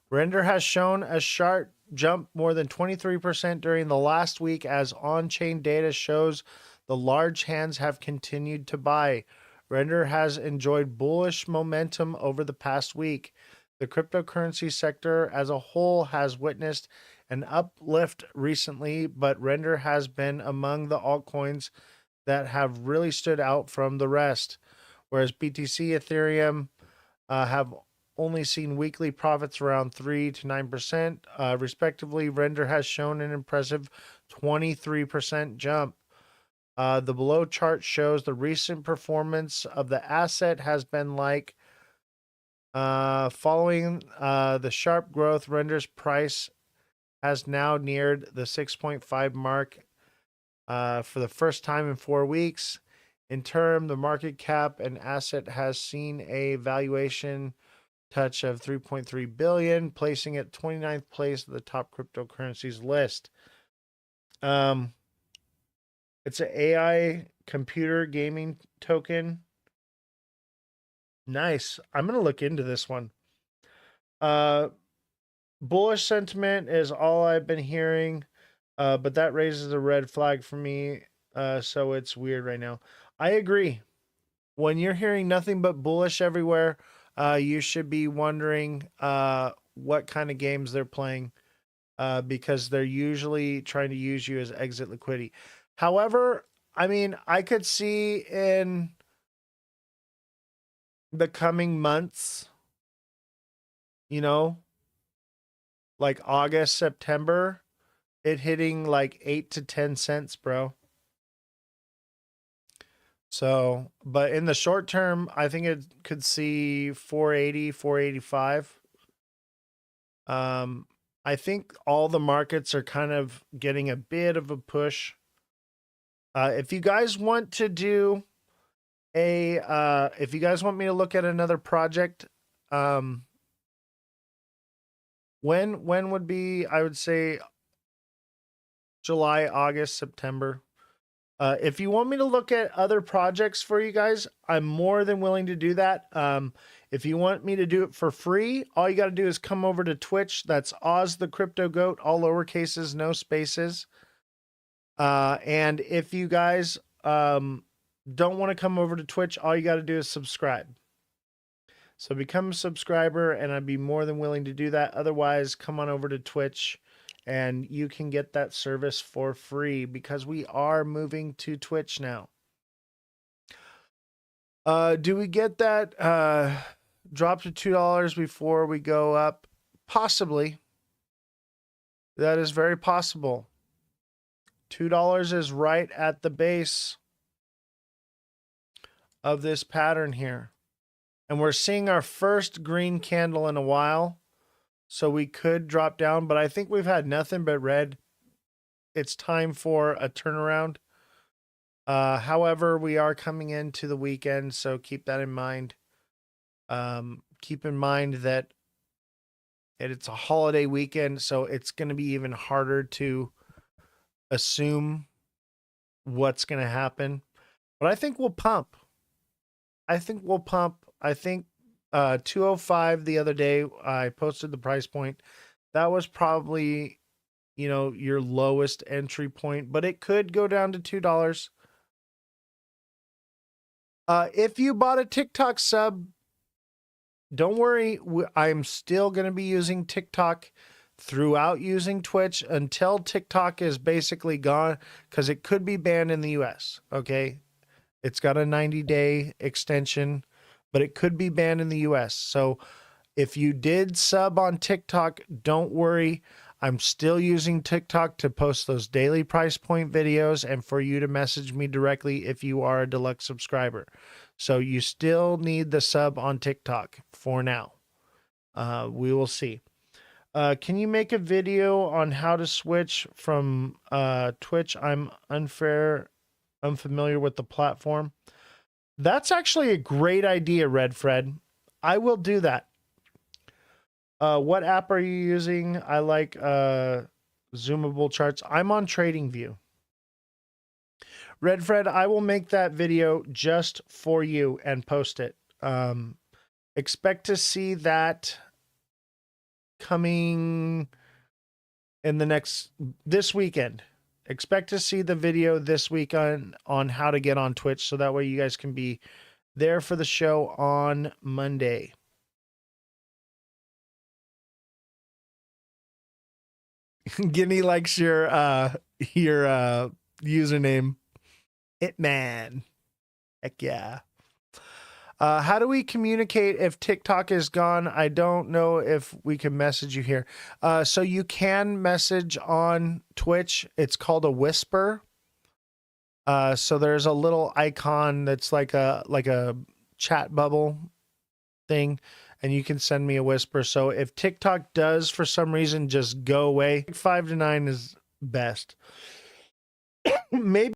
Render has shown a sharp jump more than 23% during the last week as on-chain data shows the large hands have continued to buy. Render has enjoyed bullish momentum over the past week. The cryptocurrency sector as a whole has witnessed an uplift recently, but Render has been among the altcoins that have really stood out from the rest, whereas BTC, Ethereum have only seen weekly profits around 3 to 9%, respectively. Render has shown an impressive 23% jump. The below chart shows the recent performance of the asset has been like following the sharp growth. Render's price has now neared the 6.5 mark for the first time in 4 weeks. In term, the market cap and asset has seen a valuation touch of 3.3 billion, placing it 29th place of the top cryptocurrencies list. It's an AI computer gaming token. Nice. I'm going to look into this one. Bullish sentiment is all I've been hearing, but that raises a red flag for me. So it's weird right now. I agree. When you're hearing nothing but bullish everywhere, you should be wondering what kind of games they're playing, because they're usually trying to use you as exit liquidity. However, I mean, I could see in the coming months, like August, September, it hitting like 8 to 10 cents, bro. So, but in the short term, I think it could see 480, 485. I think all the markets are kind of getting a bit of a push. If you guys want to do if you guys want me to look at another project, when would be, I would say July, August, September. If you want me to look at other projects for you guys, I'm more than willing to do that. If you want me to do it for free, all you got to do is come over to Twitch. That's Ozthecryptogoat, all lowercases, no spaces. And if you guys don't want to come over to Twitch, all you got to do is subscribe. So become a subscriber, and I'd be more than willing to do that. Otherwise, come on over to Twitch, and you can get that service for free because we are moving to Twitch now. Do we get that drop to $2 before we go up? Possibly. That is very possible. $2 is right at the base of this pattern here. And we're seeing our first green candle in a while. So we could drop down, but I think we've had nothing but red. It's time for a turnaround. However, we are coming into the weekend, so keep that in mind. Keep in mind that it's a holiday weekend, so it's going to be even harder to assume what's going to happen. But I think we'll pump. I think 205 the other day, I posted the price point. That was probably, your lowest entry point, but it could go down to $2. If you bought a TikTok sub, don't worry. I'm still going to be using TikTok throughout using Twitch until TikTok is basically gone, because it could be banned in the US. Okay. It's got a 90-day extension, but it could be banned in the US. So if you did sub on TikTok, don't worry. I'm still using TikTok to post those daily price point videos and for you to message me directly if you are a deluxe subscriber. So you still need the sub on TikTok for now. We will see. Can you make a video on how to switch from Twitch? I'm unfamiliar with the platform. That's actually a great idea, Red Fred. I will do that. What app are you using? I like zoomable charts. I'm on TradingView. Red Fred, I will make that video just for you and post it. Expect to see that coming in this weekend. Expect to see the video this week on how to get on Twitch, so that way you guys can be there for the show on Monday. Guinea likes your username, Hitman. Heck yeah. How do we communicate if TikTok is gone? I don't know if we can message you here. So you can message on Twitch. It's called a whisper. So there's a little icon that's like a chat bubble thing, and you can send me a whisper. So if TikTok does for some reason just go away, 5 to 9 is best. maybe